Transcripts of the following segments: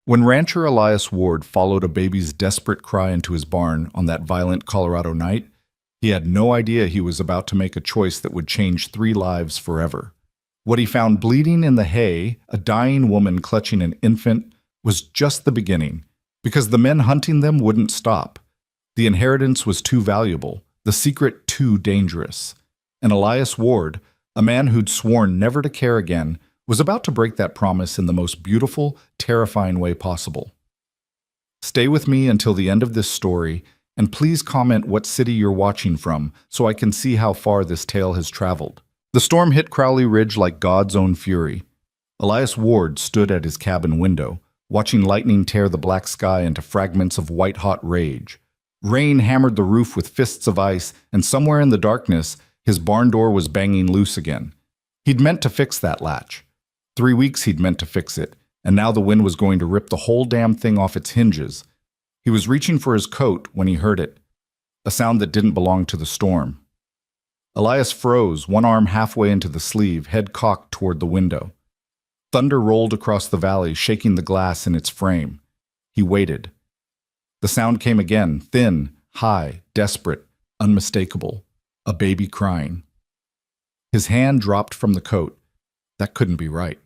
When rancher Elias Ward followed a baby's desperate cry into his barn on that violent Colorado night, he had no idea he was about to make a choice that would change 3 lives forever. What he found bleeding in the hay, a dying woman clutching an infant, was just the beginning, because the men hunting them wouldn't stop. The inheritance was too valuable, the secret too dangerous. And Elias Ward, a man who'd sworn never to care again, was about to break that promise in the most beautiful, terrifying way possible. Stay with me until the end of this story, and please comment what city you're watching from so I can see how far this tale has traveled. The storm hit Crowley Ridge like God's own fury. Elias Ward stood at his cabin window, watching lightning tear the black sky into fragments of white-hot rage. Rain hammered the roof with fists of ice, and somewhere in the darkness, his barn door was banging loose again. He'd meant to fix that latch. 3 weeks he'd meant to fix it, and now the wind was going to rip the whole damn thing off its hinges. He was reaching for his coat when he heard it, a sound that didn't belong to the storm. Elias froze, one arm halfway into the sleeve, head cocked toward the window. Thunder rolled across the valley, shaking the glass in its frame. He waited. The sound came again, thin, high, desperate, unmistakable. A baby crying. His hand dropped from the coat. That couldn't be right.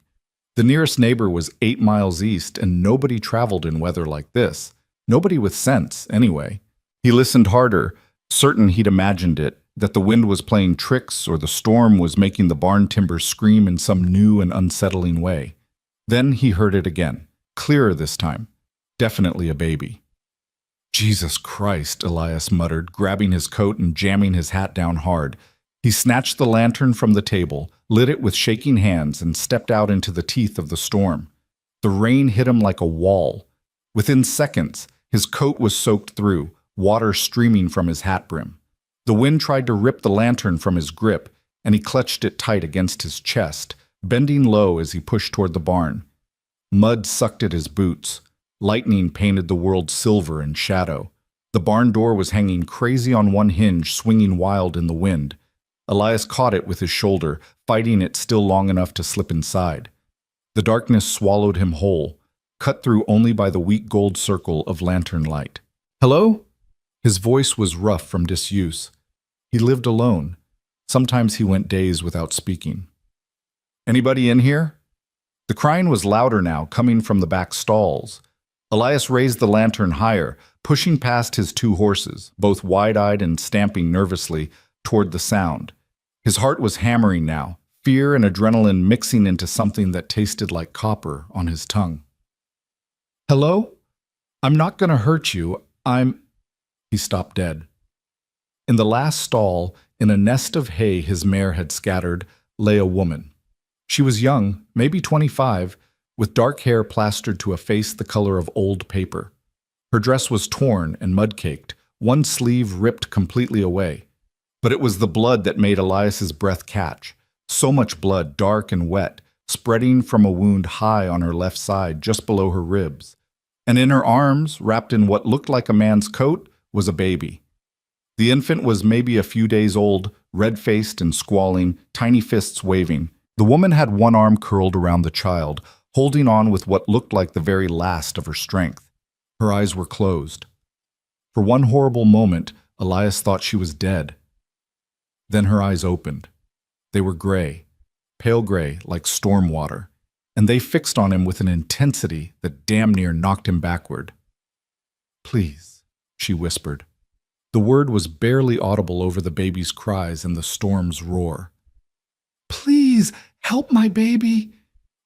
The nearest neighbor was 8 miles east, and nobody traveled in weather like this. Nobody with sense, anyway. He listened harder, certain he'd imagined it, that the wind was playing tricks or the storm was making the barn timbers scream in some new and unsettling way. Then he heard it again, clearer this time. Definitely a baby. Jesus Christ, Elias muttered, grabbing his coat and jamming his hat down hard. He snatched the lantern from the table, lit it with shaking hands, and stepped out into the teeth of the storm. The rain hit him like a wall. Within seconds, his coat was soaked through, water streaming from his hat brim. The wind tried to rip the lantern from his grip, and he clutched it tight against his chest, bending low as he pushed toward the barn. Mud sucked at his boots. Lightning painted the world silver in shadow. The barn door was hanging crazy on one hinge, swinging wild in the wind. Elias caught it with his shoulder, fighting it still long enough to slip inside. The darkness swallowed him whole, cut through only by the weak gold circle of lantern light. "Hello?" His voice was rough from disuse. He lived alone. Sometimes he went days without speaking. "Anybody in here?" The crying was louder now, coming from the back stalls. Elias raised the lantern higher, pushing past his 2 horses, both wide-eyed and stamping nervously, toward the sound. His heart was hammering now, fear and adrenaline mixing into something that tasted like copper on his tongue. "Hello? I'm not going to hurt you. He stopped dead. In the last stall, in a nest of hay his mare had scattered, lay a woman. She was young, maybe 25, with dark hair plastered to a face the color of old paper. Her dress was torn and mud-caked, one sleeve ripped completely away. But it was the blood that made Elias's breath catch. So much blood, dark and wet, spreading from a wound high on her left side, just below her ribs. And in her arms, wrapped in what looked like a man's coat, was a baby. The infant was maybe a few days old, red-faced and squalling, tiny fists waving. The woman had one arm curled around the child, holding on with what looked like the very last of her strength. Her eyes were closed. For one horrible moment, Elias thought she was dead. Then her eyes opened. They were gray, pale gray like storm water, and they fixed on him with an intensity that damn near knocked him backward. "Please," she whispered. The word was barely audible over the baby's cries and the storm's roar. "Please, help my baby!"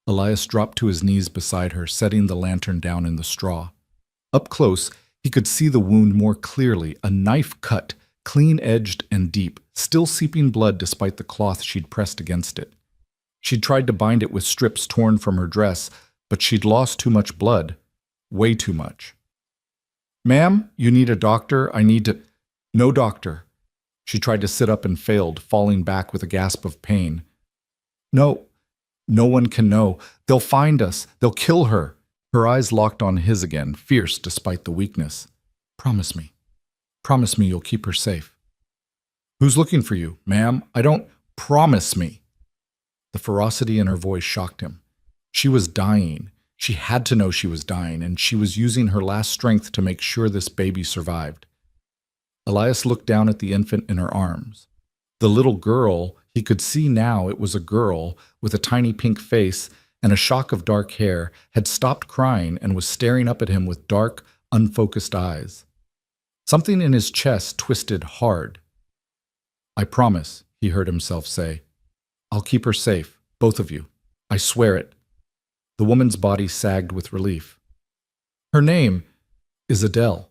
Elias dropped to his knees beside her, setting the lantern down in the straw. Up close, he could see the wound more clearly, a knife cut, clean-edged and deep, still seeping blood despite the cloth she'd pressed against it. She'd tried to bind it with strips torn from her dress, but she'd lost too much blood. Way too much. "Ma'am, you need a doctor? I need to—" "No doctor." She tried to sit up and failed, falling back with a gasp of pain. "No, no one can know. They'll find us. They'll kill her." Her eyes locked on his again, fierce despite the weakness. "Promise me. Promise me you'll keep her safe." "Who's looking for you, ma'am? I don't—" "Promise me." The ferocity in her voice shocked him. She was dying. She had to know she was dying, and she was using her last strength to make sure this baby survived. Elias looked down at the infant in her arms. The little girl, he could see now it was a girl with a tiny pink face and a shock of dark hair, had stopped crying and was staring up at him with dark, unfocused eyes. Something in his chest twisted hard. "I promise," he heard himself say. "I'll keep her safe, both of you. I swear it." The woman's body sagged with relief. "Her name is Adele."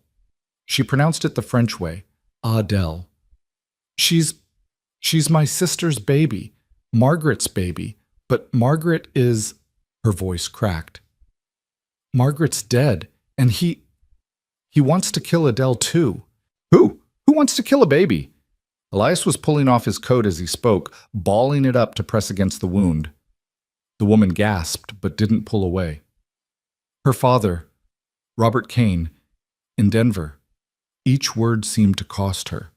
She pronounced it the French way, Adele. She's my sister's baby, Margaret's baby, but Margaret is," her voice cracked. "Margaret's dead, and he wants to kill Adele too." Who wants to kill a baby?" Elias was pulling off his coat as he spoke, balling it up to press against the wound. The woman gasped, but didn't pull away. "Her father, Robert Kane, in Denver." Each word seemed to cost her.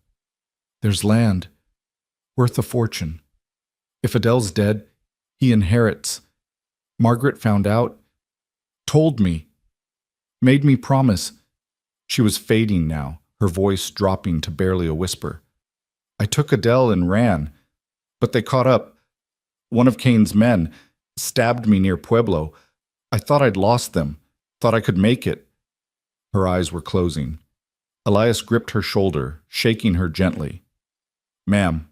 "There's land, worth a fortune. If Adele's dead, he inherits. Margaret found out, told me, made me promise." She was fading now, her voice dropping to barely a whisper. "I took Adele and ran, but they caught up. One of Kane's men stabbed me near Pueblo. I thought I'd lost them, thought I could make it." Her eyes were closing. Elias gripped her shoulder, shaking her gently. Ma'am,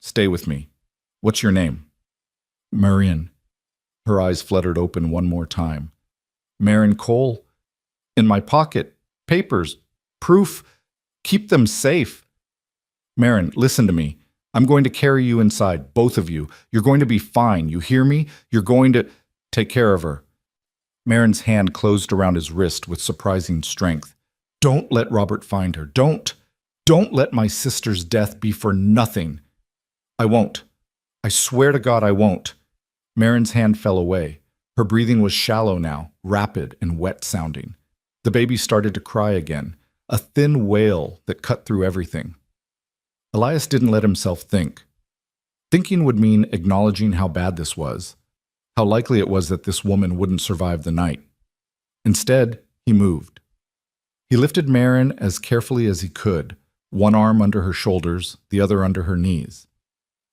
stay with me. What's your name?" "Marion." Her eyes fluttered open one more time. "Marin Cole? In my pocket. Papers. Proof. Keep them safe." "Marin, listen to me. I'm going to carry you inside, both of you. You're going to be fine. You hear me? You're going to take care of her." Marin's hand closed around his wrist with surprising strength. "Don't let Robert find her. Don't let my sister's death be for nothing." "I won't. I swear to God I won't." Marin's hand fell away. Her breathing was shallow now, rapid and wet sounding. The baby started to cry again, a thin wail that cut through everything. Elias didn't let himself think. Thinking would mean acknowledging how bad this was, how likely it was that this woman wouldn't survive the night. Instead, he moved. He lifted Marin as carefully as he could, one arm under her shoulders, the other under her knees.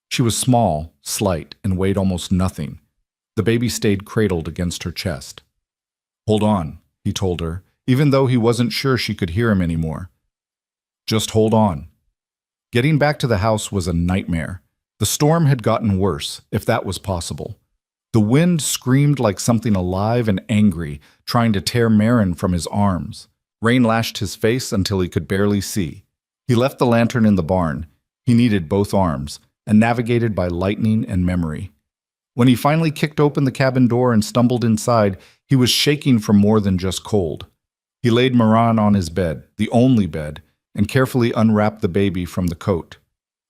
She was small, slight, and weighed almost nothing. The baby stayed cradled against her chest. "Hold on," he told her, even though he wasn't sure she could hear him anymore. "Just hold on." Getting back to the house was a nightmare. The storm had gotten worse, if that was possible. The wind screamed like something alive and angry, trying to tear Marin from his arms. Rain lashed his face until he could barely see. He left the lantern in the barn. He needed both arms, and navigated by lightning and memory. When he finally kicked open the cabin door and stumbled inside, he was shaking from more than just cold. He laid Marin on his bed, the only bed, and carefully unwrapped the baby from the coat.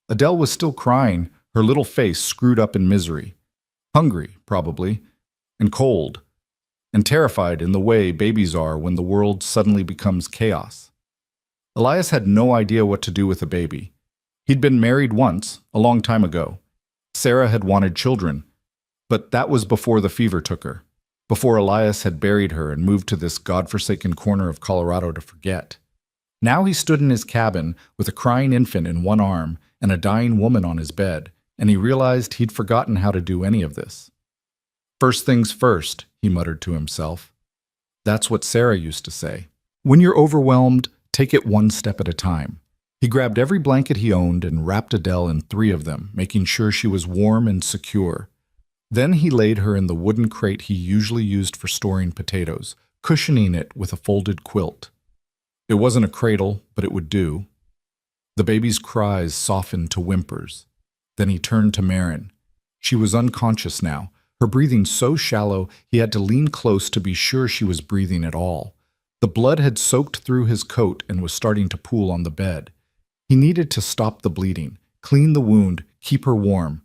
Adele was still crying, her little face screwed up in misery. Hungry, probably, and cold, and terrified in the way babies are when the world suddenly becomes chaos. Elias had no idea what to do with a baby. He'd been married once, a long time ago. Sarah had wanted children, but that was before the fever took her, before Elias had buried her and moved to this godforsaken corner of Colorado to forget. Now he stood in his cabin with a crying infant in one arm and a dying woman on his bed, and he realized he'd forgotten how to do any of this. "First things first," he muttered to himself. That's what Sarah used to say. When you're overwhelmed, take it one step at a time. He grabbed every blanket he owned and wrapped Adele in 3 of them, making sure she was warm and secure. Then he laid her in the wooden crate he usually used for storing potatoes, cushioning it with a folded quilt. It wasn't a cradle, but it would do. The baby's cries softened to whimpers. Then he turned to Marin. She was unconscious now, her breathing so shallow he had to lean close to be sure she was breathing at all. The blood had soaked through his coat and was starting to pool on the bed. He needed to stop the bleeding, clean the wound, keep her warm.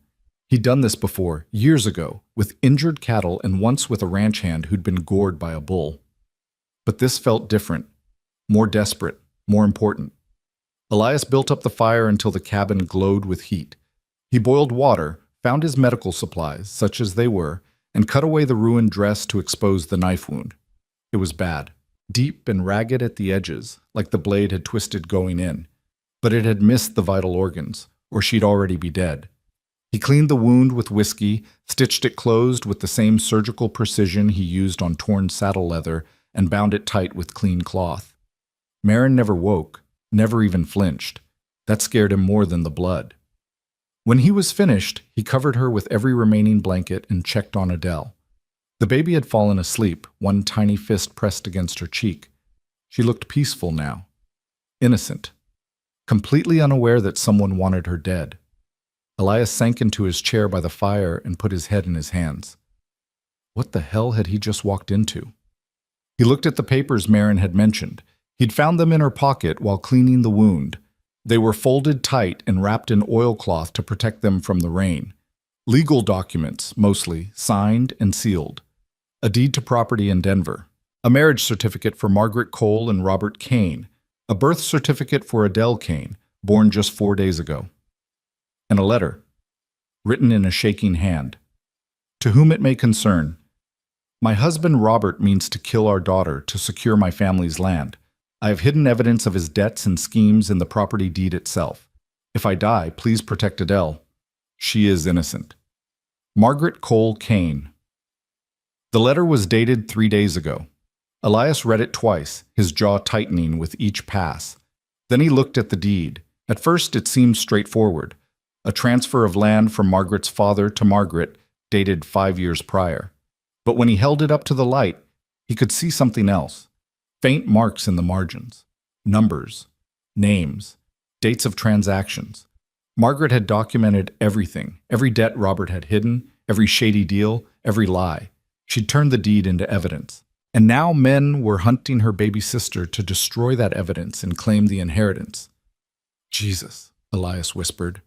He'd done this before, years ago, with injured cattle and once with a ranch hand who'd been gored by a bull. But this felt different, more desperate, more important. Elias built up the fire until the cabin glowed with heat. He boiled water, found his medical supplies, such as they were, and cut away the ruined dress to expose the knife wound. It was bad, deep and ragged at the edges, like the blade had twisted going in. But it had missed the vital organs, or she'd already be dead. He cleaned the wound with whiskey, stitched it closed with the same surgical precision he used on torn saddle leather, and bound it tight with clean cloth. Marin never woke, never even flinched. That scared him more than the blood. When he was finished, he covered her with every remaining blanket and checked on Adele. The baby had fallen asleep, one tiny fist pressed against her cheek. She looked peaceful now, innocent, completely unaware that someone wanted her dead. Elias sank into his chair by the fire and put his head in his hands. What the hell had he just walked into? He looked at the papers Marin had mentioned. He'd found them in her pocket while cleaning the wound. They were folded tight and wrapped in oilcloth to protect them from the rain. Legal documents, mostly, signed and sealed. A deed to property in Denver. A marriage certificate for Margaret Cole and Robert Kane. A birth certificate for Adele Kane, born just 4 days ago. And a letter, written in a shaking hand. To whom it may concern, my husband Robert means to kill our daughter to secure my family's land. I have hidden evidence of his debts and schemes in the property deed itself. If I die, please protect Adele. She is innocent. Margaret Cole Kane. The letter was dated 3 days ago. Elias read it twice, his jaw tightening with each pass. Then he looked at the deed. At first it seemed straightforward. A transfer of land from Margaret's father to Margaret, dated 5 years prior. But when he held it up to the light, he could see something else. Faint marks in the margins. Numbers. Names. Dates of transactions. Margaret had documented everything, every debt Robert had hidden, every shady deal, every lie. She'd turned the deed into evidence. And now men were hunting her baby sister to destroy that evidence and claim the inheritance. Jesus, Elias whispered.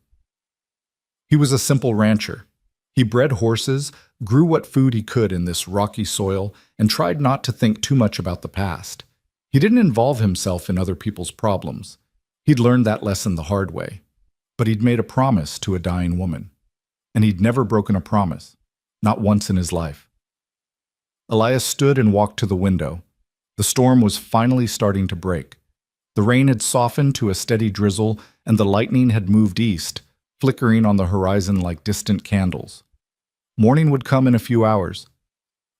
He was a simple rancher. He bred horses, grew what food he could in this rocky soil, and tried not to think too much about the past. He didn't involve himself in other people's problems. He'd learned that lesson the hard way. But he'd made a promise to a dying woman. And he'd never broken a promise, not once in his life. Elias stood and walked to the window. The storm was finally starting to break. The rain had softened to a steady drizzle, and the lightning had moved east, flickering on the horizon like distant candles. Morning would come in a few hours,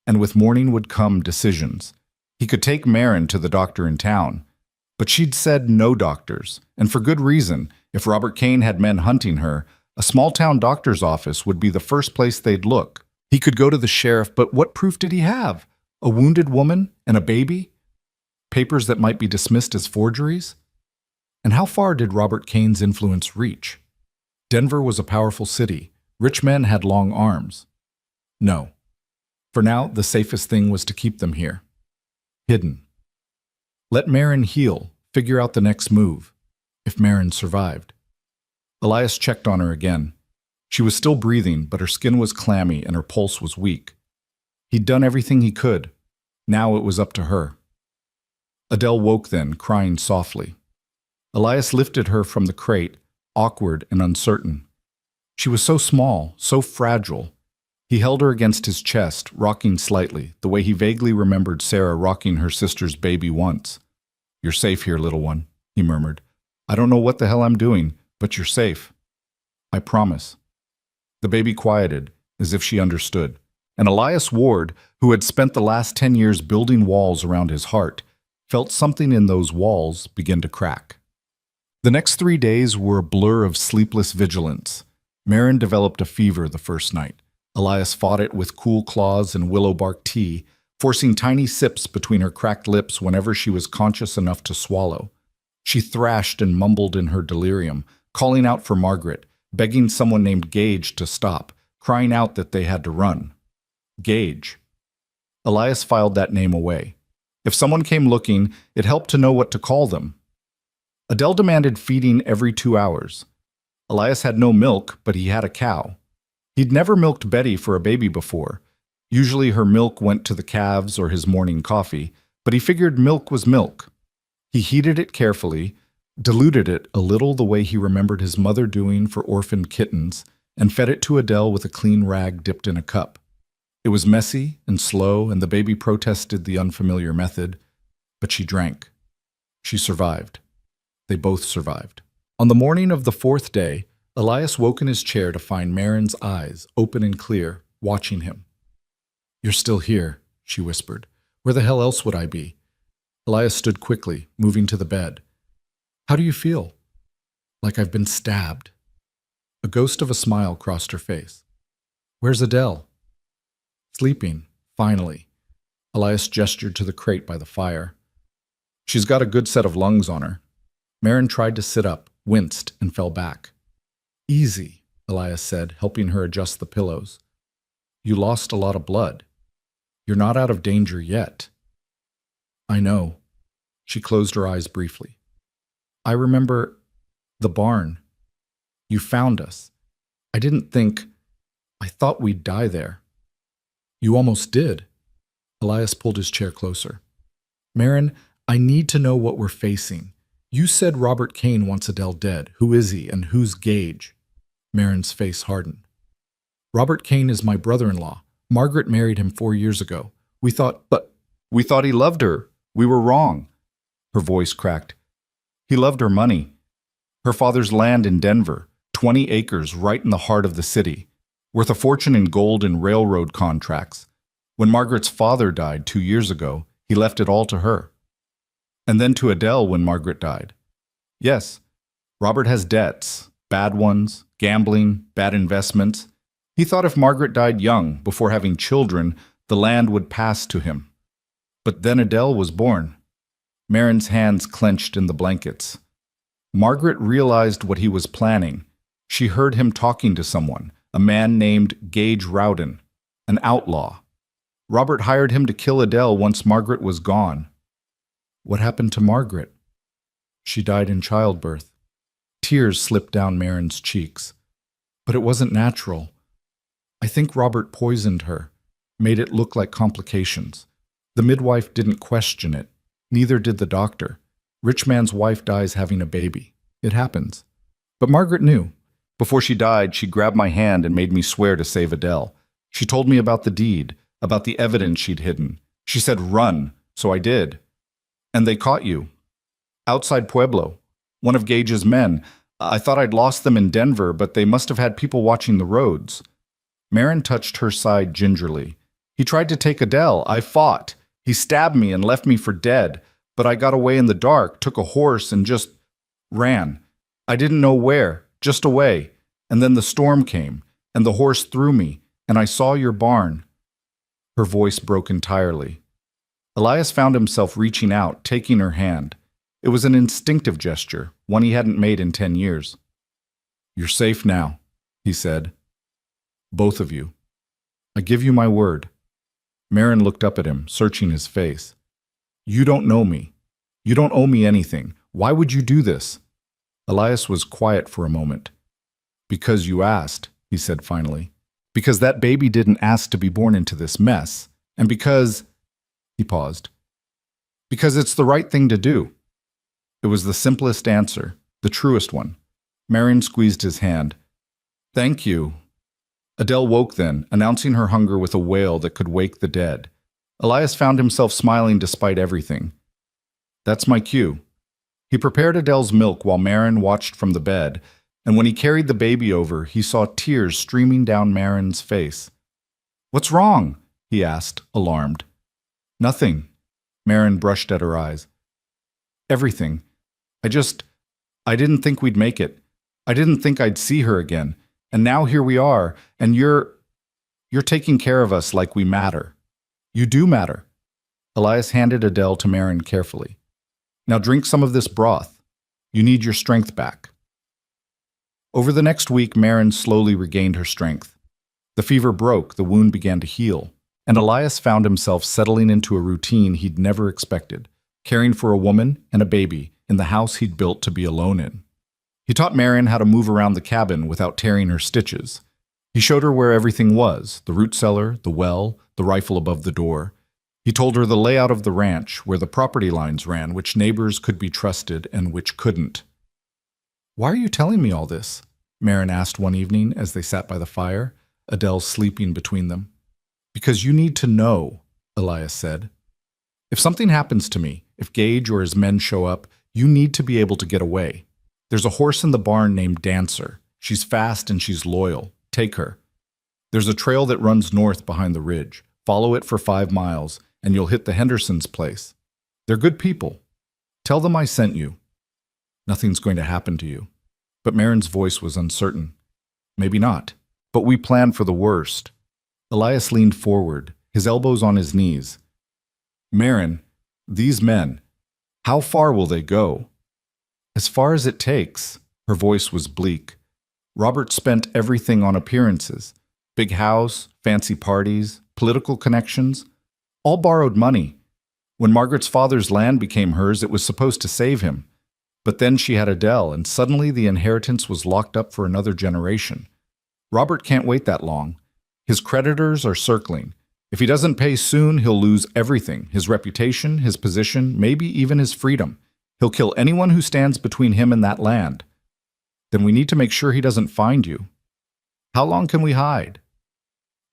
and with morning would come decisions. He could take Marin to the doctor in town, but she'd said no doctors, and for good reason. If Robert Kane had men hunting her, a small-town doctor's office would be the first place they'd look. He could go to the sheriff, but what proof did he have? A wounded woman and a baby? Papers that might be dismissed as forgeries? And how far did Robert Kane's influence reach? Denver was a powerful city. Rich men had long arms. No. For now, the safest thing was to keep them here. Hidden. Let Marin heal, figure out the next move. If Marin survived. Elias checked on her again. She was still breathing, but her skin was clammy and her pulse was weak. He'd done everything he could. Now it was up to her. Adele woke then, crying softly. Elias lifted her from the crate, awkward and uncertain. She was so small, so fragile. He held her against his chest, rocking slightly, the way he vaguely remembered Sarah rocking her sister's baby once. "You're safe here, little one," he murmured. "I don't know what the hell I'm doing, but you're safe. I promise." The baby quieted, as if she understood. And Elias Ward, who had spent the last 10 years building walls around his heart, felt something in those walls begin to crack. The next 3 days were a blur of sleepless vigilance. Marin developed a fever the first night. Elias fought it with cool claws and willow bark tea, forcing tiny sips between her cracked lips whenever she was conscious enough to swallow. She thrashed and mumbled in her delirium, calling out for Margaret, begging someone named Gage to stop, crying out that they had to run. Gage. Elias filed that name away. If someone came looking, it helped to know what to call them. Adele demanded feeding every 2 hours. Elias had no milk, but he had a cow. He'd never milked Betty for a baby before. Usually her milk went to the calves or his morning coffee, but he figured milk was milk. He heated it carefully, diluted it a little the way he remembered his mother doing for orphaned kittens, and fed it to Adele with a clean rag dipped in a cup. It was messy and slow, and the baby protested the unfamiliar method, but she drank. She survived. They both survived. On the morning of the fourth day, Elias woke in his chair to find Marin's eyes, open and clear, watching him. "You're still here," she whispered. "Where the hell else would I be?" Elias stood quickly, moving to the bed. "How do you feel?" "Like I've been stabbed." A ghost of a smile crossed her face. "Where's Adele?" "Sleeping, finally." Elias gestured to the crate by the fire. "She's got a good set of lungs on her." Marin tried to sit up, winced, and fell back. "Easy," Elias said, helping her adjust the pillows. "You lost a lot of blood. You're not out of danger yet." "I know." She closed her eyes briefly. "I remember the barn. You found us. I thought we'd die there." "You almost did." Elias pulled his chair closer. "Marin, I need to know what we're facing. You said Robert Kane wants Adele dead. Who is he, and who's Gage?" Marin's face hardened. "Robert Kane is my brother-in-law. Margaret married him 4 years ago. We thought he loved her. We were wrong." Her voice cracked. "He loved her money. Her father's land in Denver, 20 acres right in the heart of the city, worth a fortune in gold and railroad contracts. When Margaret's father died 2 years ago, he left it all to her. And then to Adele when Margaret died. Yes, Robert has debts, bad ones, gambling, bad investments. He thought if Margaret died young, before having children, the land would pass to him. But then Adele was born." Marin's hands clenched in the blankets. Margaret realized what he was planning. She heard him talking to someone, a man named Gage Rowden, an outlaw. Robert hired him to kill Adele once Margaret was gone. "What happened to Margaret?" "She died in childbirth." Tears slipped down Marin's cheeks. "But it wasn't natural. I think Robert poisoned her, made it look like complications. The midwife didn't question it. Neither did the doctor. Rich man's wife dies having a baby. It happens. But Margaret knew. Before she died, she grabbed my hand and made me swear to save Adele. She told me about the deed, about the evidence she'd hidden. She said, 'Run,' so I did. And they caught you. Outside Pueblo. One of Gage's men. I thought I'd lost them in Denver, but they must have had people watching the roads." Marin touched her side gingerly. "He tried to take Adele. I fought. He stabbed me and left me for dead. But I got away in the dark, took a horse, and just ran. I didn't know where, just away. And then the storm came, and the horse threw me, and I saw your barn." Her voice broke entirely. Elias found himself reaching out, taking her hand. It was an instinctive gesture, one he hadn't made in 10 years. "You're safe now," he said. "Both of you. I give you my word." Marin looked up at him, searching his face. "You don't know me. You don't owe me anything. Why would you do this?" Elias was quiet for a moment. "Because you asked," he said finally. "Because that baby didn't ask to be born into this mess. And because—" He paused. "Because it's the right thing to do." It was the simplest answer, the truest one. Marin squeezed his hand. "Thank you." Adele woke then, announcing her hunger with a wail that could wake the dead. Elias found himself smiling despite everything. "That's my cue." He prepared Adele's milk while Marin watched from the bed, and when he carried the baby over, he saw tears streaming down Marin's face. "What's wrong?" he asked, alarmed. "Nothing." Marin brushed at her eyes. "Everything. I didn't think we'd make it. I didn't think I'd see her again. And now here we are, and you're taking care of us like we matter. You do matter." Elias handed Adele to Marin carefully. "Now drink some of this broth. You need your strength back." Over the next week, Marin slowly regained her strength. The fever broke, the wound began to heal, and Elias found himself settling into a routine he'd never expected, caring for a woman and a baby in the house he'd built to be alone in. He taught Marin how to move around the cabin without tearing her stitches. He showed her where everything was, the root cellar, the well, the rifle above the door. He told her the layout of the ranch, where the property lines ran, which neighbors could be trusted and which couldn't. "Why are you telling me all this?" Marin asked one evening as they sat by the fire, Adele sleeping between them. Because you need to know, Elias said. If something happens to me, if Gage or his men show up, you need to be able to get away. There's a horse in the barn named Dancer. She's fast and she's loyal. Take her. There's a trail that runs north behind the ridge. Follow it for 5 miles, and you'll hit the Hendersons' place. They're good people. Tell them I sent you. Nothing's going to happen to you. But Marin's voice was uncertain. Maybe not. But we planned for the worst. Elias leaned forward, his elbows on his knees. Marin, these men, how far will they go? As far as it takes. Her voice was bleak. Robert spent everything on appearances. Big house, fancy parties, political connections. All borrowed money. When Margaret's father's land became hers, it was supposed to save him. But then she had Adele, and suddenly the inheritance was locked up for another generation. Robert can't wait that long. His creditors are circling. If he doesn't pay soon, he'll lose everything, his reputation, his position, maybe even his freedom. He'll kill anyone who stands between him and that land. Then we need to make sure he doesn't find you. How long can we hide?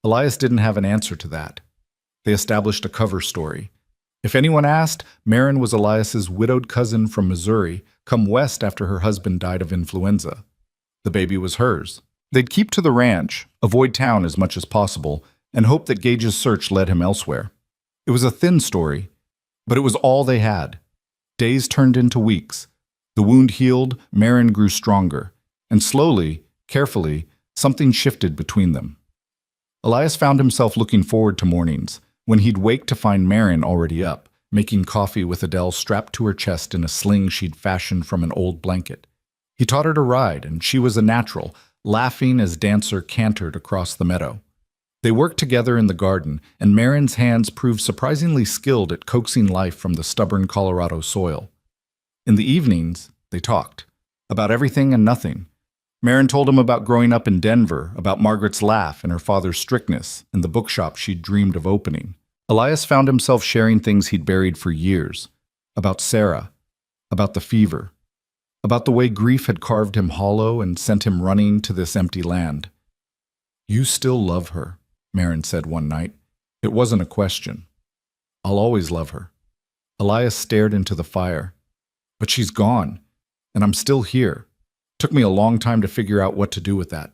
Elias didn't have an answer to that. They established a cover story. If anyone asked, Marin was Elias's widowed cousin from Missouri, come west after her husband died of influenza. The baby was hers. They'd keep to the ranch, avoid town as much as possible, and hope that Gage's search led him elsewhere. It was a thin story, but it was all they had. Days turned into weeks. The wound healed, Marin grew stronger, and slowly, carefully, something shifted between them. Elias found himself looking forward to mornings, when he'd wake to find Marin already up, making coffee with Adele strapped to her chest in a sling she'd fashioned from an old blanket. He taught her to ride, and she was a natural, laughing as Dancer cantered across the meadow. They worked together in the garden, and Marin's hands proved surprisingly skilled at coaxing life from the stubborn Colorado soil. In the evenings, they talked. About everything and nothing. Marin told him about growing up in Denver, about Margaret's laugh and her father's strictness, and the bookshop she'd dreamed of opening. Elias found himself sharing things he'd buried for years. About Sarah. About the fever. About the way grief had carved him hollow and sent him running to this empty land. You still love her, Marin said one night. It wasn't a question. I'll always love her. Elias stared into the fire. But she's gone, and I'm still here. Took me a long time to figure out what to do with that.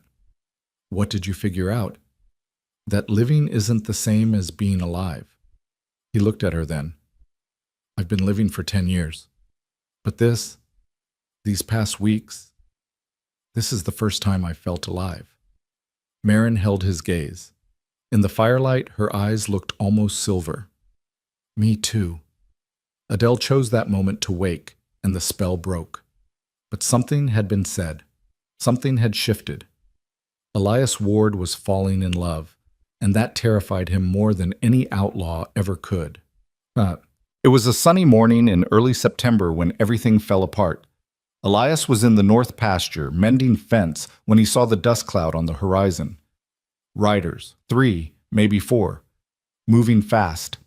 What did you figure out? That living isn't the same as being alive. He looked at her then. I've been living for 10 years. But these past weeks, this is the first time I felt alive. Marin held his gaze. In the firelight, her eyes looked almost silver. Me too. Adele chose that moment to wake, and the spell broke. But something had been said. Something had shifted. Elias Ward was falling in love, and that terrified him more than any outlaw ever could. It was a sunny morning in early September when everything fell apart. Elias was in the north pasture, mending fence, when he saw the dust cloud on the horizon. Riders, 3, maybe 4, moving fast.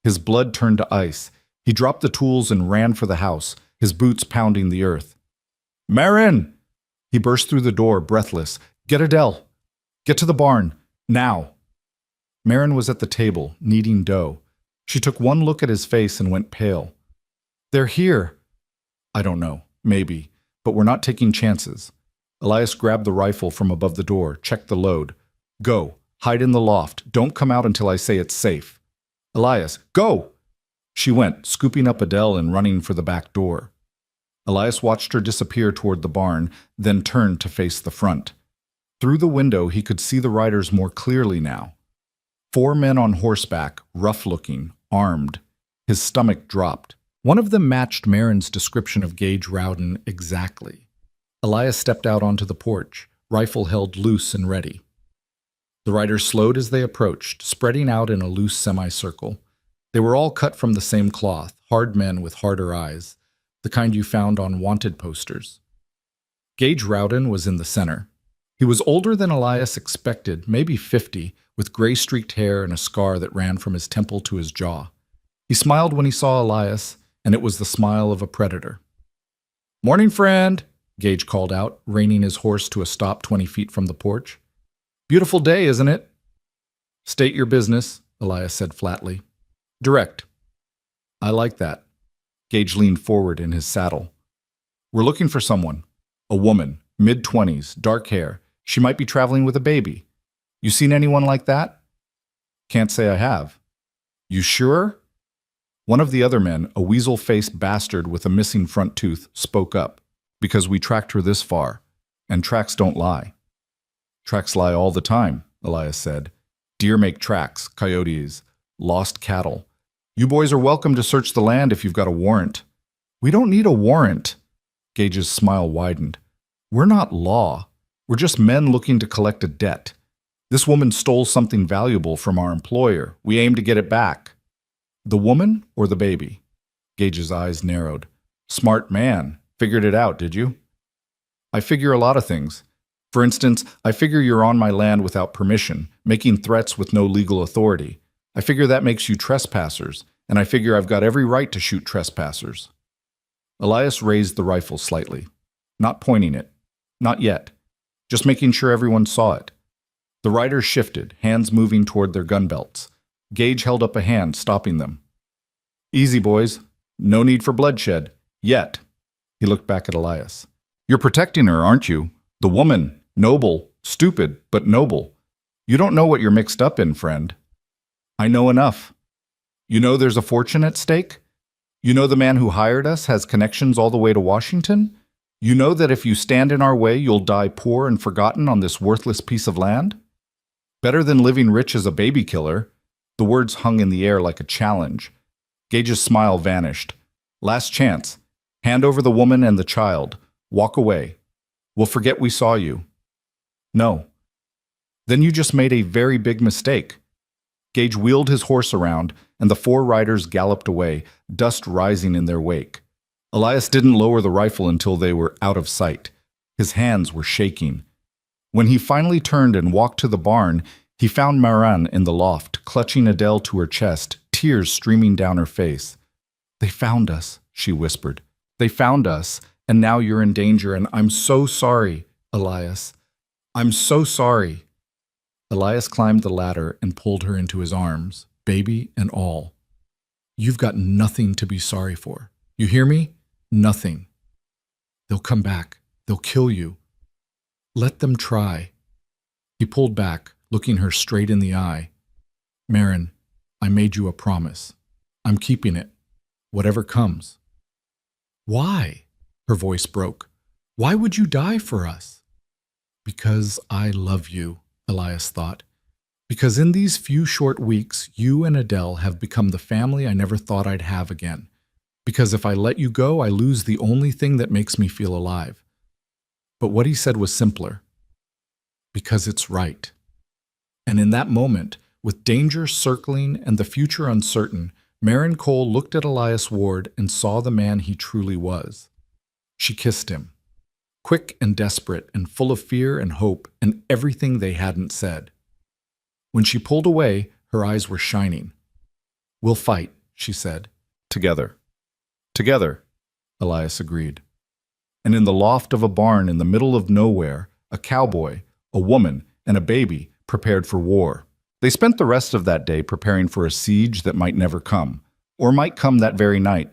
His blood turned to ice. He dropped the tools and ran for the house, his boots pounding the earth. Marin! He burst through the door, breathless. Get Adele! Get to the barn, now! Marin was at the table, kneading dough. She took one look at his face and went pale. They're here. I don't know, maybe, but we're not taking chances. Elias grabbed the rifle from above the door, checked the load. Go, hide in the loft. Don't come out until I say it's safe. Elias, go! She went, scooping up Adele and running for the back door. Elias watched her disappear toward the barn, then turned to face the front. Through the window, he could see the riders more clearly now. 4 men on horseback, rough-looking, armed. His stomach dropped. One of them matched Marin's description of Gage Rowden exactly. Elias stepped out onto the porch, rifle held loose and ready. The riders slowed as they approached, spreading out in a loose semicircle. They were all cut from the same cloth, hard men with harder eyes, the kind you found on wanted posters. Gage Rowden was in the center. He was older than Elias expected, maybe 50, with gray-streaked hair and a scar that ran from his temple to his jaw. He smiled when he saw Elias, and it was the smile of a predator. "Morning, friend," Gage called out, reining his horse to a stop 20 feet from the porch. "Beautiful day, isn't it?" State your business, Elias said flatly. Direct. I like that. Gage leaned forward in his saddle. We're looking for someone. A woman, mid-20s, dark hair. She might be traveling with a baby. You seen anyone like that? Can't say I have. You sure? One of the other men, a weasel-faced bastard with a missing front tooth, spoke up. Because we tracked her this far. And tracks don't lie. Tracks lie all the time, Elias said. Deer make tracks, coyotes, lost cattle. You boys are welcome to search the land if you've got a warrant. We don't need a warrant. Gage's smile widened. We're not law. We're just men looking to collect a debt. This woman stole something valuable from our employer. We aim to get it back. The woman or the baby? Gage's eyes narrowed. Smart man. Figured it out, did you? I figure a lot of things. For instance, I figure you're on my land without permission, making threats with no legal authority. I figure that makes you trespassers, and I figure I've got every right to shoot trespassers. Elias raised the rifle slightly, not pointing it. Not yet. Just making sure everyone saw it. The riders shifted, hands moving toward their gun belts. Gage held up a hand, stopping them. Easy, boys. No need for bloodshed. Yet. He looked back at Elias. You're protecting her, aren't you? The woman. Noble. Stupid, but noble. You don't know what you're mixed up in, friend. I know enough. You know there's a fortune at stake? You know the man who hired us has connections all the way to Washington? You know that if you stand in our way, you'll die poor and forgotten on this worthless piece of land? Better than living rich as a baby killer. The words hung in the air like a challenge. Gage's smile vanished. Last chance. Hand over the woman and the child. Walk away. We'll forget we saw you. No. Then you just made a very big mistake. Gage wheeled his horse around, and the four riders galloped away, dust rising in their wake. Elias didn't lower the rifle until they were out of sight. His hands were shaking. When he finally turned and walked to the barn, he found Maran in the loft, clutching Adele to her chest, tears streaming down her face. They found us, she whispered. They found us, and now you're in danger, and I'm so sorry, Elias. I'm so sorry. Elias climbed the ladder and pulled her into his arms, baby and all. You've got nothing to be sorry for. You hear me? Nothing. They'll come back. They'll kill you. Let them try. He pulled back, looking her straight in the eye. Marin, I made you a promise. I'm keeping it, whatever comes. Why? Her voice broke. Why would you die for us? Because I love you, Elias thought. Because in these few short weeks, you and Adele have become the family I never thought I'd have again. Because if I let you go, I lose the only thing that makes me feel alive. But what he said was simpler. Because it's right. And in that moment, with danger circling and the future uncertain, Marin Cole looked at Elias Ward and saw the man he truly was. She kissed him, quick and desperate and full of fear and hope and everything they hadn't said. When she pulled away, her eyes were shining. We'll fight, she said. Together. Together, Elias agreed. And in the loft of a barn in the middle of nowhere, a cowboy, a woman, and a baby prepared for war. They spent the rest of that day preparing for a siege that might never come, or might come that very night.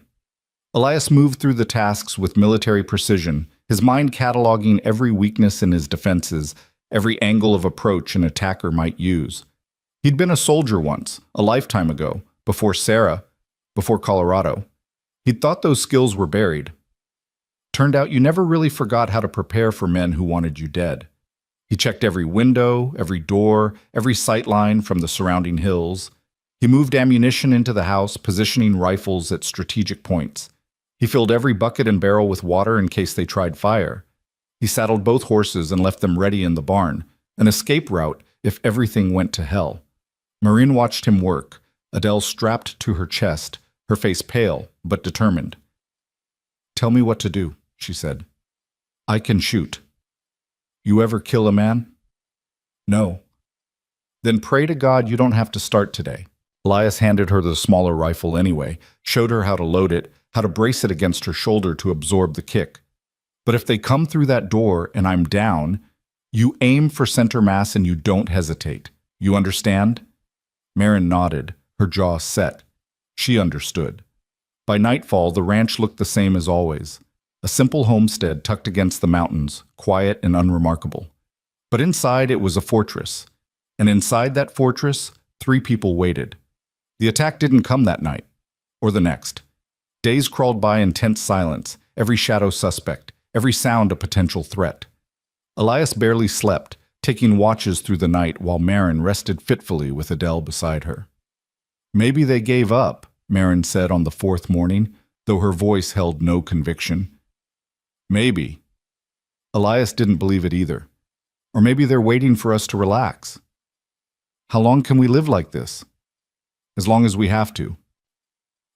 Elias moved through the tasks with military precision, his mind cataloging every weakness in his defenses, every angle of approach an attacker might use. He'd been a soldier once, a lifetime ago, before Sarah, before Colorado. He'd thought those skills were buried. Turned out you never really forgot how to prepare for men who wanted you dead. He checked every window, every door, every sight line from the surrounding hills. He moved ammunition into the house, positioning rifles at strategic points. He filled every bucket and barrel with water in case they tried fire. He saddled both horses and left them ready in the barn, an escape route if everything went to hell. Maureen watched him work, Adele strapped to her chest, her face pale but determined. Tell me what to do, she said. I can shoot. You ever kill a man? No. Then pray to God you don't have to start today. Elias handed her the smaller rifle anyway, showed her how to load it, how to brace it against her shoulder to absorb the kick. But if they come through that door and I'm down, you aim for center mass and you don't hesitate. You understand? Marin nodded, her jaw set. She understood. By nightfall, the ranch looked the same as always. A simple homestead tucked against the mountains, quiet and unremarkable. But inside it was a fortress. And inside that fortress, 3 people waited. The attack didn't come that night, or the next. Days crawled by in tense silence, every shadow suspect, every sound a potential threat. Elias barely slept, taking watches through the night while Marin rested fitfully with Adele beside her. "Maybe they gave up," Marin said on the 4th morning, though her voice held no conviction. "Maybe." Elias didn't believe it either. Or maybe they're waiting for us to relax. How long can we live like this? As long as we have to.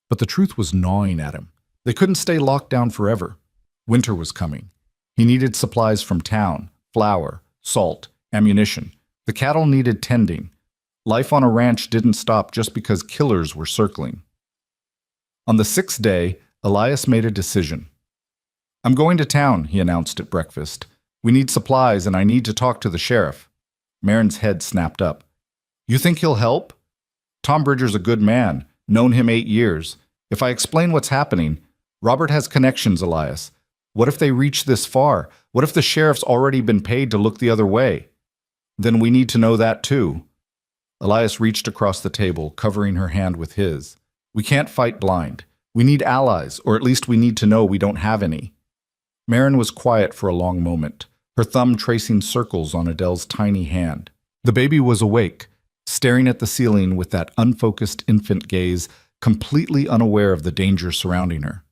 But the truth was gnawing at him. They couldn't stay locked down forever. Winter was coming. He needed supplies from town, flour, salt, ammunition. The cattle needed tending. Life on a ranch didn't stop just because killers were circling. On the 6th day, Elias made a decision. "I'm going to town," he announced at breakfast. "We need supplies and I need to talk to the sheriff." Marin's head snapped up. "You think he'll help? Tom Bridger's a good man, known him 8 years. If I explain what's happening, Robert has connections, Elias. What if they reach this far? What if the sheriff's already been paid to look the other way? Then we need to know that too." Elias reached across the table, covering her hand with his. "We can't fight blind. We need allies, or at least we need to know we don't have any." Marin was quiet for a long moment, her thumb tracing circles on Adele's tiny hand. The baby was awake, staring at the ceiling with that unfocused infant gaze, completely unaware of the danger surrounding her.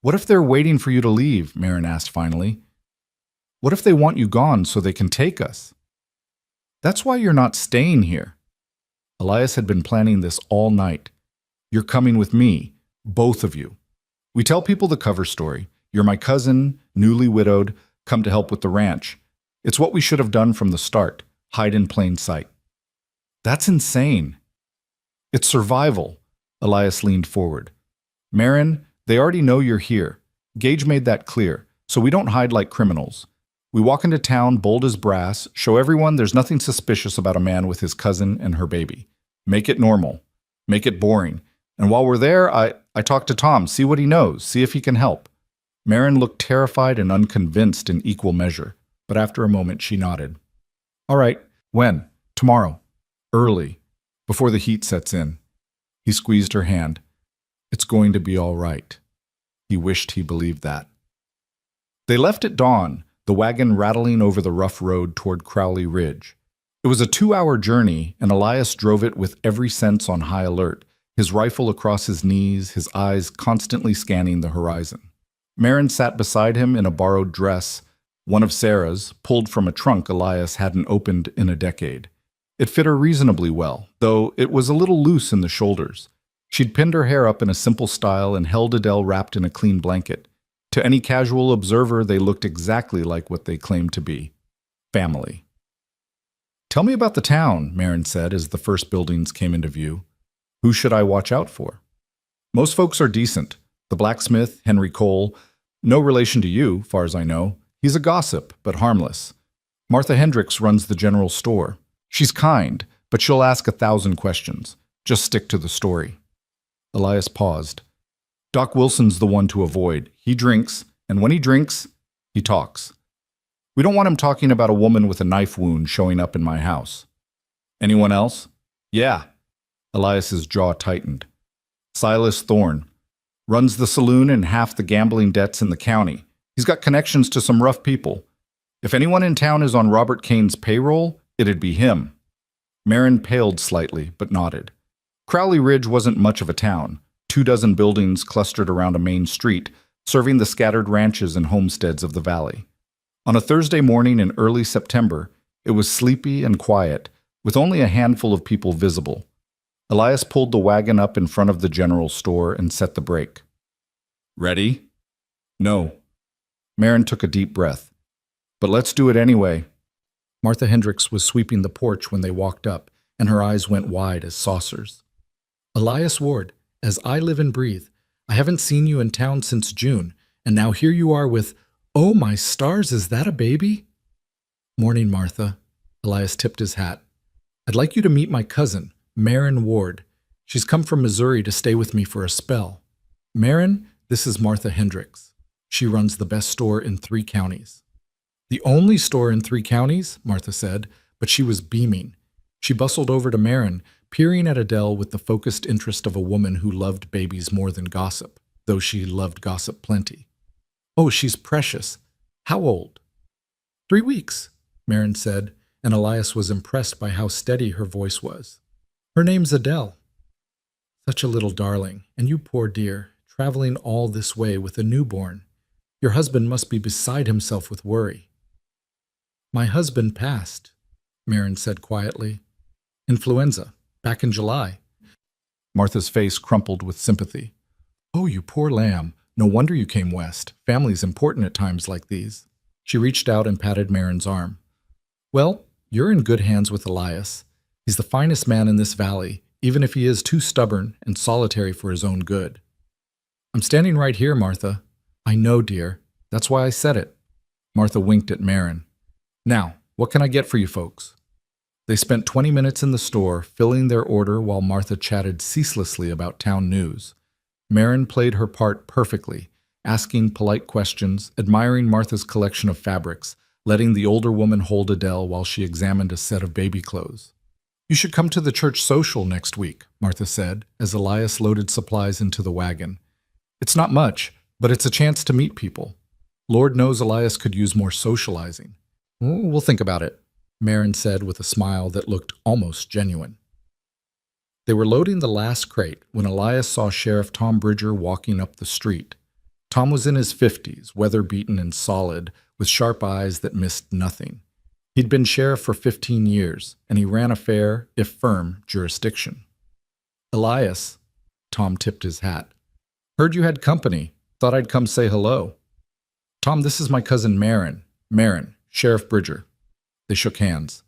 "What if they're waiting for you to leave?" Marin asked finally. "What if they want you gone so they can take us?" "That's why you're not staying here." Elias had been planning this all night. "You're coming with me, both of you. We tell people the cover story. You're my cousin, newly widowed, come to help with the ranch. It's what we should have done from the start, hide in plain sight." "That's insane." "It's survival." Elias leaned forward. "Marin, they already know you're here. Gage made that clear, so we don't hide like criminals. We walk into town bold as brass, show everyone there's nothing suspicious about a man with his cousin and her baby. Make it normal. Make it boring. And while we're there, I talk to Tom, see what he knows, see if he can help." Marin looked terrified and unconvinced in equal measure, but after a moment she nodded. "All right, when? Tomorrow. Early, before the heat sets in." He squeezed her hand. "It's going to be all right." He wished he believed that. They left at dawn, the wagon rattling over the rough road toward Crowley Ridge. It was a 2-hour journey, and Elias drove it with every sense on high alert, his rifle across his knees, his eyes constantly scanning the horizon. Marin sat beside him in a borrowed dress, one of Sarah's, pulled from a trunk Elias hadn't opened in a decade. It fit her reasonably well, though it was a little loose in the shoulders. She'd pinned her hair up in a simple style and held Adele wrapped in a clean blanket. To any casual observer, they looked exactly like what they claimed to be. Family. "Tell me about the town," Marin said as the first buildings came into view. "Who should I watch out for?" "Most folks are decent. The blacksmith, Henry Cole, no relation to you, far as I know. He's a gossip, but harmless. Martha Hendricks runs the general store. She's kind, but she'll ask 1,000 questions. Just stick to the story." Elias paused. "Doc Wilson's the one to avoid. He drinks, and when he drinks, he talks. We don't want him talking about a woman with a knife wound showing up in my house." "Anyone else?" "Yeah." Elias's jaw tightened. "Silas Thorne. Runs the saloon and half the gambling debts in the county. He's got connections to some rough people. If anyone in town is on Robert Kane's payroll, it'd be him." Marin paled slightly, but nodded. Crowley Ridge wasn't much of a town, 24 buildings clustered around a main street, serving the scattered ranches and homesteads of the valley. On a Thursday morning in early September, it was sleepy and quiet, with only a handful of people visible. Elias pulled the wagon up in front of the general store and set the brake. "Ready?" "No." Marin took a deep breath. "But let's do it anyway." Martha Hendricks was sweeping the porch when they walked up, and her eyes went wide as saucers. "Elias Ward, as I live and breathe, I haven't seen you in town since June, and now here you are with, oh my stars, is that a baby?" "Morning, Martha." Elias tipped his hat. "I'd like you to meet my cousin, Marin Ward. She's come from Missouri to stay with me for a spell. Marin, this is Martha Hendricks. She runs the best store in 3 counties. The only store in 3 counties, Martha said, but she was beaming. She bustled over to Marin, peering at Adele with the focused interest of a woman who loved babies more than gossip, though she loved gossip plenty. Oh, she's precious. How old? 3 weeks, Marin said, and Elias was impressed by how steady her voice was. Her name's Adele. Such a little darling, and you poor dear, traveling all this way with a newborn. Your husband must be beside himself with worry. My husband passed, Marin said quietly. Influenza, back in July. Martha's face crumpled with sympathy. Oh, you poor lamb. No wonder you came west. Family's important at times like these. She reached out and patted Marin's arm. Well, you're in good hands with Elias. He's the finest man in this valley, even if he is too stubborn and solitary for his own good. I'm standing right here, Martha. I know, dear. That's why I said it. Martha winked at Marin. Now, what can I get for you folks? They spent 20 minutes in the store, filling their order while Martha chatted ceaselessly about town news. Marin played her part perfectly, asking polite questions, admiring Martha's collection of fabrics, letting the older woman hold Adele while she examined a set of baby clothes. You should come to the church social next week, Martha said, as Elias loaded supplies into the wagon. It's not much, but it's a chance to meet people. Lord knows Elias could use more socializing. We'll think about it, Marin said with a smile that looked almost genuine. They were loading the last crate when Elias saw Sheriff Tom Bridger walking up the street. Tom was in his 50s, weather-beaten and solid, with sharp eyes that missed nothing. He'd been sheriff for 15 years, and he ran a fair, if firm, jurisdiction. Elias, Tom tipped his hat. Heard you had company. Thought I'd come say hello. Tom, this is my cousin Marin. Marin, Sheriff Bridger. They shook hands.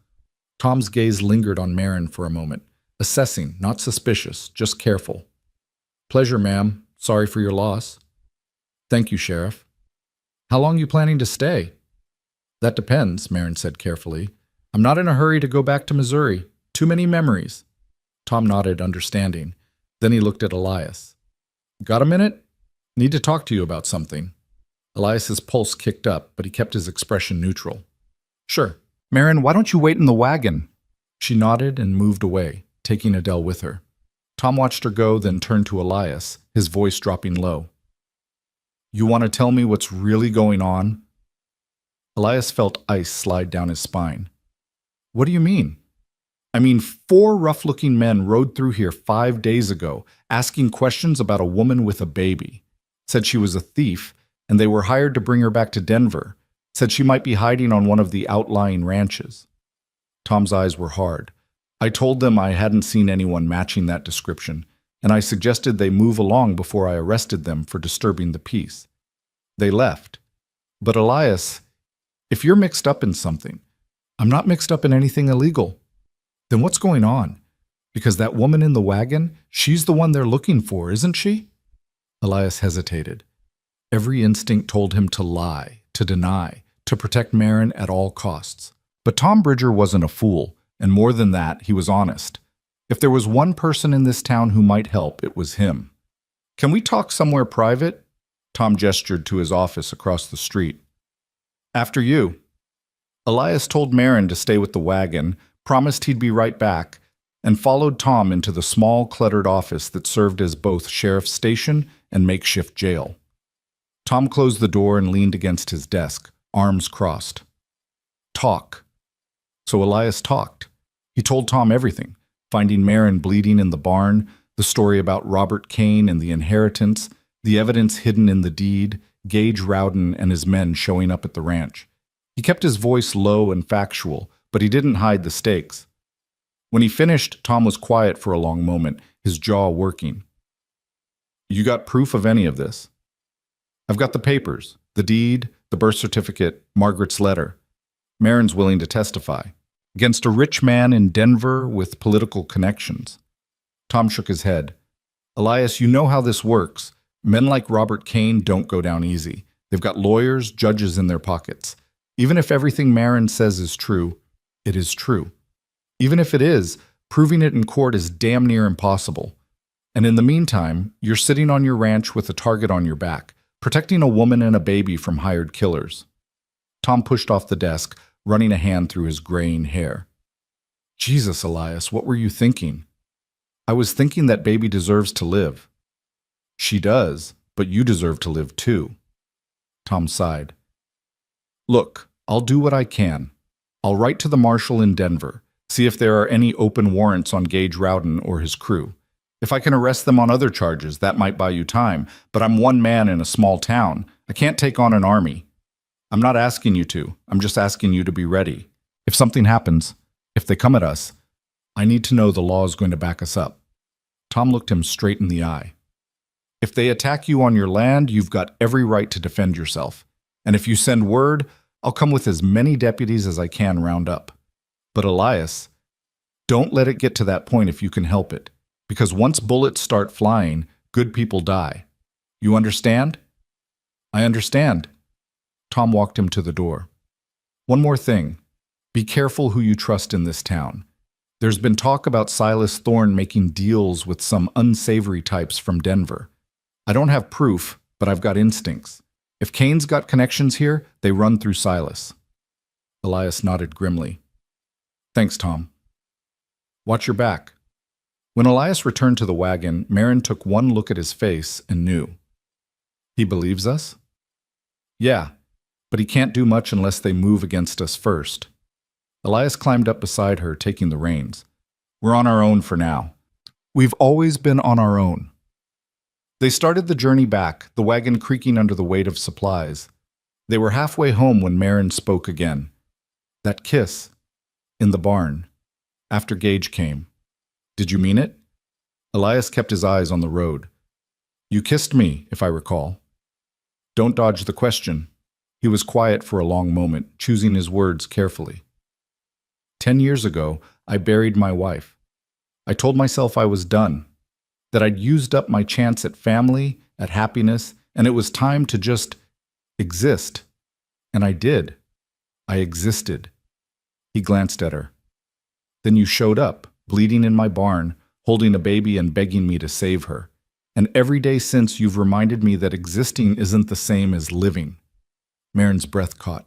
Tom's gaze lingered on Marin for a moment, assessing, not suspicious, just careful. Pleasure, ma'am. Sorry for your loss. Thank you, Sheriff. How long you planning to stay? That depends, Marin said carefully. I'm not in a hurry to go back to Missouri. Too many memories. Tom nodded, understanding. Then he looked at Elias. Got a minute? Need to talk to you about something. Elias's pulse kicked up, but he kept his expression neutral. Sure. Marin, why don't you wait in the wagon? She nodded and moved away, taking Adele with her. Tom watched her go, then turned to Elias, his voice dropping low. You want to tell me what's really going on? Elias felt ice slide down his spine. What do you mean? I mean, 4 rough-looking men rode through here 5 days ago, asking questions about a woman with a baby. Said she was a thief, and they were hired to bring her back to Denver. Said she might be hiding on one of the outlying ranches. Tom's eyes were hard. I told them I hadn't seen anyone matching that description, and I suggested they move along before I arrested them for disturbing the peace. They left. But Elias, if you're mixed up in something, I'm not mixed up in anything illegal. Then what's going on? Because that woman in the wagon, she's the one they're looking for, isn't she? Elias hesitated. Every instinct told him to lie, to deny, to protect Marin at all costs. But Tom Bridger wasn't a fool, and more than that, he was honest. If there was one person in this town who might help, it was him. Can we talk somewhere private? Tom gestured to his office across the street. After you. Elias told Marin to stay with the wagon, promised he'd be right back, and followed Tom into the small, cluttered office that served as both sheriff's station and makeshift jail. Tom closed the door and leaned against his desk, arms crossed. Talk. So Elias talked. He told Tom everything, finding Marin bleeding in the barn, the story about Robert Kane and the inheritance, the evidence hidden in the deed, Gage Rowden and his men showing up at the ranch. He kept his voice low and factual, but he didn't hide the stakes. When he finished, Tom was quiet for a long moment, his jaw working. You got proof of any of this? I've got the papers, the deed, the birth certificate, Margaret's letter. Marin's willing to testify. Against a rich man in Denver with political connections. Tom shook his head. Elias, you know how this works. Men like Robert Kane don't go down easy. They've got lawyers, judges in their pockets. Even if everything Marin says is true, it is true. Even if it is, Proving it in court is damn near impossible. And in the meantime, you're sitting on your ranch with a target on your back, protecting a woman and a baby from hired killers. Tom pushed off the desk, running a hand through his graying hair. Jesus, Elias, what were you thinking? I was thinking that baby deserves to live. She does, but you deserve to live too. Tom sighed. Look, I'll do what I can. I'll write to the marshal in Denver, see if there are any open warrants on Gage Rowden or his crew. If I can arrest them on other charges, that might buy you time, but I'm one man in a small town. I can't take on an army. I'm not asking you to. I'm just asking you to be ready. If something happens, if they come at us, I need to know the law is going to back us up. Tom looked him straight in the eye. If they attack you on your land, you've got every right to defend yourself. And if you send word, I'll come with as many deputies as I can round up. But Elias, don't let it get to that point if you can help it. Because once bullets start flying, good people die. You understand? I understand. Tom walked him to the door. One more thing. Be careful who you trust in this town. There's been talk about Silas Thorne making deals with some unsavory types from Denver. I don't have proof, but I've got instincts. If Kane's got connections here, they run through Silas. Elias nodded grimly. Thanks, Tom. Watch your back. When Elias returned to the wagon, Marin took one look at his face and knew. He believes us? Yeah, but he can't do much unless they move against us first. Elias climbed up beside her, taking the reins. We're on our own for now. We've always been on our own. They started the journey back, the wagon creaking under the weight of supplies. They were halfway home when Marin spoke again. That kiss. In the barn. After Gage came. Did you mean it? Elias kept his eyes on the road. You kissed me, if I recall. Don't dodge the question. He was quiet for a long moment, choosing his words carefully. 10 years ago, I buried my wife. I told myself I was done, that I'd used up my chance at family, at happiness, and it was time to just exist. And I did. I existed. He glanced at her. Then you showed up, bleeding in my barn, holding a baby and begging me to save her. And every day since you've reminded me that existing isn't the same as living. Marin's breath caught.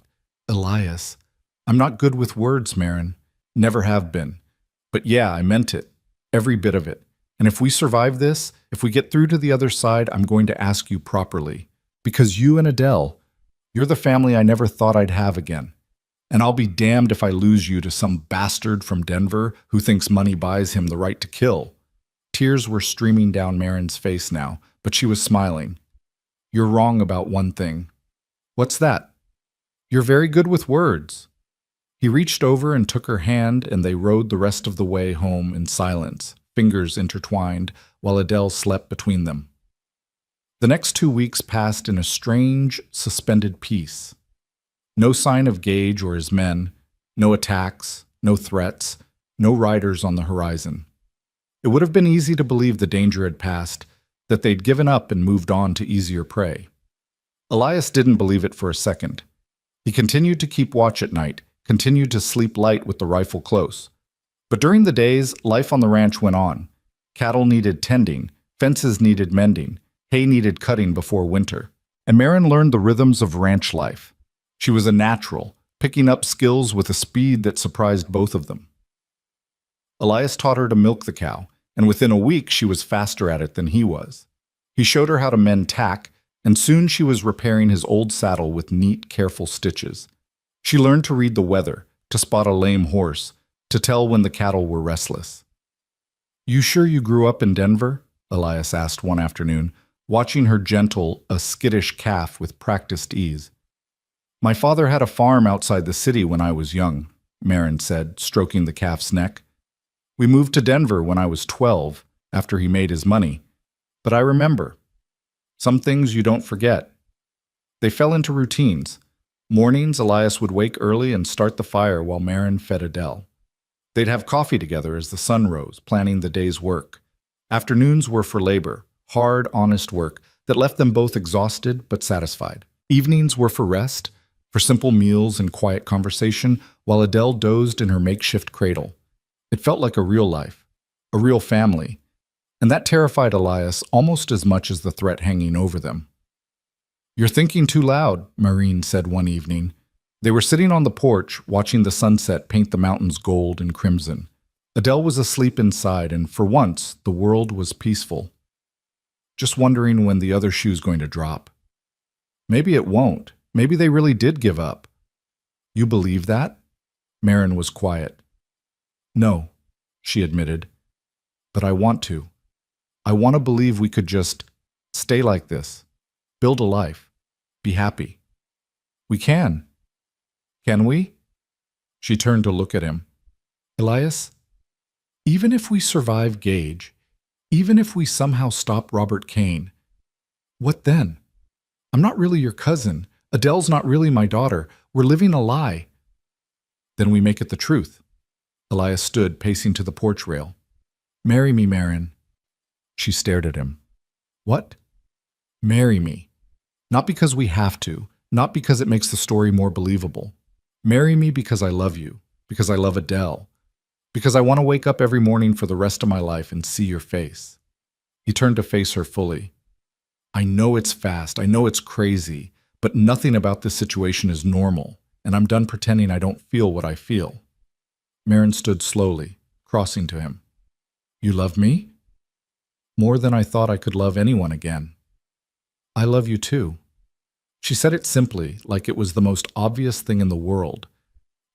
Elias, I'm not good with words, Marin. Never have been. But yeah, I meant it. Every bit of it. And if we survive this, if we get through to the other side, I'm going to ask you properly. Because you and Adele, you're the family I never thought I'd have again. And I'll be damned if I lose you to some bastard from Denver who thinks money buys him the right to kill. Tears were streaming down Marin's face now, but she was smiling. You're wrong about one thing. What's that? You're very good with words. He reached over and took her hand, and they rode the rest of the way home in silence, fingers intertwined, while Adele slept between them. The next 2 weeks passed in a strange, suspended peace. No sign of Gage or his men, no attacks, no threats, no riders on the horizon. It would have been easy to believe the danger had passed, that they'd given up and moved on to easier prey. Elias didn't believe it for a second. He continued to keep watch at night, continued to sleep light with the rifle close. But during the days, life on the ranch went on. Cattle needed tending, fences needed mending, hay needed cutting before winter. And Marin learned the rhythms of ranch life. She was a natural, picking up skills with a speed that surprised both of them. Elias taught her to milk the cow, and within a week she was faster at it than he was. He showed her how to mend tack, and soon she was repairing his old saddle with neat, careful stitches. She learned to read the weather, to spot a lame horse, to tell when the cattle were restless. You sure you grew up in Denver? Elias asked one afternoon, watching her gentle, a skittish calf with practiced ease. My father had a farm outside the city when I was young, Marin said, stroking the calf's neck. We moved to Denver when I was 12, after he made his money. But I remember. Some things you don't forget. They fell into routines. Mornings, Elias would wake early and start the fire while Marin fed Adele. They'd have coffee together as the sun rose, planning the day's work. Afternoons were for labor, hard, honest work that left them both exhausted but satisfied. Evenings were for rest, for simple meals and quiet conversation, while Adele dozed in her makeshift cradle. It felt like a real life, a real family, and that terrified Elias almost as much as the threat hanging over them. "You're thinking too loud," Maureen said one evening. They were sitting on the porch, watching the sunset paint the mountains gold and crimson. Adele was asleep inside, and for once, the world was peaceful. Just wondering when the other shoe's going to drop. Maybe it won't. Maybe they really did give up. "You believe that?" Marin was quiet. "No," she admitted. "But I want to. I want to believe we could just stay like this, build a life, be happy. We can. Can we?" She turned to look at him. "Elias, even if we survive Gage, even if we somehow stop Robert Kane, what then? I'm not really your cousin. Adele's not really my daughter. We're living a lie." "Then we make it the truth." Elias stood, pacing to the porch rail. "Marry me, Marin." She stared at him. "What?" "Marry me. Not because we have to, not because it makes the story more believable. Marry me because I love you, because I love Adele, because I want to wake up every morning for the rest of my life and see your face." He turned to face her fully. "I know it's fast, I know it's crazy, but nothing about this situation is normal, and I'm done pretending I don't feel what I feel." Marin stood slowly, crossing to him. "You love me?" "More than I thought I could love anyone again." "I love you too." She said it simply, like it was the most obvious thing in the world.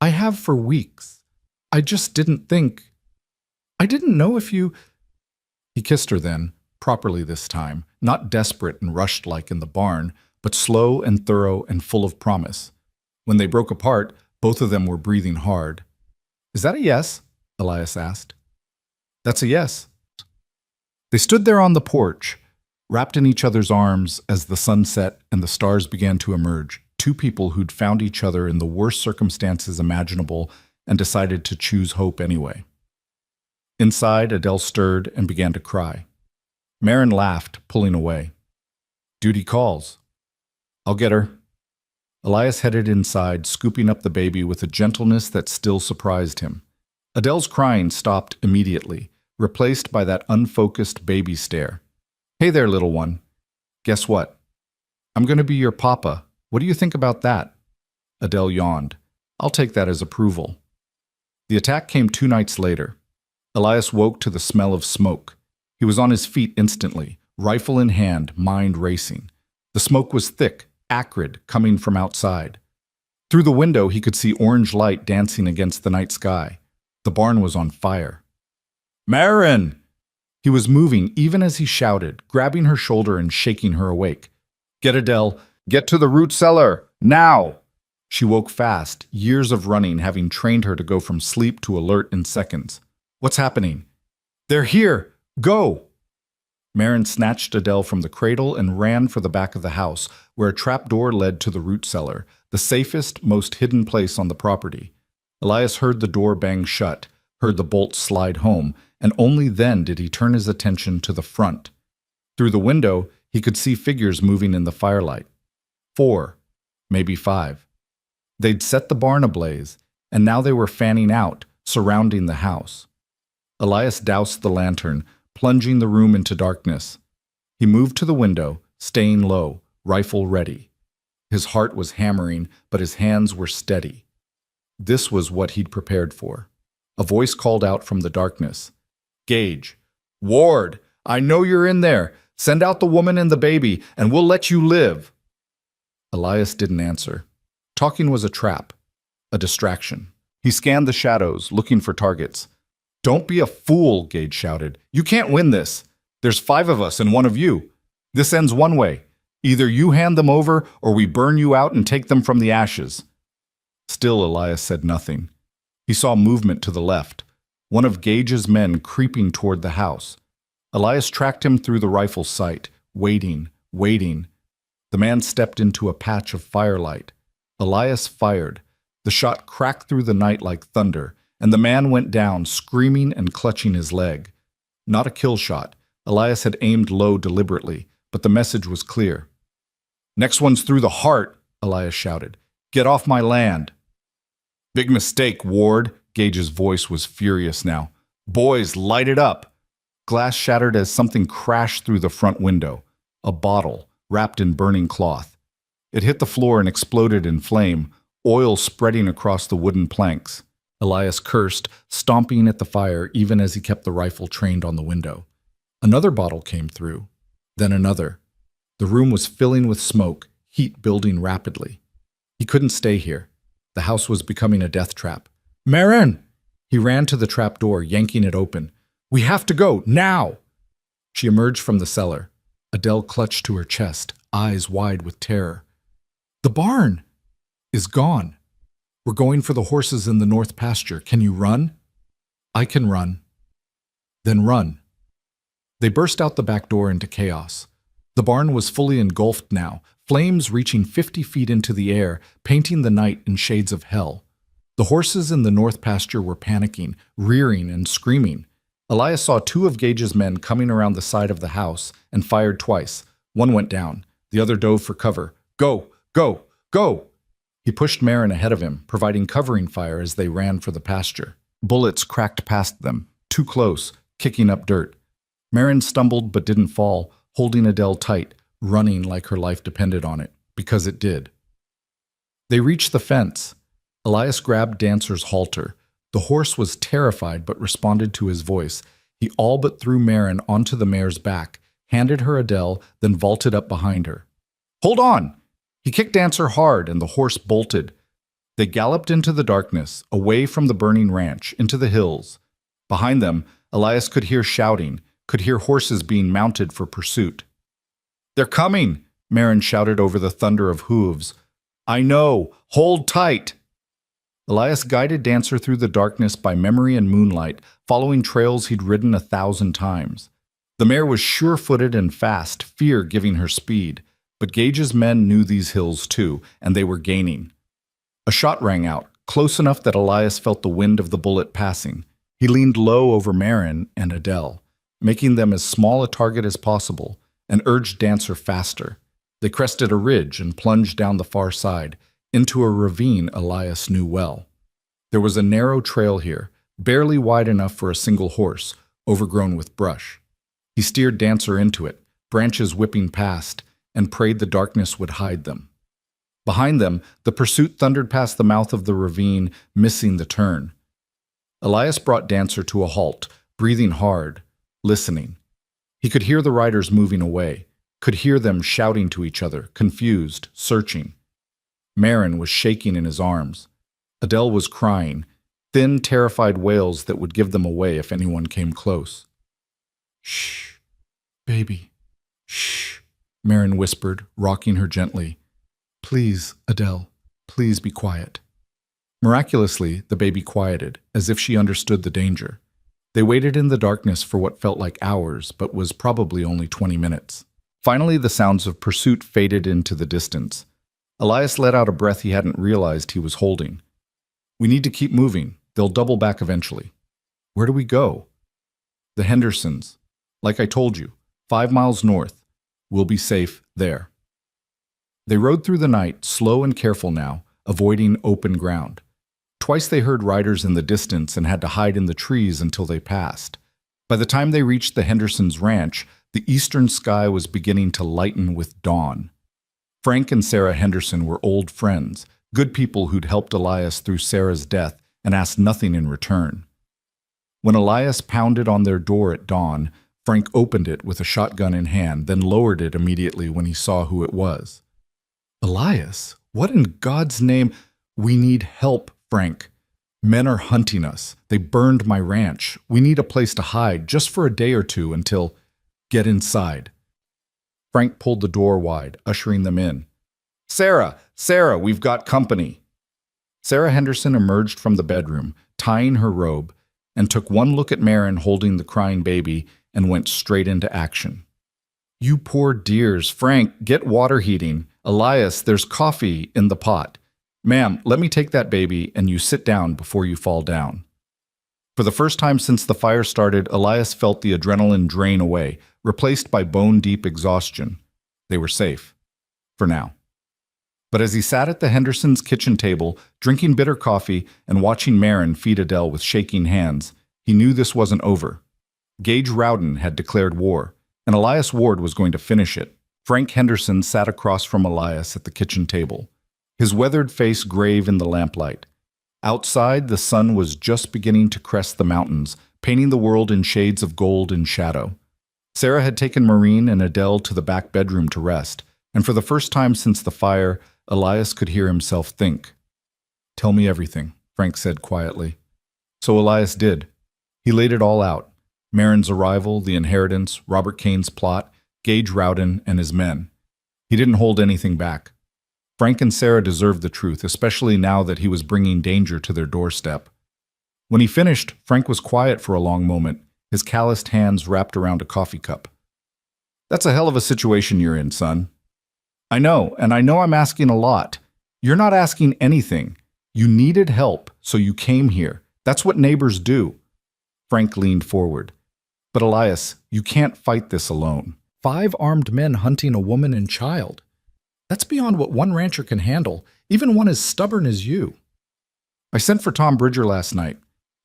"I have for weeks. I just didn't think. I didn't know if you—" He kissed her then, properly this time, not desperate and rushed like in the barn, but slow and thorough and full of promise. When they broke apart, both of them were breathing hard. "Is that a yes?" Elias asked. "That's a yes." They stood there on the porch, wrapped in each other's arms as the sun set and the stars began to emerge, two people who'd found each other in the worst circumstances imaginable and decided to choose hope anyway. Inside, Adele stirred and began to cry. Marin laughed, pulling away. "Duty calls. I'll get her." Elias headed inside, scooping up the baby with a gentleness that still surprised him. Adele's crying stopped immediately, replaced by that unfocused baby stare. "Hey there, little one. Guess what? I'm going to be your papa. What do you think about that?" Adele yawned. "I'll take that as approval." The attack came 2 nights later. Elias woke to the smell of smoke. He was on his feet instantly, rifle in hand, mind racing. The smoke was thick, acrid, coming from outside. Through the window, he could see orange light dancing against the night sky. The barn was on fire. "Marin!" He was moving even as he shouted, grabbing her shoulder and shaking her awake. "Get Adele! Get to the root cellar! Now!" She woke fast, years of running having trained her to go from sleep to alert in seconds. "What's happening?" "They're here! Go!" Marin snatched Adele from the cradle and ran for the back of the house, where a trapdoor led to the root cellar, the safest, most hidden place on the property. Elias heard the door bang shut, heard the bolt slide home, and only then did he turn his attention to the front. Through the window, he could see figures moving in the firelight. 4, maybe 5. They'd set the barn ablaze, and now they were fanning out, surrounding the house. Elias doused the lantern, plunging the room into darkness. He moved to the window, staying low, rifle ready. His heart was hammering, but his hands were steady. This was what he'd prepared for. A voice called out from the darkness. "Gage! Ward! I know you're in there! Send out the woman and the baby, and we'll let you live!" Elias didn't answer. Talking was a trap, a distraction. He scanned the shadows, looking for targets. "Don't be a fool," Gage shouted. "You can't win this. There's 5 of us and 1 of you. This ends one way. Either you hand them over, or we burn you out and take them from the ashes." Still, Elias said nothing. He saw movement to the left, one of Gage's men creeping toward the house. Elias tracked him through the rifle's sight, waiting. The man stepped into a patch of firelight. Elias fired. The shot cracked through the night like thunder, and the man went down, screaming and clutching his leg. Not a kill shot. Elias had aimed low deliberately, but the message was clear. "Next one's through the heart," Elias shouted. "Get off my land." "Big mistake, Ward," Gage's voice was furious now. "Boys, light it up!" Glass shattered as something crashed through the front window. A bottle, wrapped in burning cloth. It hit the floor and exploded in flame, oil spreading across the wooden planks. Elias cursed, stomping at the fire even as he kept the rifle trained on the window. Another bottle came through, then another. The room was filling with smoke, heat building rapidly. He couldn't stay here. The house was becoming a death trap. "Marin!" He ran to the trap door, yanking it open. "We have to go, now!" She emerged from the cellar. Adele clutched to her chest, eyes wide with terror. "The barn is gone. We're going for the horses in the north pasture. Can you run?" "I can run." "Then run." They burst out the back door into chaos. The barn was fully engulfed now, flames reaching 50 feet into the air, painting the night in shades of hell. The horses in the north pasture were panicking, rearing and screaming. Elias saw two of Gage's men coming around the side of the house and fired twice. One went down. The other dove for cover. "Go! Go! Go!" He pushed Marin ahead of him, providing covering fire as they ran for the pasture. Bullets cracked past them, too close, kicking up dirt. Marin stumbled but didn't fall, holding Adele tight, running like her life depended on it, because it did. They reached the fence. Elias grabbed Dancer's halter. The horse was terrified but responded to his voice. He all but threw Marin onto the mare's back, handed her Adele, then vaulted up behind her. "Hold on!" He kicked Dancer hard, and the horse bolted. They galloped into the darkness, away from the burning ranch, into the hills. Behind them, Elias could hear shouting, could hear horses being mounted for pursuit. "They're coming!" Marin shouted over the thunder of hooves. "I know! Hold tight!" Elias guided Dancer through the darkness by memory and moonlight, following trails he'd ridden 1,000 times. The mare was sure-footed and fast, fear giving her speed. But Gage's men knew these hills too, and they were gaining. A shot rang out, close enough that Elias felt the wind of the bullet passing. He leaned low over Marin and Adele, making them as small a target as possible, and urged Dancer faster. They crested a ridge and plunged down the far side, into a ravine Elias knew well. There was a narrow trail here, barely wide enough for a single horse, overgrown with brush. He steered Dancer into it, branches whipping past, and prayed the darkness would hide them. Behind them, the pursuit thundered past the mouth of the ravine, missing the turn. Elias brought Dancer to a halt, breathing hard, listening. He could hear the riders moving away, could hear them shouting to each other, confused, searching. Marin was shaking in his arms. Adele was crying, thin, terrified wails that would give them away if anyone came close. "Shh, baby, shh," Marin whispered, rocking her gently. "Please, Adele, please be quiet." Miraculously, the baby quieted, as if she understood the danger. They waited in the darkness for what felt like hours, but was probably only 20 minutes. Finally, the sounds of pursuit faded into the distance. Elias let out a breath he hadn't realized he was holding. "We need to keep moving. They'll double back eventually." "Where do we go?" "The Hendersons. Like I told you, 5 miles north. We'll be safe there." They rode through the night, slow and careful now, avoiding open ground. Twice they heard riders in the distance and had to hide in the trees until they passed. By the time they reached the Hendersons' ranch, the eastern sky was beginning to lighten with dawn. Frank and Sarah Henderson were old friends, good people who'd helped Elias through Sarah's death and asked nothing in return. When Elias pounded on their door at dawn, Frank opened it with a shotgun in hand, then lowered it immediately when he saw who it was. "Elias, what in God's name?" "We need help, Frank. Men are hunting us. They burned my ranch. We need a place to hide, just for a day or two until—" "Get inside." Frank pulled the door wide, ushering them in. Sarah, we've got company." Sarah Henderson emerged from the bedroom, tying her robe, and took one look at Marin holding the crying baby and went straight into action. "You poor dears. Frank, get water heating. Elias, there's coffee in the pot. Ma'am, let me take that baby and you sit down before you fall down." For the first time since the fire started, Elias felt the adrenaline drain away, replaced by bone-deep exhaustion. They were safe. For now. But as he sat at the Hendersons' kitchen table, drinking bitter coffee and watching Marin feed Adele with shaking hands, he knew this wasn't over. Gage Rowden had declared war, and Elias Ward was going to finish it. Frank Henderson sat across from Elias at the kitchen table, his weathered face grave in the lamplight. Outside, the sun was just beginning to crest the mountains, painting the world in shades of gold and shadow. Sarah had taken Maureen and Adele to the back bedroom to rest, and for the first time since the fire, Elias could hear himself think. "Tell me everything," Frank said quietly. So Elias did. He laid it all out. Marin's arrival, the inheritance, Robert Kane's plot, Gage Rowden, and his men. He didn't hold anything back. Frank and Sarah deserved the truth, especially now that he was bringing danger to their doorstep. When he finished, Frank was quiet for a long moment, his calloused hands wrapped around a coffee cup. "That's a hell of a situation you're in, son." "I know, and I know I'm asking a lot. You're not asking anything. You needed help, so you came here. That's what neighbors do." Frank leaned forward. "But Elias, you can't fight this alone." 5 armed men hunting a woman and child. That's beyond what one rancher can handle, even one as stubborn as you. "I sent for Tom Bridger last night.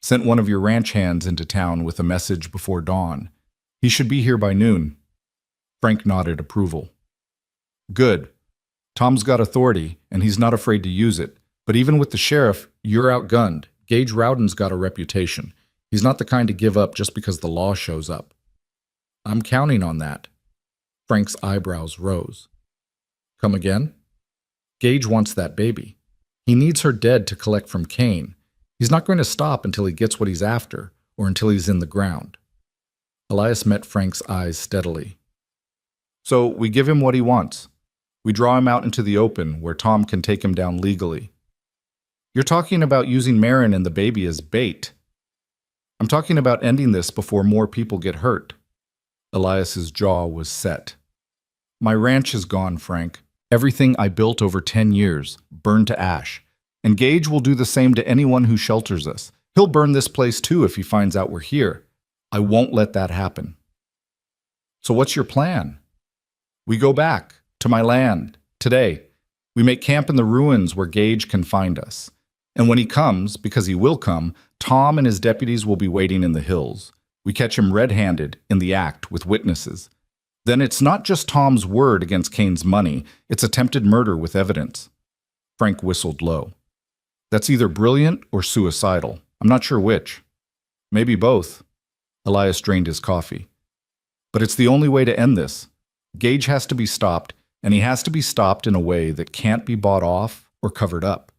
Sent one of your ranch hands into town with a message before dawn. He should be here by noon." Frank nodded approval. "Good. Tom's got authority, and he's not afraid to use it. But even with the sheriff, you're outgunned. Gage Rowden's got a reputation. He's not the kind to give up just because the law shows up." "I'm counting on that." Frank's eyebrows rose. "Come again?" "Gage wants that baby. He needs her dead to collect from Kane. He's not going to stop until he gets what he's after, or until he's in the ground." Elias met Frank's eyes steadily. "So we give him what he wants. We draw him out into the open, where Tom can take him down legally." "You're talking about using Marin and the baby as bait." "I'm talking about ending this before more people get hurt." Elias's jaw was set. "My ranch is gone, Frank. Everything I built over 10 years, burned to ash. And Gage will do the same to anyone who shelters us. He'll burn this place too if he finds out we're here. I won't let that happen." "So what's your plan?" "We go back, to my land, today. We make camp in the ruins where Gage can find us. And when he comes, because he will come, Tom and his deputies will be waiting in the hills. We catch him red-handed, in the act, with witnesses. Then it's not just Tom's word against Kane's money, it's attempted murder with evidence." Frank whistled low. "That's either brilliant or suicidal. I'm not sure which." "Maybe both." Elias drained his coffee. "But it's the only way to end this. Gage has to be stopped, and he has to be stopped in a way that can't be bought off or covered up.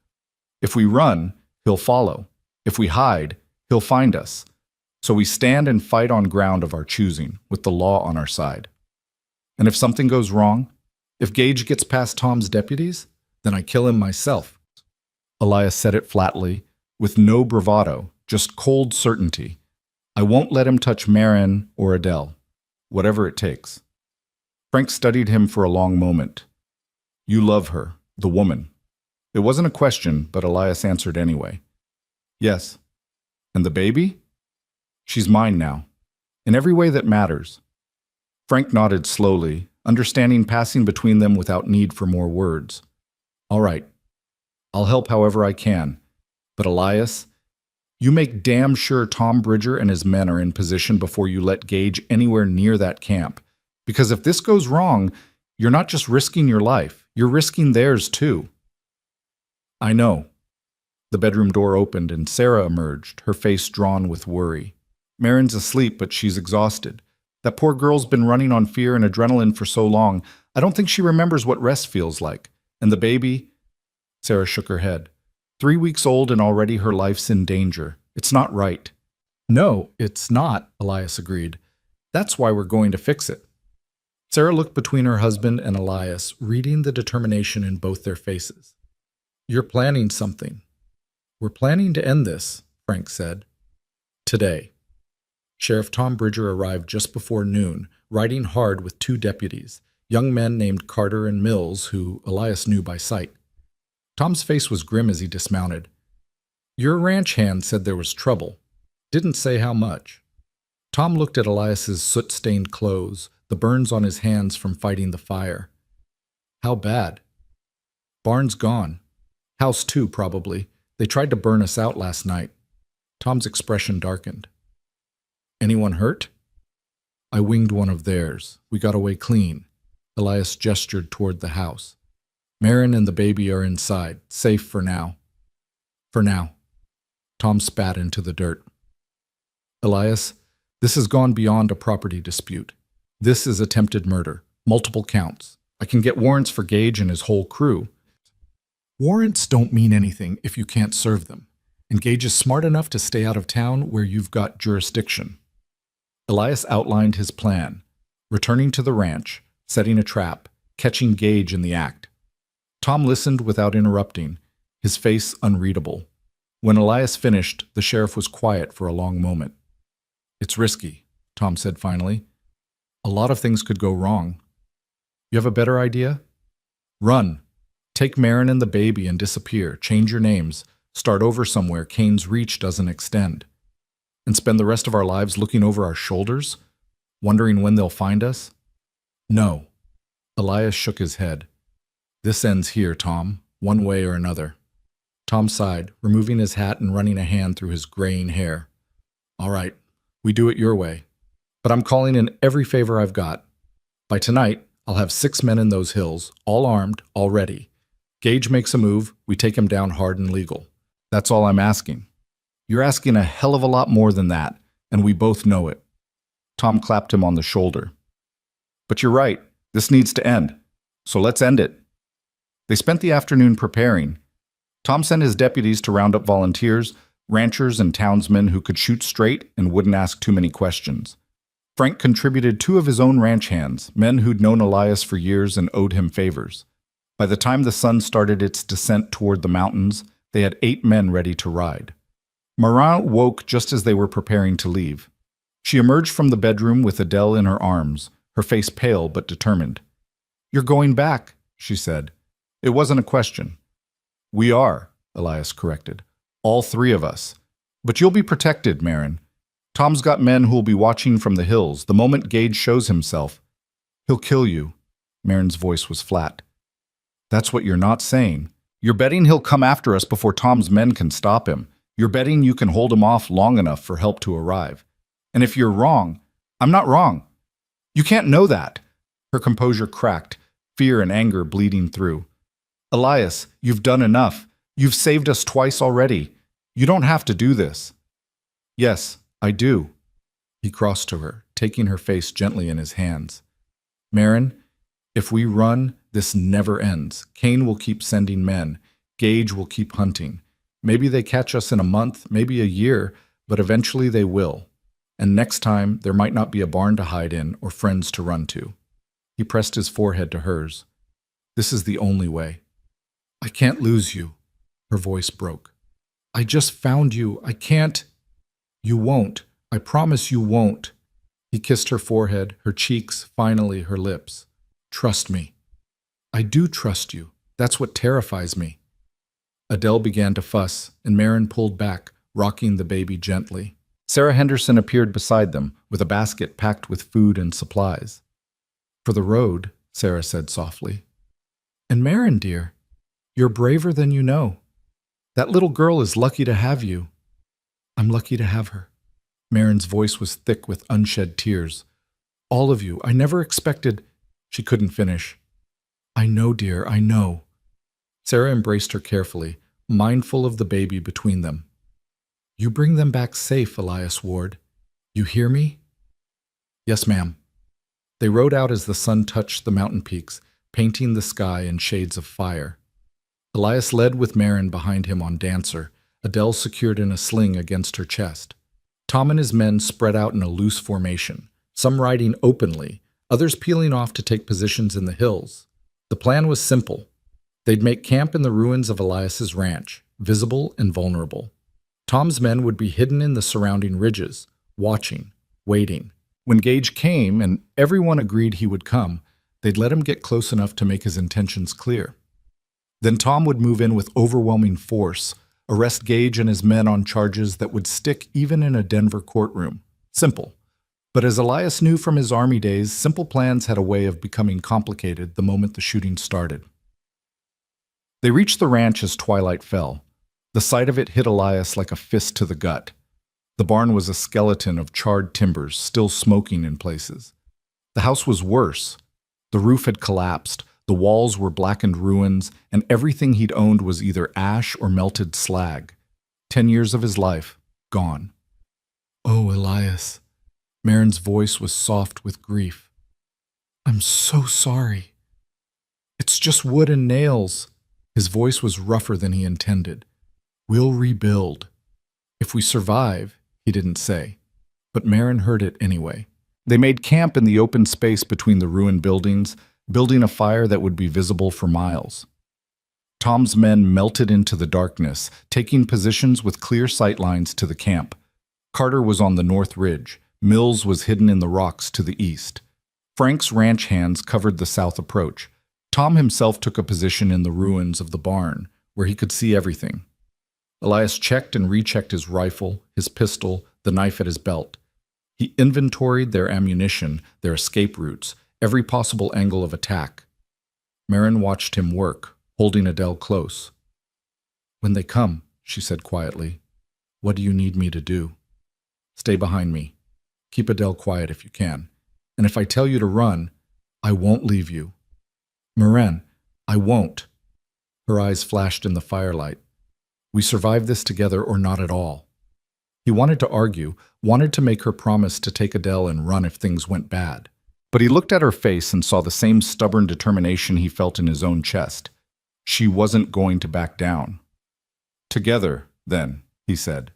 If we run, he'll follow. If we hide, he'll find us. So we stand and fight on ground of our choosing, with the law on our side. And if something goes wrong, if Gage gets past Tom's deputies, then I kill him myself." Elias said it flatly, with no bravado, just cold certainty. "I won't let him touch Marin or Adele, whatever it takes." Frank studied him for a long moment. "You love her, the woman." It wasn't a question, but Elias answered anyway. "Yes." "And the baby?" "She's mine now, in every way that matters." Frank nodded slowly, understanding passing between them without need for more words. "All right. I'll help however I can. But Elias, you make damn sure Tom Bridger and his men are in position before you let Gage anywhere near that camp. Because if this goes wrong, you're not just risking your life, you're risking theirs too." "I know." The bedroom door opened and Sarah emerged, her face drawn with worry. "Marin's asleep, but she's exhausted. That poor girl's been running on fear and adrenaline for so long, I don't think she remembers what rest feels like. And the baby?" Sarah shook her head. 3 weeks old and already her life's in danger. It's not right." "No, it's not," Elias agreed. "That's why we're going to fix it." Sarah looked between her husband and Elias, reading the determination in both their faces. "You're planning something." "We're planning to end this," Frank said. "Today." Sheriff Tom Bridger arrived just before noon, riding hard with 2 deputies, young men named Carter and Mills, who Elias knew by sight. Tom's face was grim as he dismounted. "Your ranch hand said there was trouble. Didn't say how much." Tom looked at Elias's soot-stained clothes, the burns on his hands from fighting the fire. "How bad?" Barn's gone. House too, probably. They tried to burn us out last night. Tom's expression darkened. Anyone hurt? I winged one of theirs. We got away clean. Elias gestured toward the house. Marin and the baby are inside, safe for now. For now. Tom spat into the dirt. Elias, this has gone beyond a property dispute. This is attempted murder, multiple counts. I can get warrants for Gage and his whole crew. Warrants don't mean anything if you can't serve them, and Gage is smart enough to stay out of town where you've got jurisdiction. Elias outlined his plan, returning to the ranch, setting a trap, catching Gage in the act. Tom listened without interrupting, his face unreadable. When Elias finished, the sheriff was quiet for a long moment. It's risky, Tom said finally. A lot of things could go wrong. You have a better idea? Run. Take Marin and the baby and disappear. Change your names. Start over somewhere Kane's reach doesn't extend. And spend the rest of our lives looking over our shoulders, wondering when they'll find us? No. Elias shook his head. This ends here, Tom, one way or another. Tom sighed, removing his hat and running a hand through his graying hair. All right, we do it your way. But I'm calling in every favor I've got. By tonight, I'll have 6 men in those hills, all armed, all ready. Gage makes a move, we take him down hard and legal. That's all I'm asking. You're asking a hell of a lot more than that, and we both know it. Tom clapped him on the shoulder. But you're right, this needs to end. So let's end it. They spent the afternoon preparing. Tom sent his deputies to round up volunteers, ranchers and townsmen who could shoot straight and wouldn't ask too many questions. Frank contributed 2 of his own ranch hands, men who'd known Elias for years and owed him favors. By the time the sun started its descent toward the mountains, they had 8 men ready to ride. Marin woke just as they were preparing to leave. She emerged from the bedroom with Adele in her arms, her face pale but determined. You're going back, she said. It wasn't a question. We are, Elias corrected. All 3 of us. But you'll be protected, Marin. Tom's got men who'll be watching from the hills the moment Gage shows himself. He'll kill you. Marin's voice was flat. That's what you're not saying. You're betting he'll come after us before Tom's men can stop him. You're betting you can hold him off long enough for help to arrive. And if you're wrong, I'm not wrong. You can't know that. Her composure cracked, fear and anger bleeding through. Elias, you've done enough. You've saved us twice already. You don't have to do this. Yes, I do. He crossed to her, taking her face gently in his hands. Marin, if we run, this never ends. Kane will keep sending men. Gage will keep hunting. Maybe they catch us in a month, maybe a year, but eventually they will. And next time, there might not be a barn to hide in or friends to run to. He pressed his forehead to hers. This is the only way. I can't lose you. Her voice broke. I just found you. I can't. You won't. I promise you won't. He kissed her forehead, her cheeks, finally her lips. Trust me. I do trust you. That's what terrifies me. Adele began to fuss, and Marin pulled back, rocking the baby gently. Sarah Henderson appeared beside them, with a basket packed with food and supplies. For the road, Sarah said softly. And Marin, dear, you're braver than you know. That little girl is lucky to have you. I'm lucky to have her. Marin's voice was thick with unshed tears. All of you, I never expected... She couldn't finish. I know, dear, I know. Sarah embraced her carefully, mindful of the baby between them. You bring them back safe, Elias Ward. You hear me? Yes, ma'am. They rode out as the sun touched the mountain peaks, painting the sky in shades of fire. Elias led with Marin behind him on Dancer, Adele secured in a sling against her chest. Tom and his men spread out in a loose formation, some riding openly, others peeling off to take positions in the hills. The plan was simple. They'd make camp in the ruins of Elias's ranch, visible and vulnerable. Tom's men would be hidden in the surrounding ridges, watching, waiting. When Gage came, and everyone agreed he would come, they'd let him get close enough to make his intentions clear. Then Tom would move in with overwhelming force, arrest Gage and his men on charges that would stick even in a Denver courtroom. Simple. But as Elias knew from his army days, simple plans had a way of becoming complicated the moment the shooting started. They reached the ranch as twilight fell. The sight of it hit Elias like a fist to the gut. The barn was a skeleton of charred timbers, still smoking in places. The house was worse. The roof had collapsed, the walls were blackened ruins, and everything he'd owned was either ash or melted slag. 10 years of his life, gone. Oh, Elias. Marin's voice was soft with grief. I'm so sorry. It's just wood and nails. His voice was rougher than he intended. We'll rebuild. If we survive, he didn't say. But Marin heard it anyway. They made camp in the open space between the ruined buildings, building a fire that would be visible for miles. Tom's men melted into the darkness, taking positions with clear sight lines to the camp. Carter was on the north ridge. Mills was hidden in the rocks to the east. Frank's ranch hands covered the south approach. Tom himself took a position in the ruins of the barn, where he could see everything. Elias checked and rechecked his rifle, his pistol, the knife at his belt. He inventoried their ammunition, their escape routes, every possible angle of attack. Marin watched him work, holding Adele close. When they come, she said quietly, what do you need me to do? Stay behind me. Keep Adele quiet if you can. And if I tell you to run, I won't leave you. Marin, I won't. Her eyes flashed in the firelight. We survive this together or not at all. He wanted to argue, wanted to make her promise to take Adele and run if things went bad. But he looked at her face and saw the same stubborn determination he felt in his own chest. She wasn't going to back down. Together, then, he said.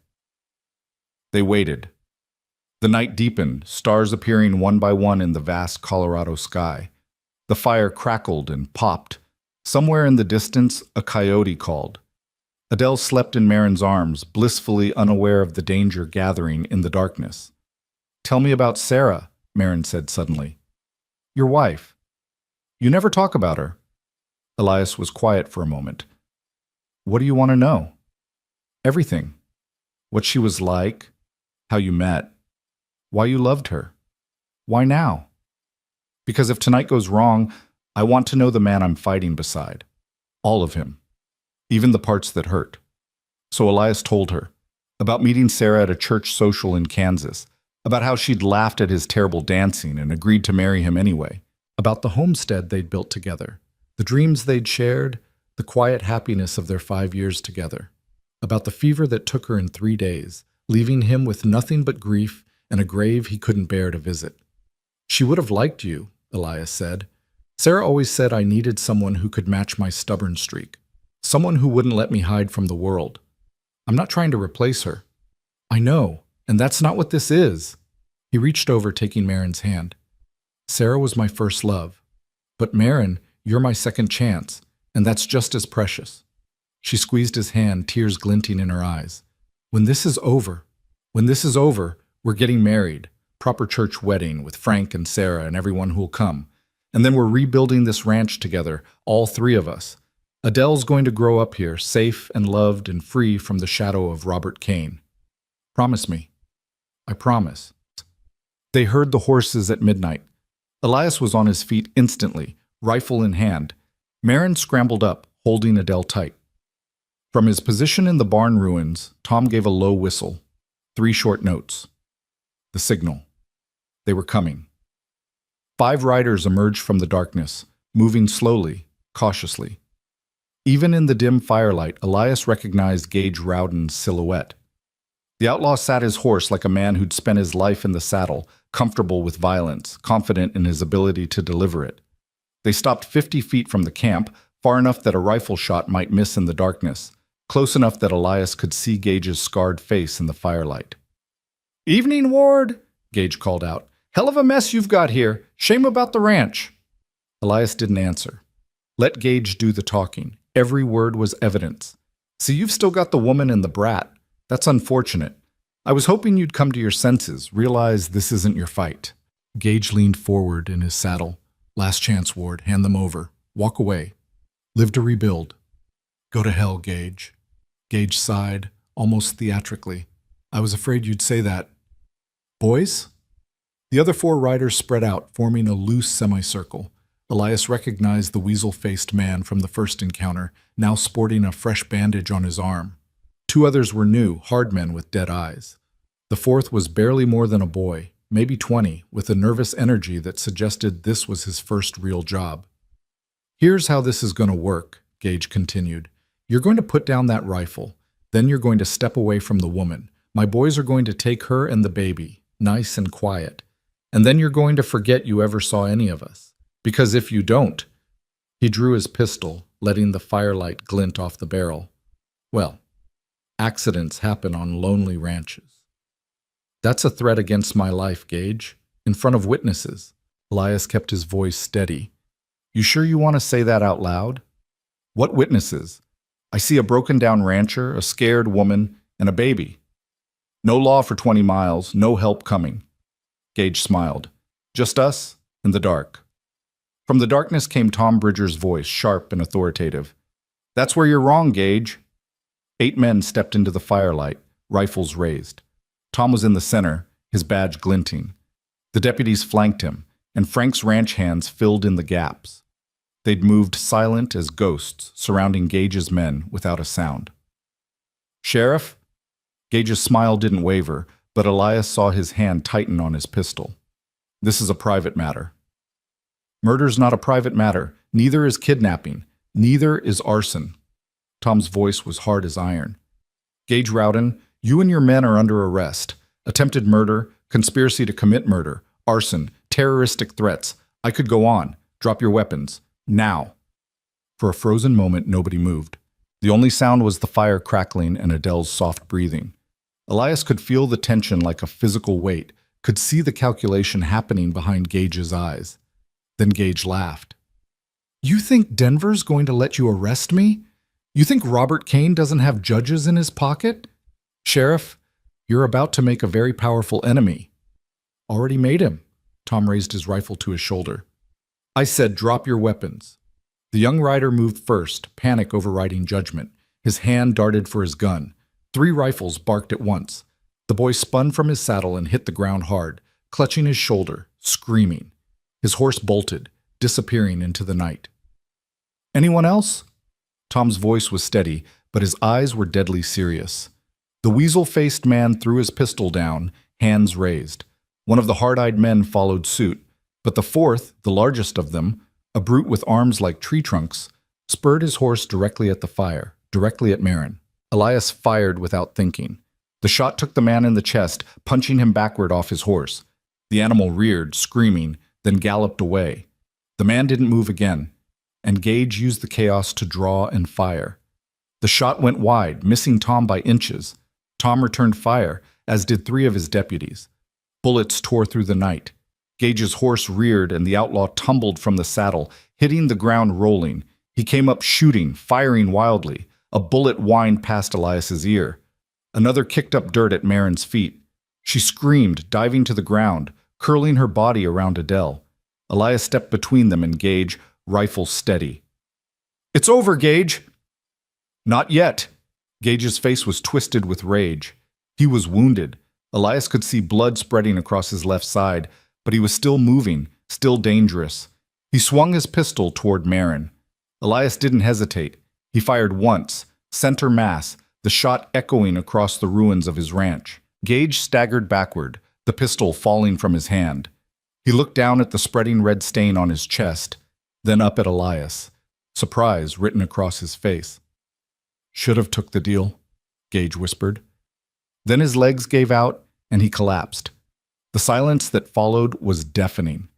They waited. The night deepened, stars appearing one by one in the vast Colorado sky. The fire crackled and popped. Somewhere in the distance, a coyote called. Adele slept in Marin's arms, blissfully unaware of the danger gathering in the darkness. Tell me about Sarah, Marin said suddenly. Your wife. You never talk about her. Elias was quiet for a moment. What do you want to know? Everything. What she was like, how you met, why you loved her. Why now? Because if tonight goes wrong, I want to know the man I'm fighting beside. All of him. Even the parts that hurt. So Elias told her about meeting Sarah at a church social in Kansas, about how she'd laughed at his terrible dancing and agreed to marry him anyway, about the homestead they'd built together, the dreams they'd shared, the quiet happiness of their 5 years together, about the fever that took her in 3 days, leaving him with nothing but grief and a grave he couldn't bear to visit. She would have liked you, Elias said. Sarah always said I needed someone who could match my stubborn streak. Someone who wouldn't let me hide from the world. I'm not trying to replace her. I know, and that's not what this is. He reached over, taking Marin's hand. Sarah was my first love. But Marin, you're my second chance, and that's just as precious. She squeezed his hand, tears glinting in her eyes. When this is over, we're getting married. Proper church wedding with Frank and Sarah and everyone who'll come. And then we're rebuilding this ranch together, all three of us. Adele's going to grow up here, safe and loved and free from the shadow of Robert Kane. Promise me. I promise. They heard the horses at midnight. Elias was on his feet instantly, rifle in hand. Marin scrambled up, holding Adele tight. From his position in the barn ruins, Tom gave a low whistle. 3 short notes. The signal. They were coming. 5 riders emerged from the darkness, moving slowly, cautiously. Even in the dim firelight, Elias recognized Gage Rowden's silhouette. The outlaw sat his horse like a man who'd spent his life in the saddle, comfortable with violence, confident in his ability to deliver it. They stopped 50 feet from the camp, far enough that a rifle shot might miss in the darkness, close enough that Elias could see Gage's scarred face in the firelight. "Evening, Ward," Gage called out. "Hell of a mess you've got here. Shame about the ranch." Elias didn't answer. Let Gage do the talking. Every word was evidence. "See, you've still got the woman and the brat. That's unfortunate. I was hoping you'd come to your senses, realize this isn't your fight." Gage leaned forward in his saddle. "Last chance, Ward. Hand them over. Walk away. Live to rebuild." "Go to hell, Gage." Gage sighed, almost theatrically. "I was afraid you'd say that." "Boys?" The other 4 riders spread out, forming a loose semicircle. Elias recognized the weasel-faced man from the first encounter, now sporting a fresh bandage on his arm. 2 others were new, hard men with dead eyes. The fourth was barely more than a boy, maybe 20, with a nervous energy that suggested this was his first real job. "Here's how this is going to work," Gage continued. "You're going to put down that rifle. Then you're going to step away from the woman. My boys are going to take her and the baby, nice and quiet. And then you're going to forget you ever saw any of us. Because if you don't—" He drew his pistol, letting the firelight glint off the barrel. "Well, accidents happen on lonely ranches." "That's a threat against my life, Gage. In front of witnesses." Elias kept his voice steady. "You sure you want to say that out loud?" "What witnesses? I see a broken-down rancher, a scared woman, and a baby. No law for 20 miles, no help coming." Gage smiled. "Just us and the dark." From the darkness came Tom Bridger's voice, sharp and authoritative. "That's where you're wrong, Gage." 8 men stepped into the firelight, rifles raised. Tom was in the center, his badge glinting. The deputies flanked him, and Frank's ranch hands filled in the gaps. They'd moved silent as ghosts, surrounding Gage's men without a sound. "Sheriff?" Gage's smile didn't waver, but Elias saw his hand tighten on his pistol. "This is a private matter." "Murder's not a private matter. Neither is kidnapping. Neither is arson." Tom's voice was hard as iron. "Gage Rowden, you and your men are under arrest. Attempted murder, conspiracy to commit murder, arson, terroristic threats. I could go on. Drop your weapons. Now." For a frozen moment, nobody moved. The only sound was the fire crackling and Adele's soft breathing. Elias could feel the tension like a physical weight, could see the calculation happening behind Gage's eyes. Then Gage laughed. "You think Denver's going to let you arrest me? You think Robert Kane doesn't have judges in his pocket? Sheriff, you're about to make a very powerful enemy." "Already made him." Tom raised his rifle to his shoulder. "I said drop your weapons." The young rider moved first, panic overriding judgment. His hand darted for his gun. 3 rifles barked at once. The boy spun from his saddle and hit the ground hard, clutching his shoulder, screaming. His horse bolted, disappearing into the night. "Anyone else?" Tom's voice was steady, but his eyes were deadly serious. The weasel-faced man threw his pistol down, hands raised. One of the hard-eyed men followed suit, but the fourth, the largest of them, a brute with arms like tree trunks, spurred his horse directly at the fire, directly at Marin. Elias fired without thinking. The shot took the man in the chest, punching him backward off his horse. The animal reared, screaming, then galloped away. The man didn't move again, and Gage used the chaos to draw and fire. The shot went wide, missing Tom by inches. Tom returned fire, as did 3 of his deputies. Bullets tore through the night. Gage's horse reared and the outlaw tumbled from the saddle, hitting the ground rolling. He came up shooting, firing wildly. A bullet whined past Elias's ear. Another kicked up dirt at Marin's feet. She screamed, diving to the ground, curling her body around Adele. Elias stepped between them and Gage, rifle steady. "It's over, Gage!" "Not yet." Gage's face was twisted with rage. He was wounded. Elias could see blood spreading across his left side, but he was still moving, still dangerous. He swung his pistol toward Marin. Elias didn't hesitate. He fired once, center mass, the shot echoing across the ruins of his ranch. Gage staggered backward, the pistol falling from his hand. He looked down at the spreading red stain on his chest, then up at Elias, surprise written across his face. "Should have took the deal," Gage whispered. Then his legs gave out, and he collapsed. The silence that followed was deafening.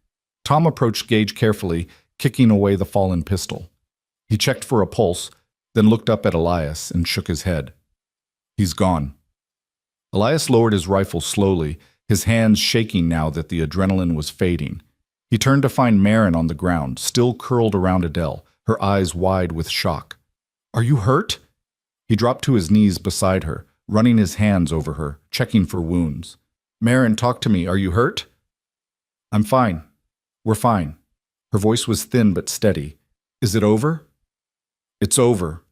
Tom approached Gage carefully, kicking away the fallen pistol. He checked for a pulse, then looked up at Elias and shook his head. "He's gone." Elias lowered his rifle slowly, his hands shaking now that the adrenaline was fading. He turned to find Marin on the ground, still curled around Adele, her eyes wide with shock. "Are you hurt?" He dropped to his knees beside her, running his hands over her, checking for wounds. "Marin, talk to me. Are you hurt?" "I'm fine. We're fine." Her voice was thin but steady. "Is it over?" "It's over."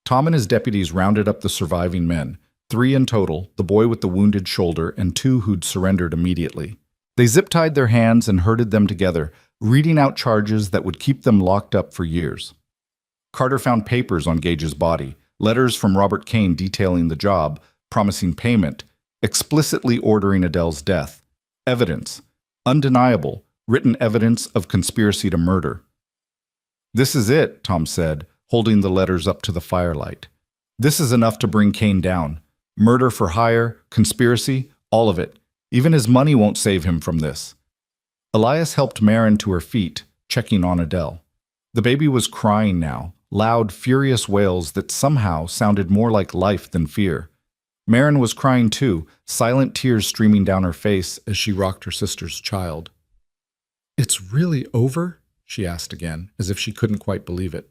Tom and his deputies rounded up the surviving men, 3 in total, the boy with the wounded shoulder and 2 who'd surrendered immediately. They zip-tied their hands and herded them together, reading out charges that would keep them locked up for years. Carter found papers on Gage's body, letters from Robert Kane detailing the job, promising payment, explicitly ordering Adele's death. Evidence, undeniable, written evidence of conspiracy to murder. "This is it," Tom said, holding the letters up to the firelight. "This is enough to bring Kane down. Murder for hire, conspiracy, all of it. Even his money won't save him from this." Elias helped Marin to her feet, checking on Adele. The baby was crying now, loud, furious wails that somehow sounded more like life than fear. Marin was crying too, silent tears streaming down her face as she rocked her sister's child. "It's really over?" she asked again, as if she couldn't quite believe it.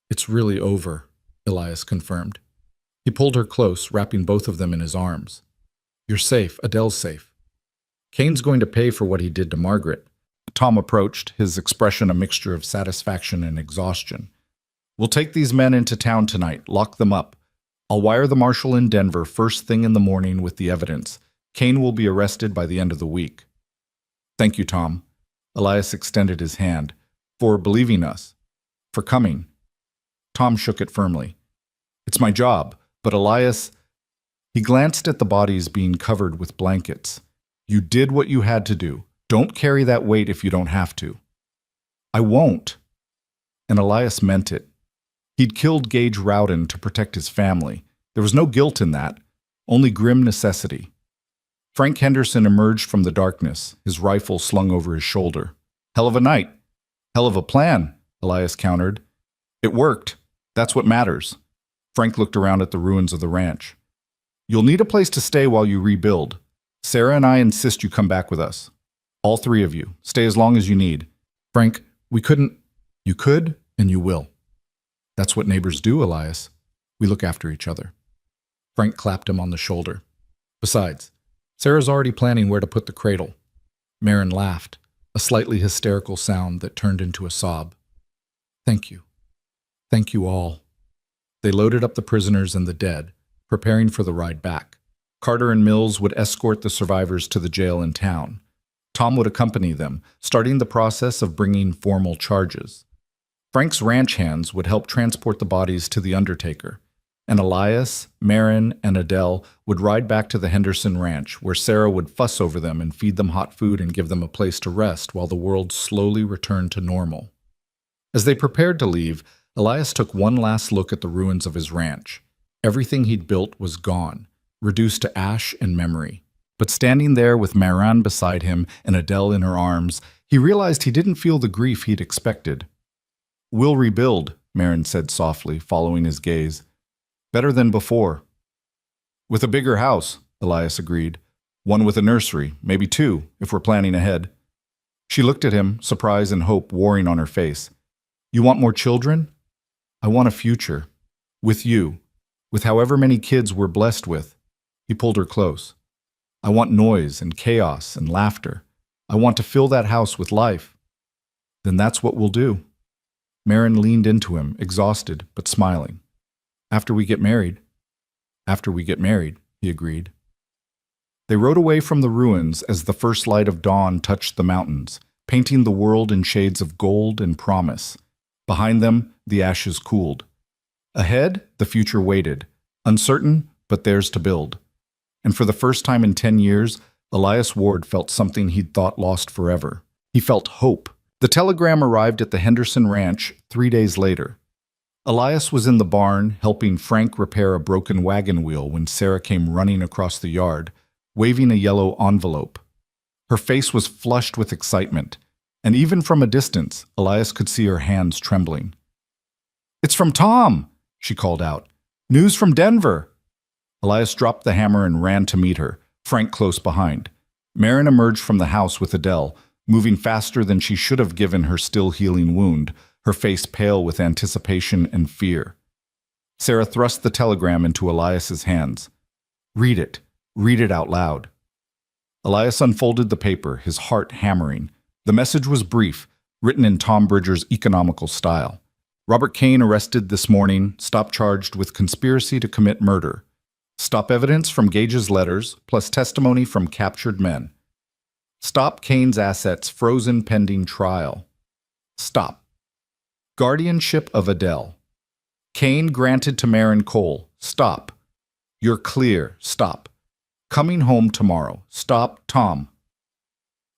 "It's really over," Elias confirmed. He pulled her close, wrapping both of them in his arms. "You're safe. Adele's safe. Kane's going to pay for what he did to Margaret." Tom approached, his expression a mixture of satisfaction and exhaustion. "We'll take these men into town tonight, lock them up. I'll wire the marshal in Denver first thing in the morning with the evidence. Kane will be arrested by the end of the week." "Thank you, Tom." Elias extended his hand. "For believing us. For coming." Tom shook it firmly. "It's my job, but Elias..." He glanced at the bodies being covered with blankets. "You did what you had to do. Don't carry that weight if you don't have to." "I won't." And Elias meant it. He'd killed Gage Rowden to protect his family. There was no guilt in that, only grim necessity. Frank Henderson emerged from the darkness, his rifle slung over his shoulder. "Hell of a night." "Hell of a plan," Elias countered. "It worked. That's what matters." Frank looked around at the ruins of the ranch. "You'll need a place to stay while you rebuild. Sarah and I insist you come back with us. All three of you. Stay as long as you need." "Frank, we couldn't..." "You could, and you will. That's what neighbors do, Elias. We look after each other." Frank clapped him on the shoulder. "Besides, Sarah's already planning where to put the cradle." Marin laughed, a slightly hysterical sound that turned into a sob. "Thank you. Thank you all." They loaded up the prisoners and the dead, preparing for the ride back. Carter and Mills would escort the survivors to the jail in town. Tom would accompany them, starting the process of bringing formal charges. Frank's ranch hands would help transport the bodies to the undertaker, and Elias, Marin, and Adele would ride back to the Henderson ranch, where Sarah would fuss over them and feed them hot food and give them a place to rest while the world slowly returned to normal. As they prepared to leave, Elias took one last look at the ruins of his ranch. Everything he'd built was gone, reduced to ash and memory. But standing there with Marin beside him and Adele in her arms, he realized he didn't feel the grief he'd expected. "We'll rebuild," Marin said softly, following his gaze. "Better than before." "With a bigger house," Elias agreed. "One with a nursery, maybe two, if we're planning ahead." She looked at him, surprise and hope warring on her face. "You want more children?" "I want a future. With you. With however many kids we're blessed with." He pulled her close. "I want noise and chaos and laughter. I want to fill that house with life." "Then that's what we'll do." Marin leaned into him, exhausted but smiling. "After we get married." "After we get married," he agreed. They rode away from the ruins as the first light of dawn touched the mountains, painting the world in shades of gold and promise. Behind them, the ashes cooled. Ahead, the future waited, uncertain, but theirs to build. And for the first time in 10 years, Elias Ward felt something he'd thought lost forever. He felt hope. The telegram arrived at the Henderson Ranch 3 days later. Elias was in the barn helping Frank repair a broken wagon wheel when Sarah came running across the yard, waving a yellow envelope. Her face was flushed with excitement, and even from a distance, Elias could see her hands trembling. "It's from Tom," she called out. "News from Denver." Elias dropped the hammer and ran to meet her, Frank close behind. Marin emerged from the house with Adele, moving faster than she should have given her still healing wound, her face pale with anticipation and fear. Sarah thrust the telegram into Elias's hands. Read it out loud." Elias unfolded the paper, his heart hammering. The message was brief, written in Tom Bridger's economical style. "Robert Kane arrested this morning, stop charged with conspiracy to commit murder. Stop evidence from Gage's letters, plus testimony from captured men." Stop Kane's assets frozen pending trial. Stop. Guardianship of Adele. Kane granted to Marin Cole. Stop. You're clear. Stop. Coming home tomorrow. Stop, Tom.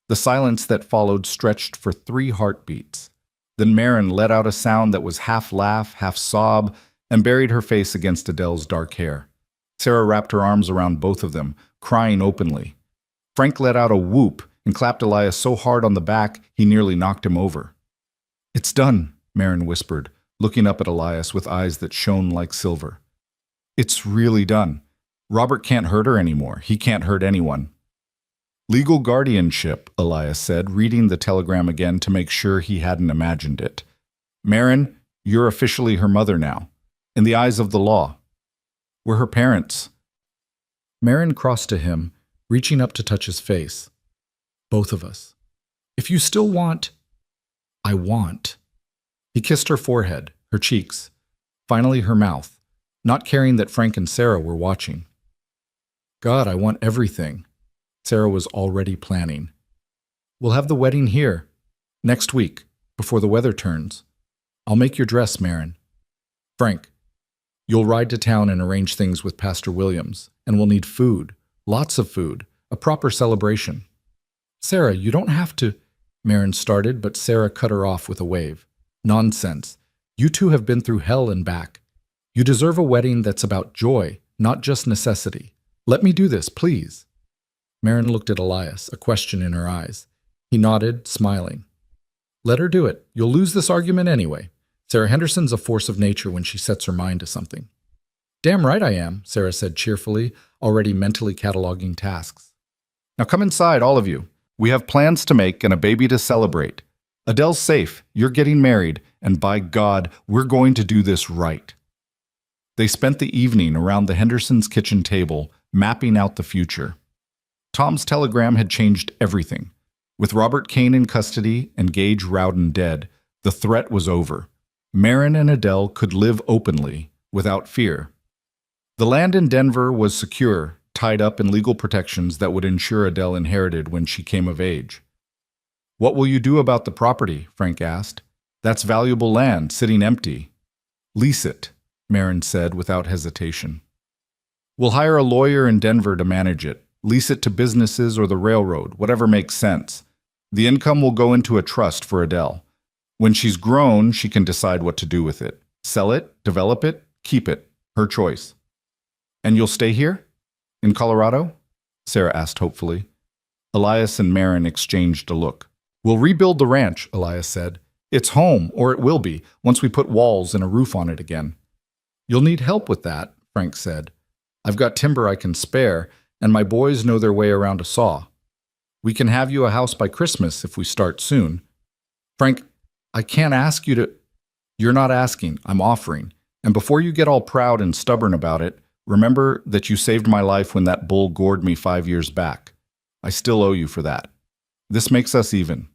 The silence that followed stretched for 3 heartbeats. Then Marin let out a sound that was half laugh, half sob, and buried her face against Adele's dark hair. Sarah wrapped her arms around both of them, crying openly. Frank let out a whoop and clapped Elias so hard on the back he nearly knocked him over. "It's done," Marin whispered, looking up at Elias with eyes that shone like silver. "It's really done. Robert can't hurt her anymore. He can't hurt anyone." "Legal guardianship," Elias said, reading the telegram again to make sure he hadn't imagined it. "Marin, you're officially her mother now, in the eyes of the law. We're her parents." Marin crossed to him, reaching up to touch his face. "Both of us. If you still want, I want." He kissed her forehead, her cheeks, finally her mouth, not caring that Frank and Sarah were watching. "God, I want everything." Sarah was already planning. "We'll have the wedding here, next week, before the weather turns. I'll make your dress, Marin. Frank, you'll ride to town and arrange things with Pastor Williams, and we'll need food, lots of food, a proper celebration." "Sarah, you don't have to," Marin started, but Sarah cut her off with a wave. "Nonsense. You two have been through hell and back. You deserve a wedding that's about joy, not just necessity. Let me do this, please." Marin looked at Elias, a question in her eyes. He nodded, smiling. "Let her do it. You'll lose this argument anyway. Sarah Henderson's a force of nature when she sets her mind to something." "Damn right I am," Sarah said cheerfully, already mentally cataloging tasks. "Now come inside, all of you. We have plans to make and a baby to celebrate. Adele's safe, you're getting married, and by God, we're going to do this right." They spent the evening around the Hendersons' kitchen table, mapping out the future. Tom's telegram had changed everything. With Robert Kane in custody and Gage Rowden dead, the threat was over. Marin and Adele could live openly, without fear. The land in Denver was secure, tied up in legal protections that would ensure Adele inherited when she came of age. "What will you do about the property?" Frank asked. "That's valuable land, sitting empty." "Lease it," Marin said without hesitation. "We'll hire a lawyer in Denver to manage it. Lease it to businesses or the railroad, whatever makes sense. The income will go into a trust for Adele. When she's grown, she can decide what to do with it. Sell it, develop it, keep it. Her choice." "And you'll stay here? In Colorado?" Sarah asked hopefully. Elias and Marin exchanged a look. "We'll rebuild the ranch," Elias said. "It's home, or it will be, once we put walls and a roof on it again." "You'll need help with that," Frank said. "I've got timber I can spare, and my boys know their way around a saw. We can have you a house by Christmas if we start soon." "Frank, I can't ask you to—" "You're not asking, I'm offering. And before you get all proud and stubborn about it, remember that you saved my life when that bull gored me 5 years back. I still owe you for that. This makes us even."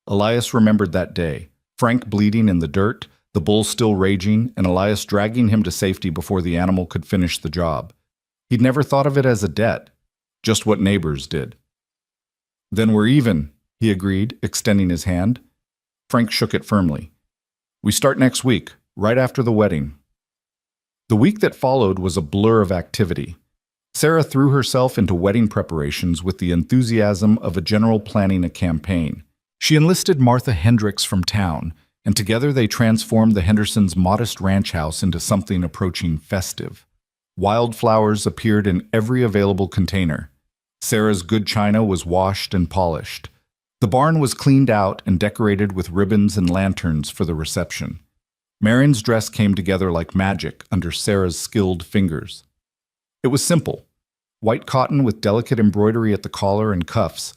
Elias remembered that day, Frank bleeding in the dirt, the bull still raging, and Elias dragging him to safety before the animal could finish the job. He'd never thought of it as a debt, just what neighbors did. "Then we're even," he agreed, extending his hand. Frank shook it firmly. "We start next week, right after the wedding." The week that followed was a blur of activity. Sarah threw herself into wedding preparations with the enthusiasm of a general planning a campaign. She enlisted Martha Hendricks from town, and together they transformed the Hendersons' modest ranch house into something approaching festive. Wildflowers appeared in every available container. Sarah's good china was washed and polished. The barn was cleaned out and decorated with ribbons and lanterns for the reception. Marin's dress came together like magic under Sarah's skilled fingers. It was simple, white cotton with delicate embroidery at the collar and cuffs,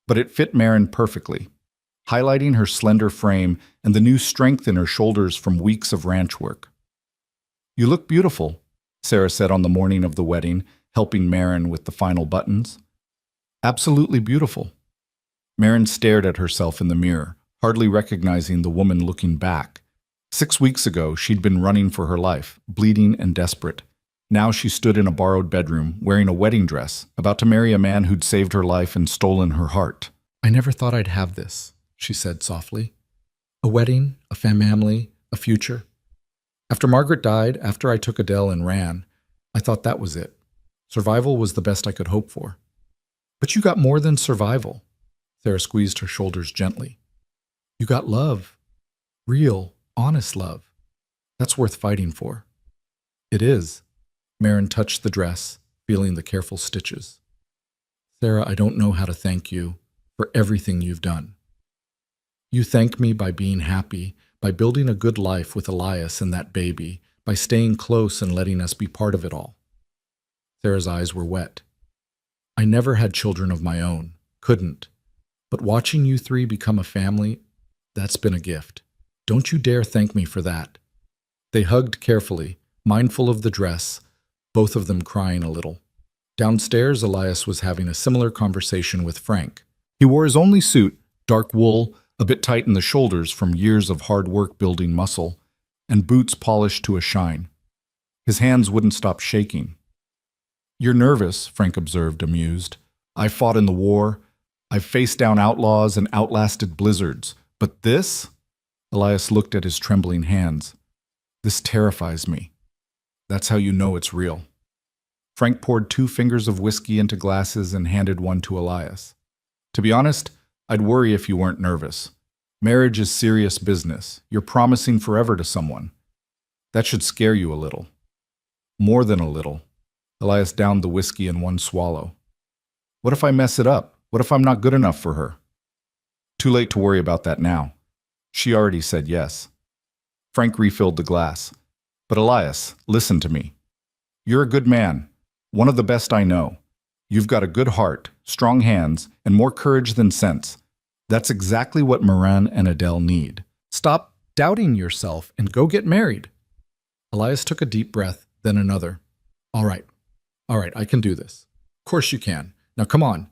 but it fit Marin perfectly, highlighting her slender frame and the new strength in her shoulders from weeks of ranch work. "You look beautiful," Sarah said on the morning of the wedding, helping Marin with the final buttons. "Absolutely beautiful." Marin stared at herself in the mirror, hardly recognizing the woman looking back. 6 weeks ago, she'd been running for her life, bleeding and desperate. Now she stood in a borrowed bedroom, wearing a wedding dress, about to marry a man who'd saved her life and stolen her heart. I never thought I'd have this, she said softly. A wedding, a family, a future. After Margaret died, after I took Adele and ran, I thought that was it. Survival was the best I could hope for. But you got more than survival. Sarah squeezed her shoulders gently. You got love. Real, honest love. That's worth fighting for. It is. Marin touched the dress, feeling the careful stitches. Sarah, I don't know how to thank you for everything you've done. You thank me by being happy, by building a good life with Elias and that baby, by staying close and letting us be part of it all. Sarah's eyes were wet. I never had children of my own, couldn't. But watching you three become a family, that's been a gift. Don't you dare thank me for that. They hugged carefully, mindful of the dress, both of them crying a little. Downstairs, Elias was having a similar conversation with Frank. He wore his only suit, dark wool, a bit tight in the shoulders from years of hard work building muscle, and boots polished to a shine. His hands wouldn't stop shaking. You're nervous, Frank observed, amused. I fought in the war. I've faced down outlaws and outlasted blizzards. But this? Elias looked at his trembling hands. This terrifies me. That's how you know it's real. Frank poured 2 fingers of whiskey into glasses and handed one to Elias. To be honest, I'd worry if you weren't nervous. Marriage is serious business. You're promising forever to someone. That should scare you a little. More than a little. Elias downed the whiskey in one swallow. What if I mess it up? What if I'm not good enough for her? Too late to worry about that now. She already said yes. Frank refilled the glass. But Elias, listen to me. You're a good man, one of the best I know. You've got a good heart, strong hands, and more courage than sense. That's exactly what Moran and Adele need. Stop doubting yourself and go get married. Elias took a deep breath, then another. All right, I can do this. Of course you can. Now come on.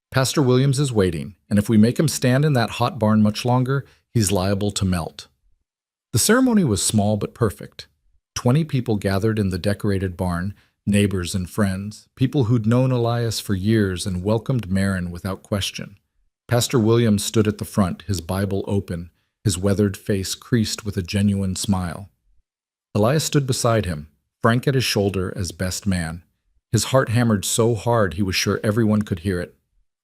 Pastor Williams is waiting, and if we make him stand in that hot barn much longer, he's liable to melt. The ceremony was small but perfect. 20 people gathered in the decorated barn, neighbors and friends, people who'd known Elias for years and welcomed Marin without question. Pastor Williams stood at the front, his Bible open, his weathered face creased with a genuine smile. Elias stood beside him, Frank at his shoulder as best man. His heart hammered so hard he was sure everyone could hear it.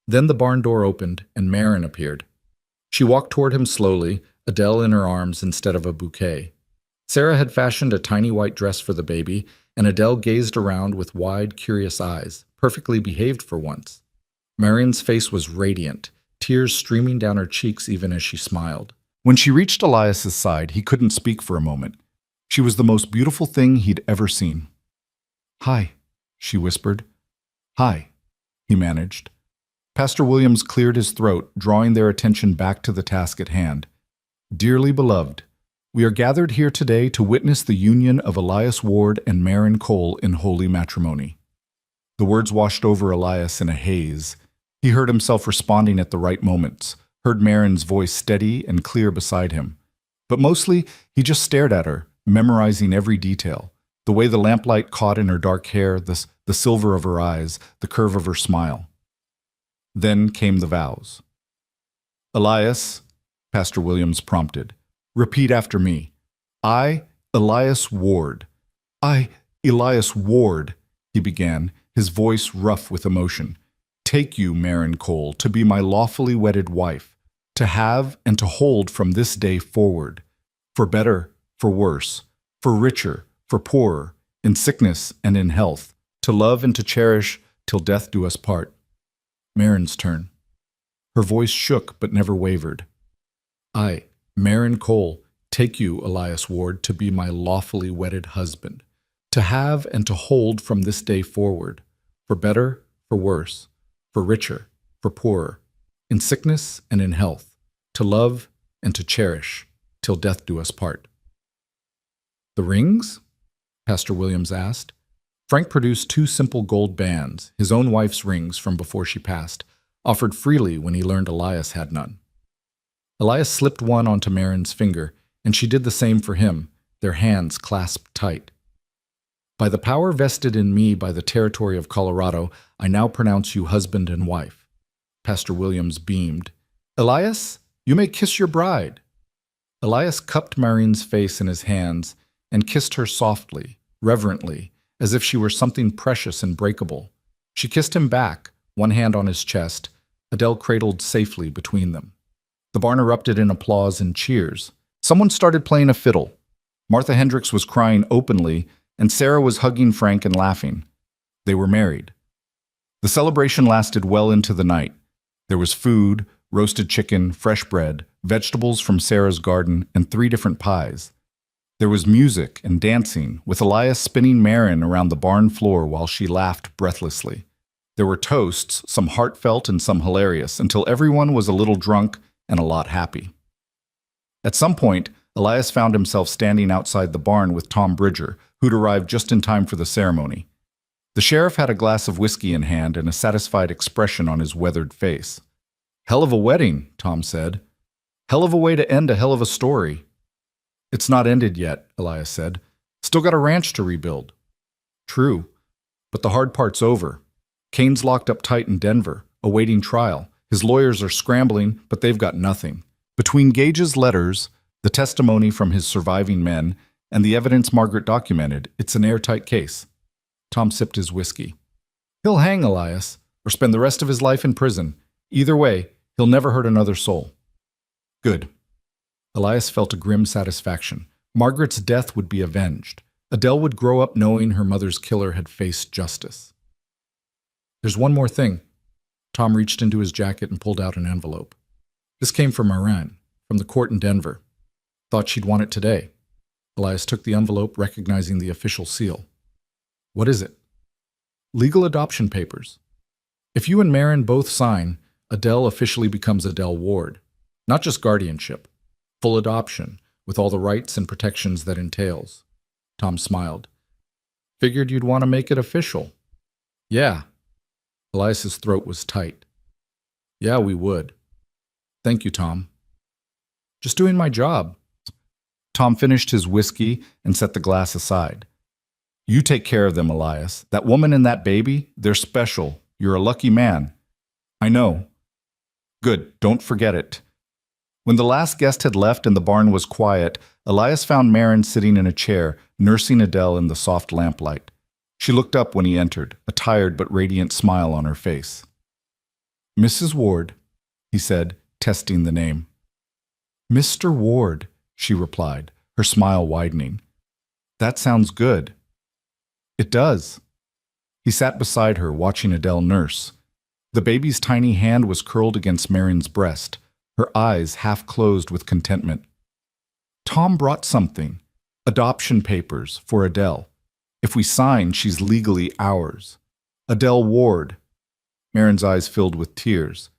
Then the barn door opened and Marin appeared. She walked toward him slowly, Adele in her arms instead of a bouquet. Sarah had fashioned a tiny white dress for the baby, and Adele gazed around with wide, curious eyes, perfectly behaved for once. Marin's face was radiant, tears streaming down her cheeks even as she smiled. When she reached Elias's side, he couldn't speak for a moment. She was the most beautiful thing he'd ever seen. Hi, she whispered. Hi, he managed. Pastor Williams cleared his throat, drawing their attention back to the task at hand. Dearly beloved, we are gathered here today to witness the union of Elias Ward and Marin Cole in holy matrimony. The words washed over Elias in a haze. He heard himself responding at the right moments, heard Marin's voice steady and clear beside him. But mostly, he just stared at her, memorizing every detail, the way the lamplight caught in her dark hair, the silver of her eyes, the curve of her smile. Then came the vows. Elias, Pastor Williams prompted, repeat after me. I, Elias Ward. I, Elias Ward, he began, his voice rough with emotion. Take you, Marin Cole, to be my lawfully wedded wife, to have and to hold from this day forward, for better, for worse, for richer, for poorer, in sickness and in health, to love and to cherish till death do us part. Marin's turn. Her voice shook but never wavered. I, Marin Cole, take you, Elias Ward, to be my lawfully wedded husband, to have and to hold from this day forward, for better, for worse, for richer, for poorer, in sickness and in health, to love and to cherish till death do us part. The rings? Pastor Williams asked. Frank produced 2 simple gold bands, his own wife's rings from before she passed, offered freely when he learned Elias had none. Elias slipped one onto Marin's finger, and she did the same for him, their hands clasped tight. By the power vested in me by the territory of Colorado, I now pronounce you husband and wife. Pastor Williams beamed. Elias, you may kiss your bride. Elias cupped Marine's face in his hands and kissed her softly, reverently, as if she were something precious and breakable. She kissed him back, one hand on his chest, Adele cradled safely between them. The barn erupted in applause and cheers. Someone started playing a fiddle. Martha Hendricks was crying openly, and Sarah was hugging Frank and laughing. They were married. The celebration lasted well into the night. There was food, roasted chicken, fresh bread, vegetables from Sarah's garden, and 3 different pies. There was music and dancing, with Elias spinning Marin around the barn floor while she laughed breathlessly. There were toasts, some heartfelt and some hilarious, until everyone was a little drunk and a lot happy. At some point, Elias found himself standing outside the barn with Tom Bridger, who'd arrived just in time for the ceremony. The sheriff had a glass of whiskey in hand and a satisfied expression on his weathered face. "Hell of a wedding," Tom said. "Hell of a way to end a hell of a story." "It's not ended yet," Elias said. "Still got a ranch to rebuild." "True, but the hard part's over. Kane's locked up tight in Denver, awaiting trial. His lawyers are scrambling, but they've got nothing. Between Gage's letters, the testimony from his surviving men, and the evidence Margaret documented, it's an airtight case." Tom sipped his whiskey. "He'll hang Elias, or spend the rest of his life in prison. Either way, he'll never hurt another soul." "Good." Elias felt a grim satisfaction. Margaret's death would be avenged. Adele would grow up knowing her mother's killer had faced justice. "There's one more thing." Tom reached into his jacket and pulled out an envelope. "This came from Iran, from the court in Denver. Thought she'd want it today." Elias took the envelope, recognizing the official seal. "What is it?" "Legal adoption papers. If you and Marin both sign, Adele officially becomes Adele Ward. Not just guardianship. Full adoption, with all the rights and protections that entails." Tom smiled. "Figured you'd want to make it official." "Yeah." Elias's throat was tight. "Yeah, we would." "Thank you, Tom." "Just doing my job." Tom finished his whiskey and set the glass aside. "You take care of them, Elias. That woman and that baby, they're special. You're a lucky man." "I know." "Good, don't forget it." When the last guest had left and the barn was quiet, Elias found Marin sitting in a chair, nursing Adele in the soft lamplight. She looked up when he entered, a tired but radiant smile on her face. "Mrs. Ward," he said, testing the name. "Mr. Ward," she replied, her smile widening. "That sounds good." "It does." He sat beside her, watching Adele nurse. The baby's tiny hand was curled against Marin's breast, her eyes half closed with contentment. "Tom brought something. Adoption papers for Adele. If we sign, she's legally ours. Adele Ward." Marin's eyes filled with tears.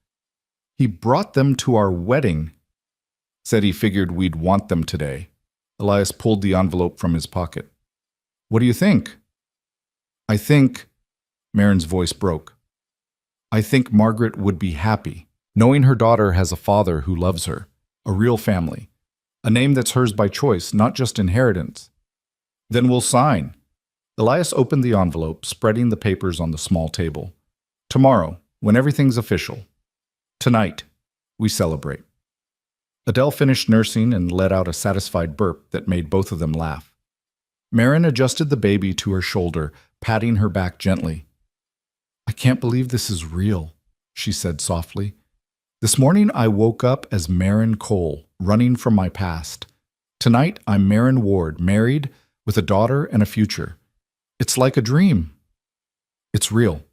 "He brought them to our wedding." "Said he figured we'd want them today." Elias pulled the envelope from his pocket. "What do you think?" "I think," Marin's voice broke. "I think Margaret would be happy, knowing her daughter has a father who loves her, a real family, a name that's hers by choice, not just inheritance." "Then we'll sign." Elias opened the envelope, spreading the papers on the small table. "Tomorrow, when everything's official. Tonight, we celebrate." Adele finished nursing and let out a satisfied burp that made both of them laugh. Marin adjusted the baby to her shoulder, patting her back gently. "I can't believe this is real," she said softly. "This morning I woke up as Marin Cole, running from my past. Tonight I'm Marin Ward, married, with a daughter and a future. It's like a dream." "It's real."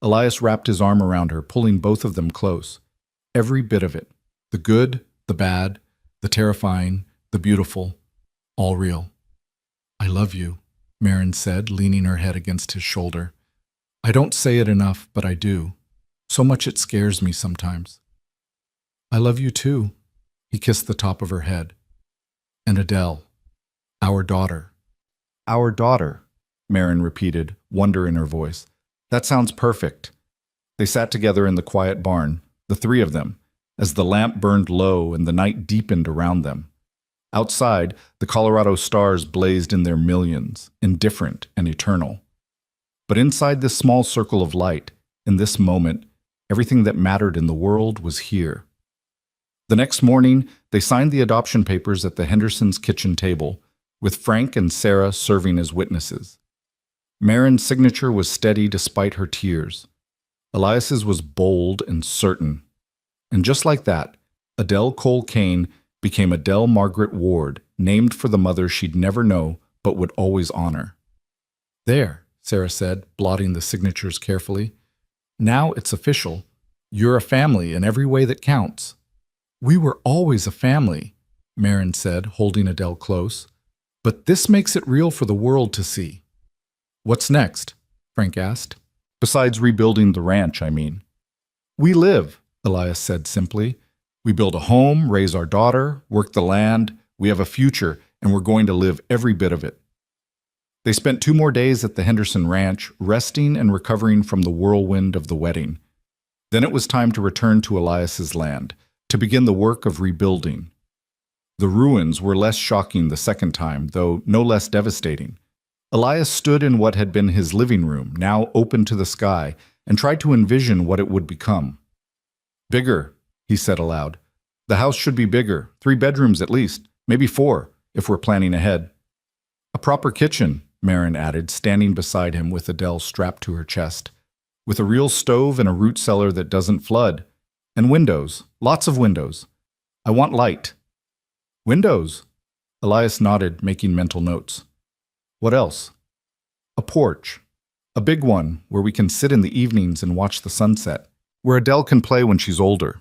Elias wrapped his arm around her, pulling both of them close. Every bit of it. The good, the bad, the terrifying, the beautiful. All real. "I love you," Marin said, leaning her head against his shoulder. "I don't say it enough, but I do. So much it scares me sometimes." "I love you too." He kissed the top of her head. "And Adele, our daughter." "Our daughter," Marin repeated, wonder in her voice. "That sounds perfect." They sat together in the quiet barn, the 3 of them, as the lamp burned low and the night deepened around them. Outside, the Colorado stars blazed in their millions, indifferent and eternal. But inside this small circle of light, in this moment, everything that mattered in the world was here. The next morning, they signed the adoption papers at the Hendersons' kitchen table, with Frank and Sarah serving as witnesses. Marin's signature was steady despite her tears. Elias's was bold and certain. And just like that, Adele Cole Kane became Adele Margaret Ward, named for the mother she'd never know but would always honor. There, Sarah said, blotting the signatures carefully. Now it's official. You're a family in every way that counts. We were always a family, Marin said, holding Adele close. But this makes it real for the world to see. What's next? Frank asked. Besides rebuilding the ranch, I mean. We live, Elias said simply. We build a home, raise our daughter, work the land. We have a future, and we're going to live every bit of it. They spent 2 more days at the Henderson Ranch, resting and recovering from the whirlwind of the wedding. Then it was time to return to Elias's land, to begin the work of rebuilding. The ruins were less shocking the second time, though no less devastating. Elias stood in what had been his living room, now open to the sky, and tried to envision what it would become. Bigger, he said aloud. The house should be bigger, 3 bedrooms at least, maybe 4, if we're planning ahead. A proper kitchen, Marin added, standing beside him with Adele strapped to her chest, with a real stove and a root cellar that doesn't flood. And windows, lots of windows. I want light. Windows? Elias nodded, making mental notes. What else? A porch. A big one, where we can sit in the evenings and watch the sunset, where Adele can play when she's older.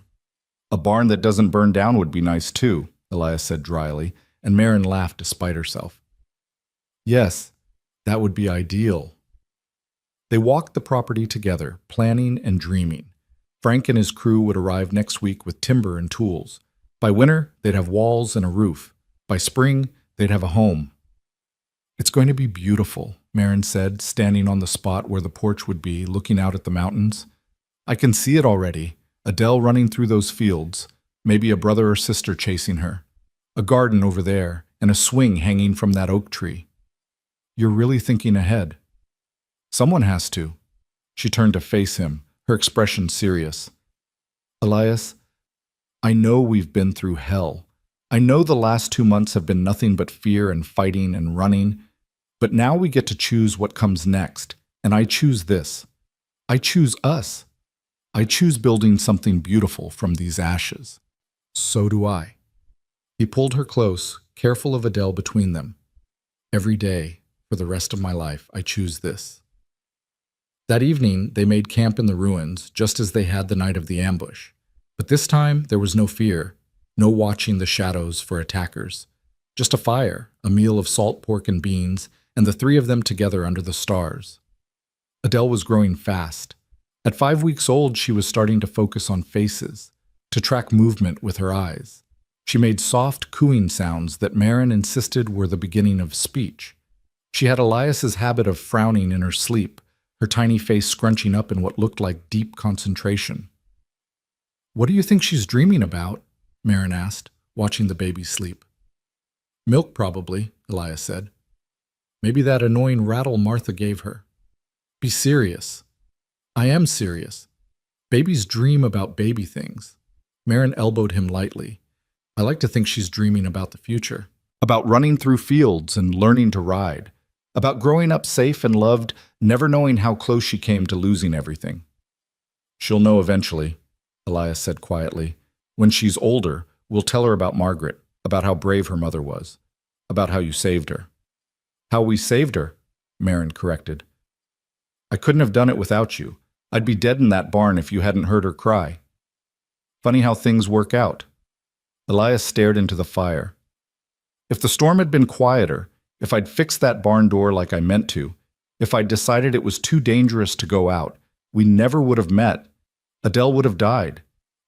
A barn that doesn't burn down would be nice too, Elias said dryly, and Marin laughed despite herself. Yes, that would be ideal. They walked the property together, planning and dreaming. Frank and his crew would arrive next week with timber and tools. By winter, they'd have walls and a roof. By spring, they'd have a home. It's going to be beautiful, Marin said, standing on the spot where the porch would be, looking out at the mountains. I can see it already. Adele running through those fields, maybe a brother or sister chasing her. A garden over there, and a swing hanging from that oak tree. You're really thinking ahead. Someone has to. She turned to face him, her expression serious. Elias, I know we've been through hell. I know the last 2 months have been nothing but fear and fighting and running, but now we get to choose what comes next, and I choose this. I choose us. I choose building something beautiful from these ashes. So do I. He pulled her close, careful of Adele between them. Every day, for the rest of my life, I choose this. That evening, they made camp in the ruins, just as they had the night of the ambush. But this time, there was no fear, no watching the shadows for attackers. Just a fire, a meal of salt pork and beans, and the 3 of them together under the stars. Adele was growing fast. At 5 weeks old, she was starting to focus on faces, to track movement with her eyes. She made soft, cooing sounds that Marin insisted were the beginning of speech. She had Elias's habit of frowning in her sleep, her tiny face scrunching up in what looked like deep concentration. What do you think she's dreaming about? Marin asked, watching the baby sleep. Milk, probably, Elias said. Maybe that annoying rattle Martha gave her. Be serious. I am serious. Babies dream about baby things. Marin elbowed him lightly. I like to think she's dreaming about the future. About running through fields and learning to ride. About growing up safe and loved, never knowing how close she came to losing everything. She'll know eventually, Elias said quietly. When she's older, we'll tell her about Margaret, about how brave her mother was, about how you saved her. How we saved her, Marin corrected. I couldn't have done it without you. I'd be dead in that barn if you hadn't heard her cry. Funny how things work out. Elias stared into the fire. If the storm had been quieter, if I'd fixed that barn door like I meant to, if I'd decided it was too dangerous to go out, we never would have met. Adele would have died.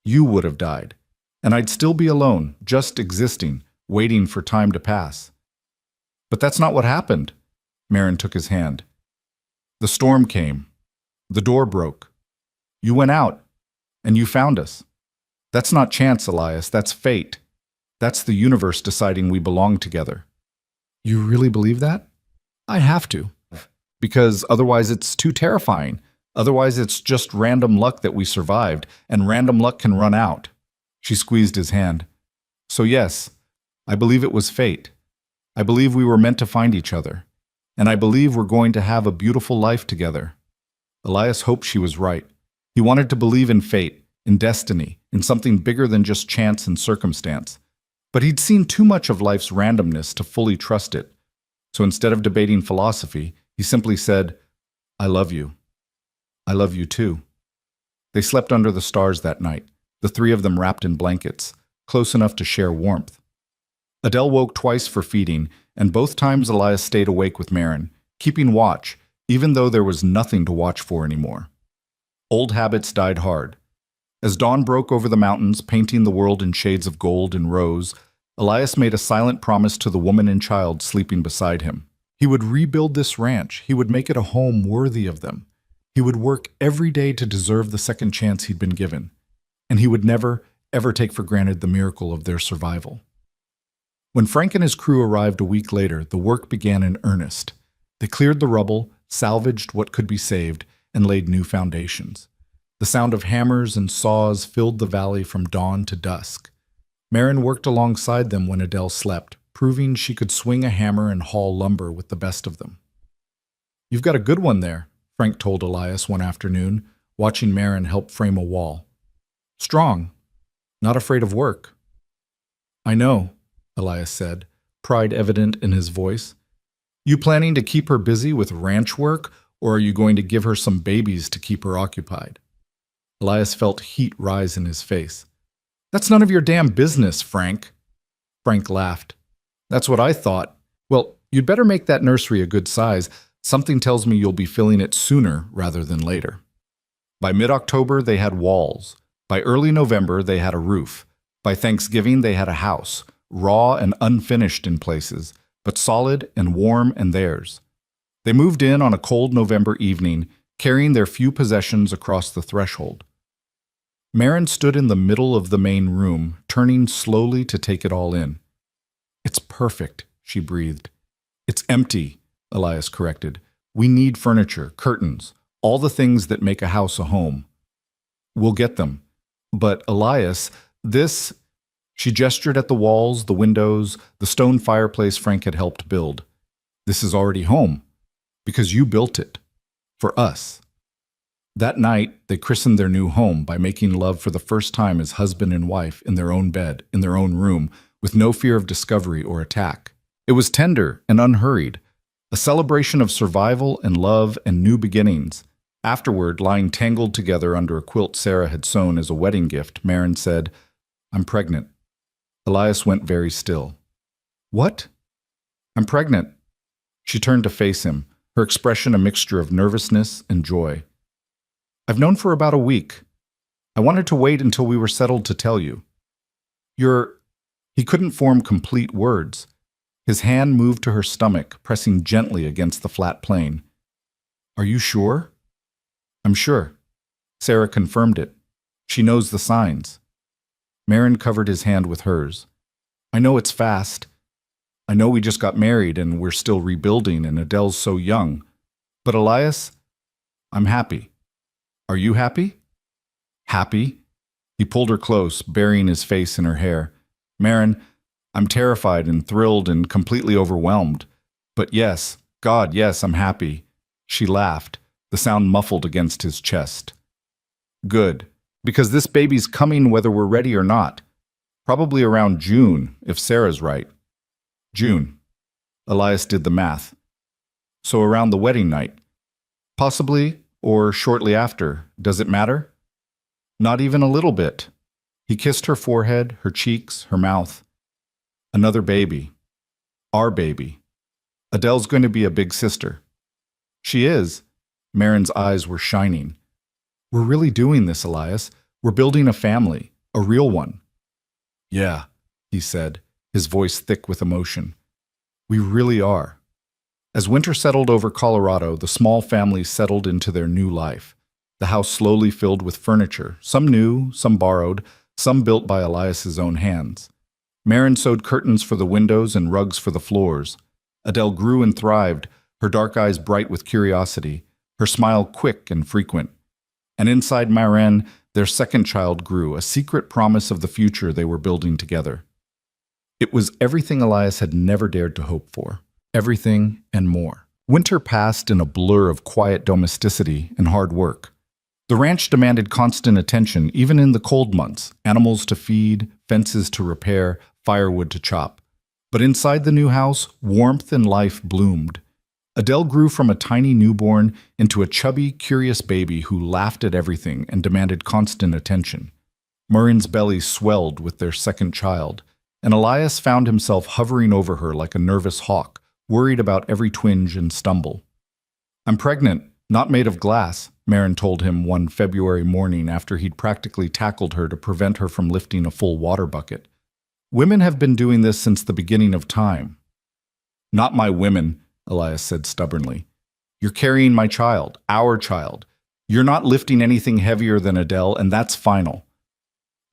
You would have died. And I'd still be alone, just existing, waiting for time to pass. But that's not what happened. Marin took his hand. The storm came. The door broke. You went out, and you found us. That's not chance, Elias. That's fate. That's the universe deciding we belong together. You really believe that? I have to. Because otherwise it's too terrifying. Otherwise it's just random luck that we survived, and random luck can run out. She squeezed his hand. So yes, I believe it was fate. I believe we were meant to find each other. And I believe we're going to have a beautiful life together. Elias hoped she was right. He wanted to believe in fate, in destiny, in something bigger than just chance and circumstance. But he'd seen too much of life's randomness to fully trust it. So instead of debating philosophy, he simply said, I love you. I love you too. They slept under the stars that night, the three of them wrapped in blankets, close enough to share warmth. Adele woke twice for feeding, and both times Elias stayed awake with Marin, keeping watch, even though there was nothing to watch for anymore. Old habits died hard. As dawn broke over the mountains, painting the world in shades of gold and rose, Elias made a silent promise to the woman and child sleeping beside him. He would rebuild this ranch. He would make it a home worthy of them. He would work every day to deserve the second chance he'd been given. And he would never, ever take for granted the miracle of their survival. When Frank and his crew arrived a week later, the work began in earnest. They cleared the rubble, salvaged what could be saved, and laid new foundations. The sound of hammers and saws filled the valley from dawn to dusk. Marin worked alongside them when Adele slept, proving she could swing a hammer and haul lumber with the best of them. You've got a good one there, Frank told Elias one afternoon, watching Marin help frame a wall. Strong, not afraid of work. I know, Elias said, pride evident in his voice. You planning to keep her busy with ranch work, or are you going to give her some babies to keep her occupied? Elias felt heat rise in his face. That's none of your damn business, Frank. Frank laughed. That's what I thought. Well, you'd better make that nursery a good size. Something tells me you'll be filling it sooner rather than later. By mid-October, they had walls. By early November, they had a roof. By Thanksgiving, they had a house, raw and unfinished in places, but solid and warm and theirs. They moved in on a cold November evening, carrying their few possessions across the threshold. Marin stood in the middle of the main room, turning slowly to take it all in. It's perfect, she breathed. It's empty, Elias corrected. We need furniture, curtains, all the things that make a house a home. We'll get them. But Elias, this... She gestured at the walls, the windows, the stone fireplace Frank had helped build. This is already home, because you built it. For us. That night, they christened their new home by making love for the first time as husband and wife in their own bed, in their own room, with no fear of discovery or attack. It was tender and unhurried, a celebration of survival and love and new beginnings. Afterward, lying tangled together under a quilt Sarah had sewn as a wedding gift, Marin said, I'm pregnant. Elias went very still. What? I'm pregnant. She turned to face him, her expression a mixture of nervousness and joy. I've known for about a week. I wanted to wait until we were settled to tell you. He couldn't form complete words. His hand moved to her stomach, pressing gently against the flat plane. Are you sure? I'm sure. Sarah confirmed it. She knows the signs. Marin covered his hand with hers. I know it's fast. I know we just got married and we're still rebuilding and Adele's so young. But Elias, I'm happy. Are you happy? Happy? He pulled her close, burying his face in her hair. Marin, I'm terrified and thrilled and completely overwhelmed. But yes, God, yes, I'm happy. She laughed, the sound muffled against his chest. Good, because this baby's coming whether we're ready or not. Probably around June, if Sarah's right. June. Elias did the math. So around the wedding night. Possibly, or shortly after. Does it matter? Not even a little bit. He kissed her forehead, her cheeks, her mouth. Another baby. Our baby. Adele's going to be a big sister. She is. Marin's eyes were shining. We're really doing this, Elias. We're building a family, a real one. Yeah, he said, his voice thick with emotion. We really are. As winter settled over Colorado, the small family settled into their new life. The house slowly filled with furniture, some new, some borrowed, some built by Elias's own hands. Marin sewed curtains for the windows and rugs for the floors. Adele grew and thrived, her dark eyes bright with curiosity, her smile quick and frequent. And inside Marin, their second child grew, a secret promise of the future they were building together. It was everything Elias had never dared to hope for. Everything and more. Winter passed in a blur of quiet domesticity and hard work. The ranch demanded constant attention, even in the cold months, animals to feed, fences to repair, firewood to chop. But inside the new house, warmth and life bloomed. Adele grew from a tiny newborn into a chubby, curious baby who laughed at everything and demanded constant attention. Marin's belly swelled with their second child, and Elias found himself hovering over her like a nervous hawk, worried about every twinge and stumble. "I'm pregnant, not made of glass," Marin told him one February morning after he'd practically tackled her to prevent her from lifting a full water bucket. "Women have been doing this since the beginning of time." "Not my women," Elias said stubbornly. "You're carrying my child, our child. You're not lifting anything heavier than Adele, and that's final."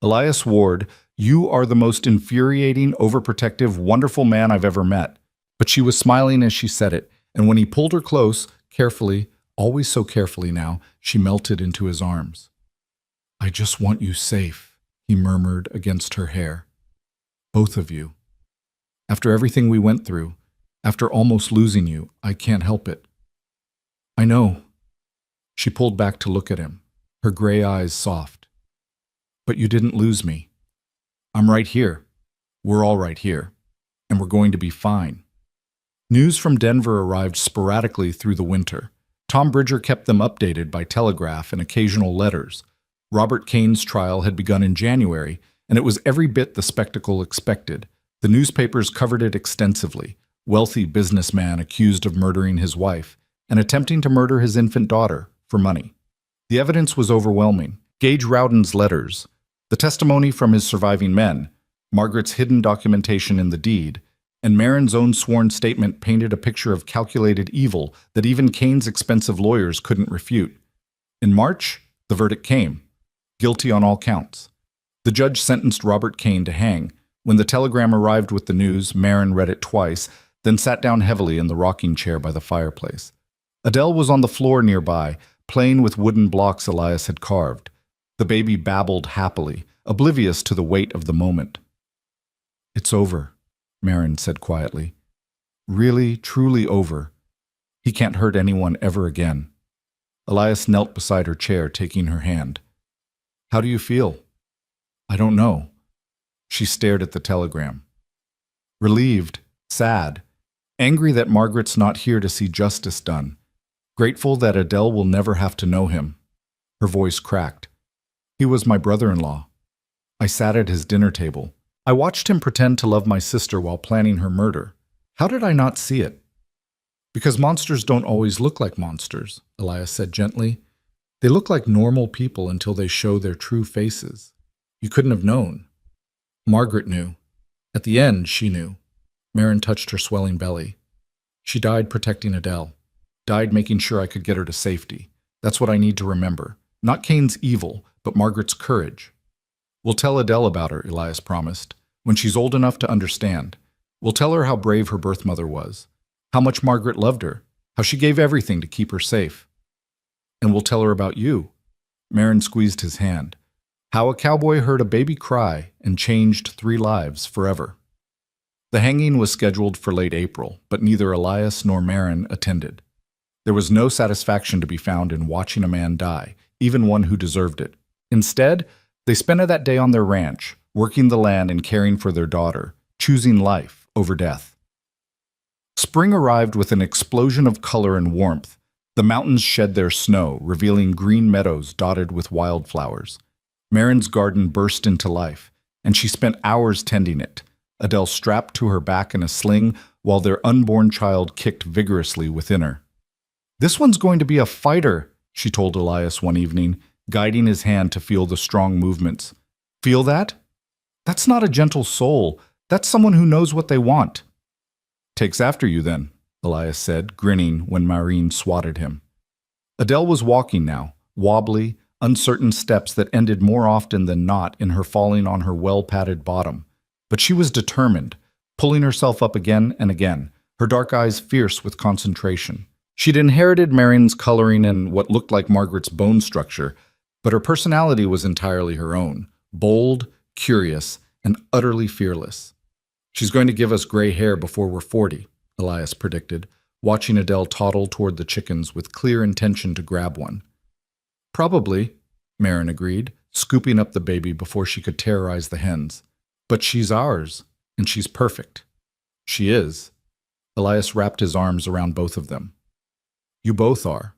Elias Ward, "You are the most infuriating, overprotective, wonderful man I've ever met." But she was smiling as she said it, and when he pulled her close, carefully, always so carefully now, she melted into his arms. "I just want you safe," he murmured against her hair. "Both of you. After everything we went through, after almost losing you, I can't help it." "I know." She pulled back to look at him, her gray eyes soft. "But you didn't lose me. I'm right here. We're all right here. And we're going to be fine." News from Denver arrived sporadically through the winter. Tom Bridger kept them updated by telegraph and occasional letters. Robert Kane's trial had begun in January, and it was every bit the spectacle expected. The newspapers covered it extensively. Wealthy businessman accused of murdering his wife and attempting to murder his infant daughter for money. The evidence was overwhelming. Gage Rowden's letters, the testimony from his surviving men, Margaret's hidden documentation in the deed, and Marin's own sworn statement painted a picture of calculated evil that even Kane's expensive lawyers couldn't refute. In March, the verdict came. Guilty on all counts. The judge sentenced Robert Kane to hang. When the telegram arrived with the news, Marin read it twice, then sat down heavily in the rocking chair by the fireplace. Adele was on the floor nearby, playing with wooden blocks Elias had carved. The baby babbled happily, oblivious to the weight of the moment. "It's over," Marin said quietly. "Really, truly over. He can't hurt anyone ever again." Elias knelt beside her chair, taking her hand. "How do you feel?" "I don't know." She stared at the telegram. Relieved, sad, angry that Margaret's not here to see justice done, grateful that Adele will never have to know him. Her voice cracked. "He was my brother-in-law. I sat at his dinner table. I watched him pretend to love my sister while planning her murder. How did I not see it?" "Because monsters don't always look like monsters," Elias said gently. "They look like normal people until they show their true faces. You couldn't have known." Margaret knew. At the end, she knew. Marin touched her swelling belly. "She died protecting Adele. Died making sure I could get her to safety. That's what I need to remember. Not Kane's evil, but Margaret's courage." "We'll tell Adele about her," Elias promised, "when she's old enough to understand. We'll tell her how brave her birth mother was, how much Margaret loved her, how she gave everything to keep her safe. And we'll tell her about you." Marin squeezed his hand. "How a cowboy heard a baby cry and changed 3 lives forever." The hanging was scheduled for late April, but neither Elias nor Marin attended. There was no satisfaction to be found in watching a man die, even one who deserved it. Instead, they spent that day on their ranch, working the land and caring for their daughter, choosing life over death. Spring arrived with an explosion of color and warmth. The mountains shed their snow, revealing green meadows dotted with wildflowers. Marin's garden burst into life, and she spent hours tending it, Adele strapped to her back in a sling while their unborn child kicked vigorously within her. "This one's going to be a fighter," she told Elias one evening, guiding his hand to feel the strong movements. "Feel that? That's not a gentle soul. That's someone who knows what they want." "Takes after you then," Elias said, grinning when Maureen swatted him. Adele was walking now, wobbly, uncertain steps that ended more often than not in her falling on her well-padded bottom. But she was determined, pulling herself up again and again, her dark eyes fierce with concentration. She'd inherited Marion's coloring and what looked like Margaret's bone structure, but her personality was entirely her own, bold, curious, and utterly fearless. "She's going to give us gray hair before we're 40, Elias predicted, watching Adele toddle toward the chickens with clear intention to grab one. "Probably," Marin agreed, scooping up the baby before she could terrorize the hens. "But she's ours, and she's perfect." "She is." Elias wrapped his arms around both of them. "You both are."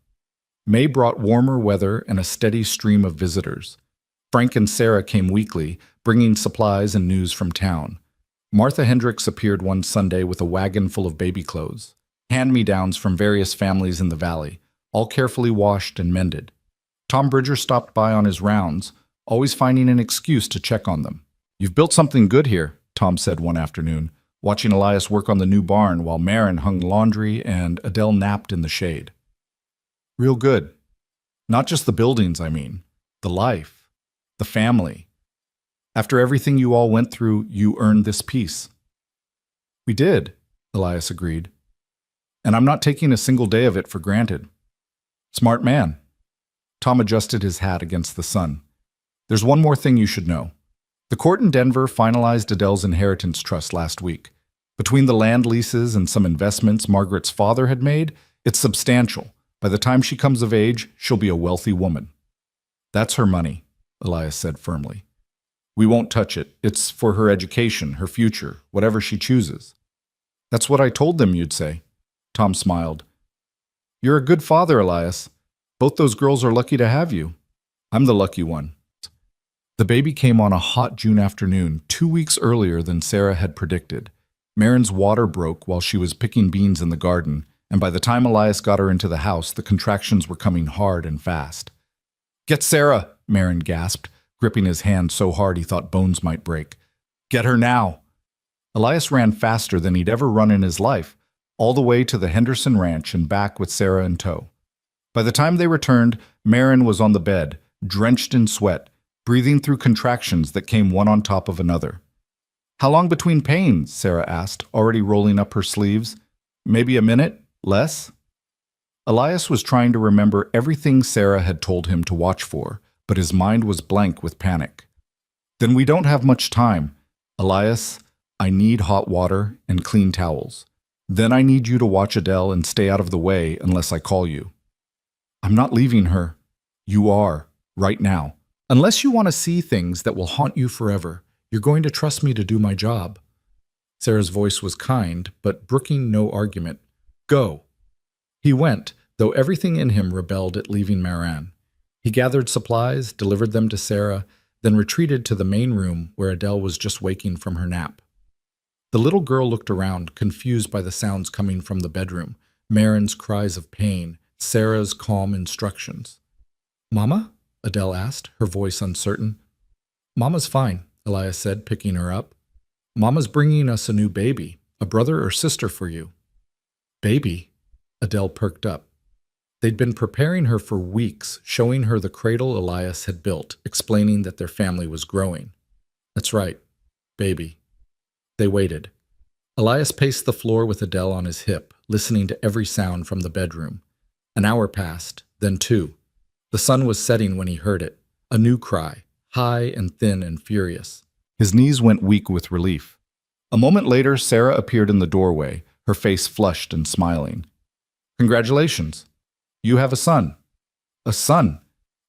May brought warmer weather and a steady stream of visitors. Frank and Sarah came weekly, bringing supplies and news from town. Martha Hendricks appeared one Sunday with a wagon full of baby clothes, hand-me-downs from various families in the valley, all carefully washed and mended. Tom Bridger stopped by on his rounds, always finding an excuse to check on them. "You've built something good here," Tom said one afternoon, watching Elias work on the new barn while Marin hung laundry and Adele napped in the shade. "Real good. Not just the buildings, I mean. The life. The family. After everything you all went through, you earned this peace." "We did," Elias agreed. "And I'm not taking a single day of it for granted." "Smart man." Tom adjusted his hat against the sun. "There's one more thing you should know. The court in Denver finalized Adele's inheritance trust last week. Between the land leases and some investments Margaret's father had made, it's substantial. By the time she comes of age, she'll be a wealthy woman." "That's her money," Elias said firmly. "We won't touch it. It's for her education, her future, whatever she chooses." "That's what I told them you'd say." Tom smiled. "You're a good father, Elias. Both those girls are lucky to have you." "I'm the lucky one." The baby came on a hot June afternoon, 2 weeks earlier than Sarah had predicted. Marin's water broke while she was picking beans in the garden, and by the time Elias got her into the house, the contractions were coming hard and fast. "Get Sarah," Marin gasped, gripping his hand so hard he thought bones might break. "Get her now." Elias ran faster than he'd ever run in his life, all the way to the Henderson Ranch and back with Sarah in tow. By the time they returned, Marin was on the bed, drenched in sweat, breathing through contractions that came one on top of another. "How long between pains?" Sarah asked, already rolling up her sleeves. "Maybe a minute? Less?" Elias was trying to remember everything Sarah had told him to watch for, but his mind was blank with panic. "Then we don't have much time. Elias, I need hot water and clean towels. Then I need you to watch Adele and stay out of the way unless I call you." "I'm not leaving her." "You are, right now. Unless you want to see things that will haunt you forever, you're going to trust me to do my job." Sarah's voice was kind, but brooking no argument. "Go." He went, though everything in him rebelled at leaving Marin. He gathered supplies, delivered them to Sarah, then retreated to the main room where Adele was just waking from her nap. The little girl looked around, confused by the sounds coming from the bedroom, Marin's cries of pain, Sarah's calm instructions. "Mama?" Adele asked, her voice uncertain. "Mama's fine," Elias said, picking her up. "Mama's bringing us a new baby, a brother or sister for you." "Baby?" Adele perked up. They'd been preparing her for weeks, showing her the cradle Elias had built, explaining that their family was growing. "That's right, baby." They waited. Elias paced the floor with Adele on his hip, listening to every sound from the bedroom. An hour passed, then 2. The sun was setting when he heard it, a new cry, high and thin and furious. His knees went weak with relief. A moment later, Sarah appeared in the doorway, her face flushed and smiling. "Congratulations. You have a son." "A son?"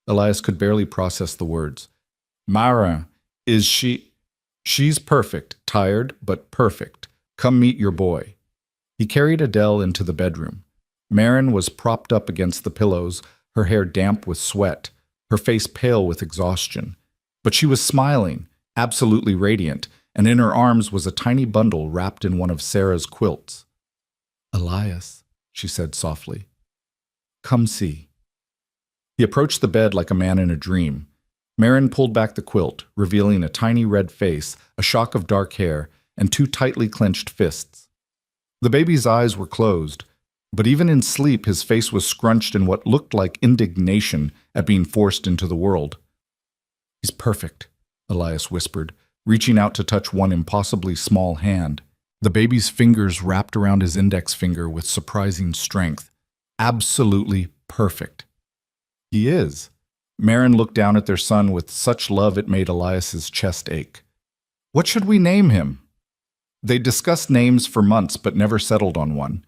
Elias could barely process the words. "Marin, is she—" "She's perfect, tired, but perfect. Come meet your boy." He carried Adele into the bedroom. Marin was propped up against the pillows, her hair damp with sweat, her face pale with exhaustion. But she was smiling, absolutely radiant, and in her arms was a tiny bundle wrapped in one of Sarah's quilts. "Elias," she said softly. "Come see." He approached the bed like a man in a dream. Marin pulled back the quilt, revealing a tiny red face, a shock of dark hair, and 2 tightly clenched fists. The baby's eyes were closed, but even in sleep his face was scrunched in what looked like indignation at being forced into the world. "He's perfect," Elias whispered, reaching out to touch one impossibly small hand. The baby's fingers wrapped around his index finger with surprising strength. Absolutely perfect. He is. Marin looked down at their son with such love it made Elias's chest ache. What should we name him? They discussed names for months but never settled on one.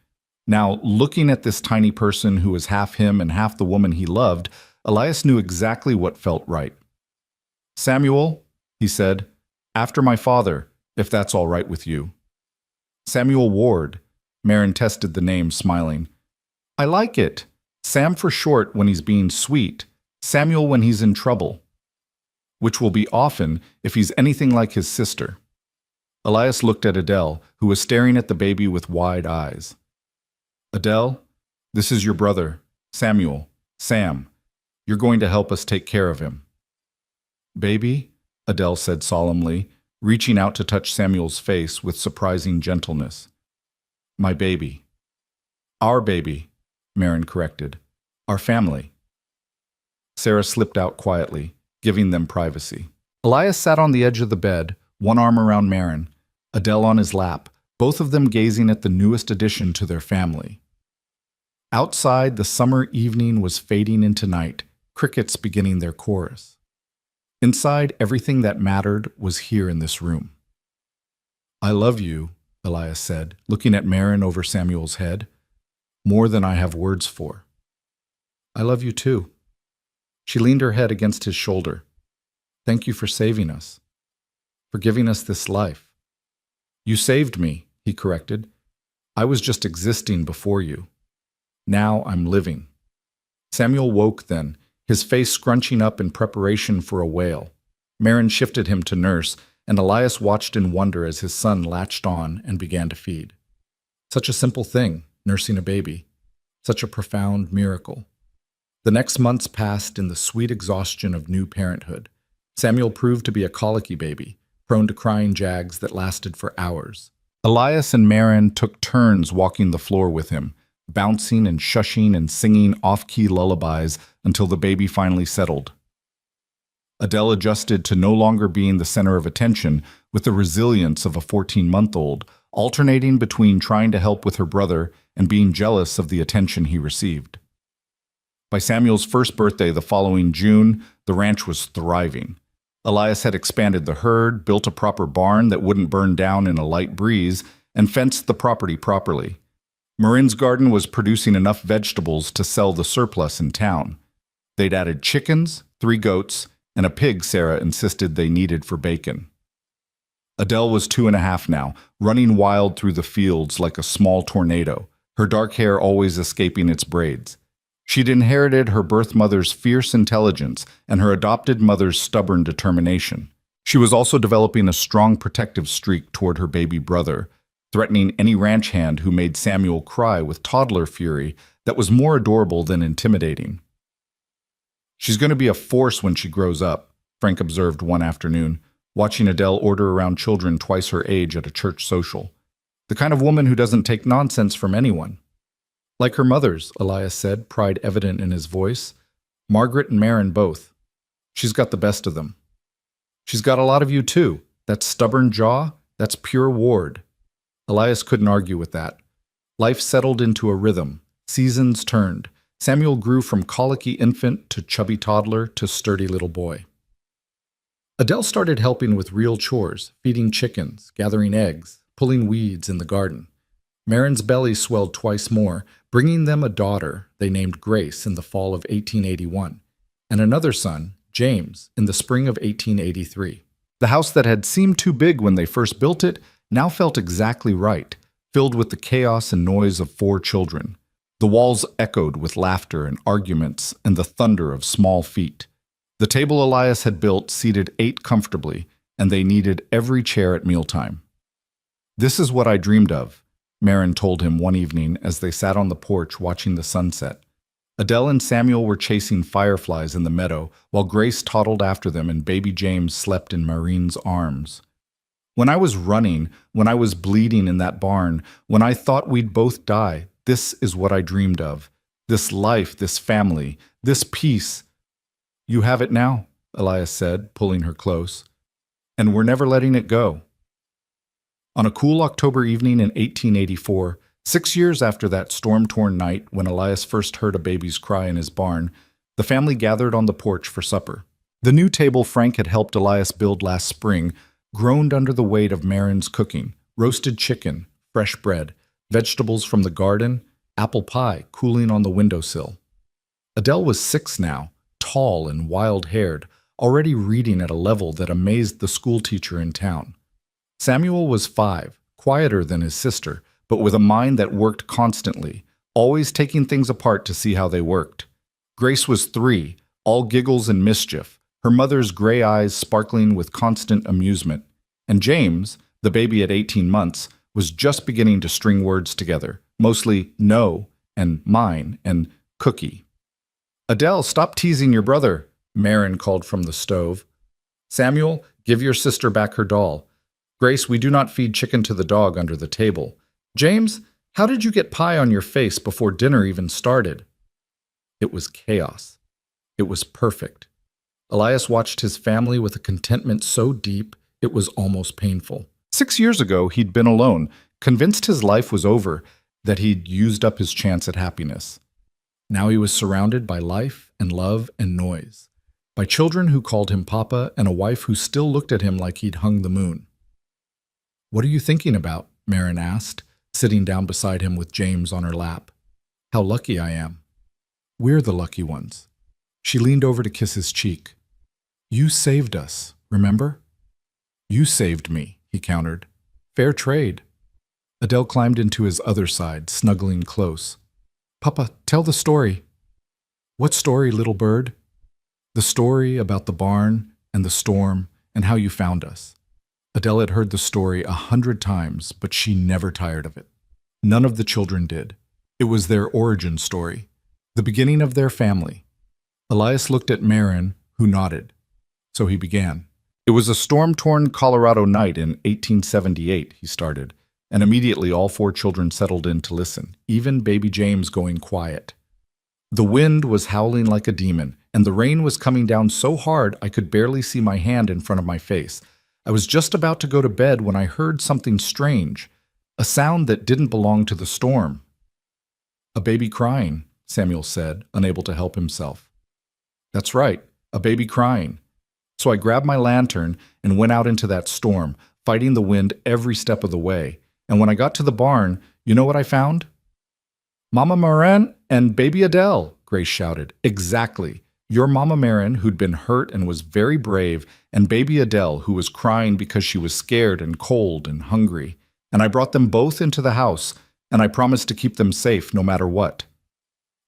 Now, looking at this tiny person who was half him and half the woman he loved, Elias knew exactly what felt right. Samuel, he said, after my father, if that's all right with you. Samuel Ward. Marin tested the name, smiling. I like it. Sam for short when he's being sweet. Samuel when he's in trouble. Which will be often if he's anything like his sister. Elias looked at Adele, who was staring at the baby with wide eyes. Adele, this is your brother, Samuel, Sam. You're going to help us take care of him. Baby, Adele said solemnly, reaching out to touch Samuel's face with surprising gentleness. My baby. Our baby, Marin corrected. Our family. Sarah slipped out quietly, giving them privacy. Elias sat on the edge of the bed, one arm around Marin, Adele on his lap, both of them gazing at the newest addition to their family. Outside, the summer evening was fading into night, crickets beginning their chorus. Inside, everything that mattered was here in this room. I love you, Elias said, looking at Marin over Samuel's head, more than I have words for. I love you too. She leaned her head against his shoulder. Thank you for saving us, for giving us this life. You saved me, he corrected. I was just existing before you. Now I'm living. Samuel woke then, his face scrunching up in preparation for a wail. Marin shifted him to nurse, and Elias watched in wonder as his son latched on and began to feed. Such a simple thing, nursing a baby. Such a profound miracle. The next months passed in the sweet exhaustion of new parenthood. Samuel proved to be a colicky baby, prone to crying jags that lasted for hours. Elias and Marin took turns walking the floor with him, bouncing and shushing and singing off-key lullabies until the baby finally settled. Adele adjusted to no longer being the center of attention with the resilience of a 14-month-old, alternating between trying to help with her brother and being jealous of the attention he received. By Samuel's first birthday the following June, the ranch was thriving. Elias had expanded the herd, built a proper barn that wouldn't burn down in a light breeze, and fenced the property properly. Marin's garden was producing enough vegetables to sell the surplus in town. They'd added chickens, 3 goats, and a pig Sarah insisted they needed for bacon. Adele was 2.5 now, running wild through the fields like a small tornado, her dark hair always escaping its braids. She'd inherited her birth mother's fierce intelligence and her adopted mother's stubborn determination. She was also developing a strong protective streak toward her baby brother, threatening any ranch hand who made Samuel cry with toddler fury that was more adorable than intimidating. She's going to be a force when she grows up, Frank observed one afternoon, watching Adele order around children twice her age at a church social. The kind of woman who doesn't take nonsense from anyone. Like her mothers, Elias said, pride evident in his voice. Margaret and Marin both. She's got the best of them. She's got a lot of you too. That stubborn jaw, that's pure Ward. Elias couldn't argue with that. Life settled into a rhythm. Seasons turned. Samuel grew from colicky infant to chubby toddler to sturdy little boy. Adele started helping with real chores, feeding chickens, gathering eggs, pulling weeds in the garden. Marin's belly swelled twice more, bringing them a daughter they named Grace in the fall of 1881, and another son, James, in the spring of 1883. The house that had seemed too big when they first built it now felt exactly right, filled with the chaos and noise of 4 children. The walls echoed with laughter and arguments and the thunder of small feet. The table Elias had built seated 8 comfortably, and they needed every chair at mealtime. This is what I dreamed of, Marin told him one evening as they sat on the porch watching the sunset. Adele and Samuel were chasing fireflies in the meadow, while Grace toddled after them and baby James slept in Marine's arms. When I was running, when I was bleeding in that barn, when I thought we'd both die, this is what I dreamed of. This life, this family, this peace. You have it now, Elias said, pulling her close. And we're never letting it go. On a cool October evening in 1884, 6 years after that storm-torn night when Elias first heard a baby's cry in his barn, the family gathered on the porch for supper. The new table Frank had helped Elias build last spring groaned under the weight of Marin's cooking: roasted chicken, fresh bread, vegetables from the garden, apple pie cooling on the windowsill. Adele was 6 now, tall and wild-haired, already reading at a level that amazed the schoolteacher in town. Samuel was 5, quieter than his sister, but with a mind that worked constantly, always taking things apart to see how they worked. Grace was 3, all giggles and mischief, her mother's gray eyes sparkling with constant amusement. And James, the baby at 18 months, was just beginning to string words together, mostly no and mine and cookie. "Adele, stop teasing your brother," Marin called from the stove. "Samuel, give your sister back her doll. Grace, we do not feed chicken to the dog under the table. James, how did you get pie on your face before dinner even started?" It was chaos. It was perfect. Elias watched his family with a contentment so deep it was almost painful. 6 years ago, he'd been alone, convinced his life was over, that he'd used up his chance at happiness. Now he was surrounded by life and love and noise, by children who called him Papa and a wife who still looked at him like he'd hung the moon. "What are you thinking about?" Marin asked, sitting down beside him with James on her lap. "How lucky I am." "We're the lucky ones." She leaned over to kiss his cheek. "You saved us, remember?" "You saved me," he countered. "Fair trade." Adele climbed into his other side, snuggling close. "Papa, tell the story." "What story, little bird?" "The story about the barn and the storm and how you found us." Adele had heard the story 100 times, but she never tired of it. None of the children did. It was their origin story, the beginning of their family. Elias looked at Marin, who nodded. So he began. "It was a storm-torn Colorado night in 1878, he started, and immediately all 4 children settled in to listen, even baby James going quiet. The wind was howling like a demon, and the rain was coming down so hard I could barely see my hand in front of my face. I was just about to go to bed when I heard something strange, a sound that didn't belong to the storm." "A baby crying," Samuel said, unable to help himself. "That's right, a baby crying. So I grabbed my lantern and went out into that storm, fighting the wind every step of the way. And when I got to the barn, you know what I found?" "Mama Marin and baby Adele," Grace shouted. "Exactly. Your Mama Marin, who'd been hurt and was very brave, and baby Adele, who was crying because she was scared and cold and hungry. And I brought them both into the house, and I promised to keep them safe no matter what."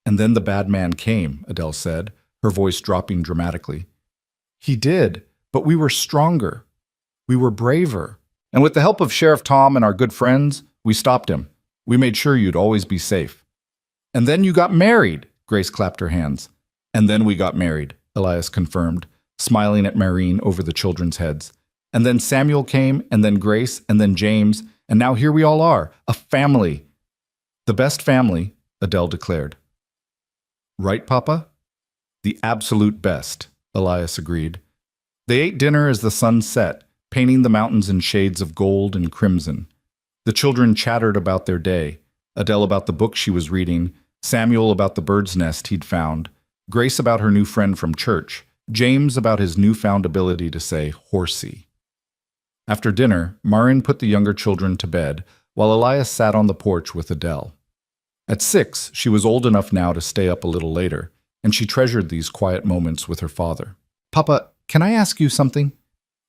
"And then the bad man came," Adele said, her voice dropping dramatically. "He did, but we were stronger. We were braver. And with the help of Sheriff Tom and our good friends, we stopped him. We made sure you'd always be safe." "And then you got married," Grace clapped her hands. "And then we got married," Elias confirmed, smiling at Maureen over the children's heads. "And then Samuel came, and then Grace, and then James, and now here we all are, a family." "The best family," Adele declared. "Right, Papa?" "The absolute best," Elias agreed. They ate dinner as the sun set, painting the mountains in shades of gold and crimson. The children chattered about their day, Adele about the book she was reading, Samuel about the bird's nest he'd found, Grace about her new friend from church, James about his newfound ability to say horsey. After dinner, Marin put the younger children to bed, while Elias sat on the porch with Adele. At 6, she was old enough now to stay up a little later, and she treasured these quiet moments with her father. "Papa, can I ask you something?"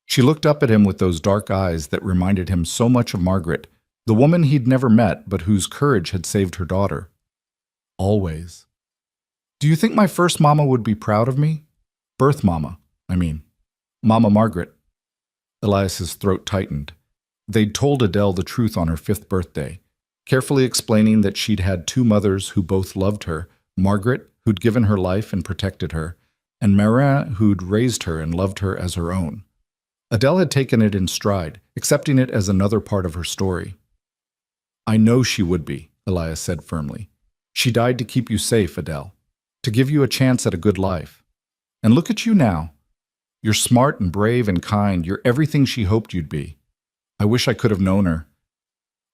She looked up at him with those dark eyes that reminded him so much of Margaret, the woman he'd never met but whose courage had saved her daughter. "Always." "Do you think my first mama would be proud of me? Birth mama, I mean. Mama Margaret." Elias's throat tightened. They'd told Adele the truth on her 5th birthday, carefully explaining that she'd had 2 mothers who both loved her, Margaret, who'd given her life and protected her, and Marin, who'd raised her and loved her as her own. Adele had taken it in stride, accepting it as another part of her story. "I know she would be," Elias said firmly. "She died to keep you safe, Adele, to give you a chance at a good life. And look at you now. You're smart and brave and kind. You're everything she hoped you'd be. I wish I could have known her.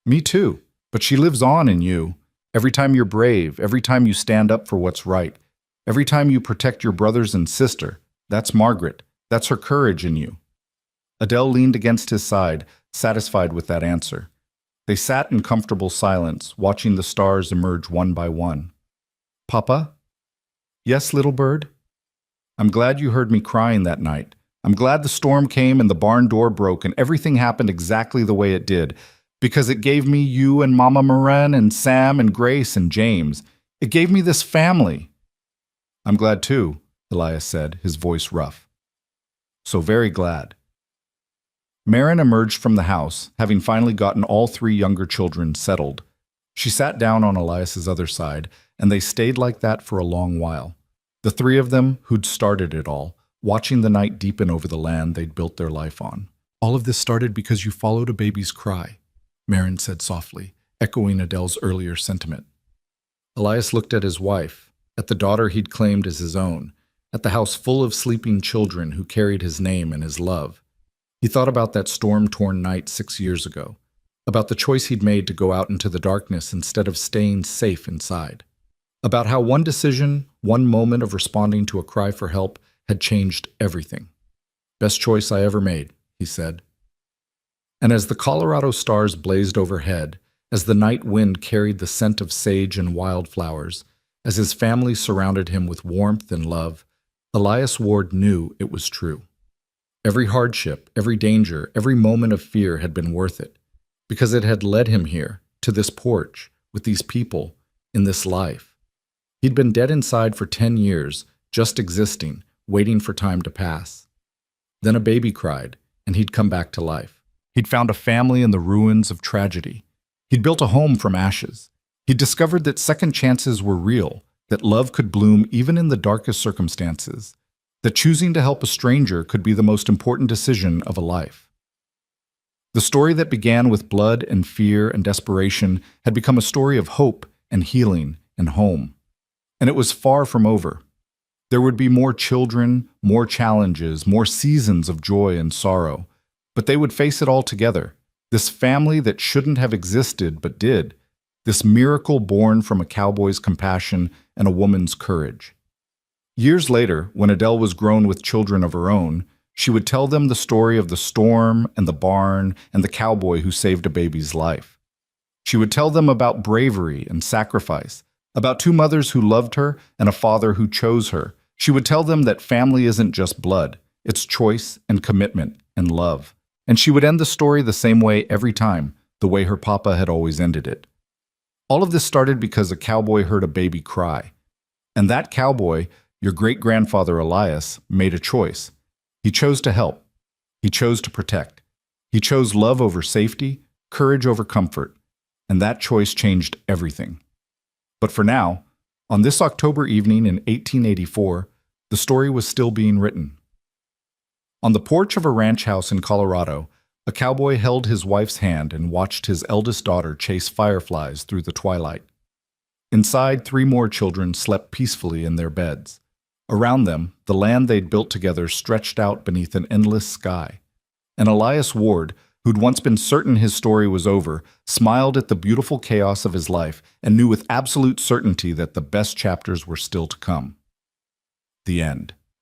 Me too, but she lives on in you. Every time you're brave, every time you stand up for what's right, every time you protect your brothers and sister, that's Margaret. That's her courage in you. Adele leaned against his side, satisfied with that answer. They sat in comfortable silence, watching the stars emerge one by one. Papa? Yes, little bird? I'm glad you heard me crying that night. I'm glad the storm came and the barn door broke and everything happened exactly the way it did, because it gave me you and Mama Moran and Sam and Grace and James. It gave me this family. I'm glad too, Elias said, his voice rough. So very glad. Marin emerged from the house, having finally gotten all three younger children settled. She sat down on Elias's other side, and they stayed like that for a long while. The three of them who'd started it all, watching the night deepen over the land they'd built their life on. All of this started because you followed a baby's cry, Marin said softly, echoing Adele's earlier sentiment. Elias looked at his wife, at the daughter he'd claimed as his own, at the house full of sleeping children who carried his name and his love. He thought about that storm-torn night 6 years ago, about the choice he'd made to go out into the darkness instead of staying safe inside, about how one decision, one moment of responding to a cry for help had changed everything. Best choice I ever made, he said. And as the Colorado stars blazed overhead, as the night wind carried the scent of sage and wildflowers, as his family surrounded him with warmth and love, Elias Ward knew it was true. Every hardship, every danger, every moment of fear had been worth it, because it had led him here, to this porch, with these people, in this life. He'd been dead inside for 10 years, just existing, waiting for time to pass. Then a baby cried, and he'd come back to life. He'd found a family in the ruins of tragedy. He'd built a home from ashes. He'd discovered that second chances were real, that love could bloom even in the darkest circumstances, that choosing to help a stranger could be the most important decision of a life. The story that began with blood and fear and desperation had become a story of hope and healing and home. And it was far from over. There would be more children, more challenges, more seasons of joy and sorrow, but they would face it all together. This family that shouldn't have existed but did. This miracle born from a cowboy's compassion and a woman's courage. Years later, when Adele was grown with children of her own, she would tell them the story of the storm and the barn and the cowboy who saved a baby's life. She would tell them about bravery and sacrifice, about two mothers who loved her and a father who chose her. She would tell them that family isn't just blood, it's choice and commitment and love. And she would end the story the same way every time, the way her papa had always ended it. All of this started because a cowboy heard a baby cry. And that cowboy, your great-grandfather Elias, made a choice. He chose to help. He chose to protect. He chose love over safety, courage over comfort. And that choice changed everything. But for now, on this October evening in 1884, the story was still being written. On the porch of a ranch house in Colorado, a cowboy held his wife's hand and watched his eldest daughter chase fireflies through the twilight. Inside, 3 more children slept peacefully in their beds. Around them, the land they'd built together stretched out beneath an endless sky. And Elias Ward, who'd once been certain his story was over, smiled at the beautiful chaos of his life and knew with absolute certainty that the best chapters were still to come. The end.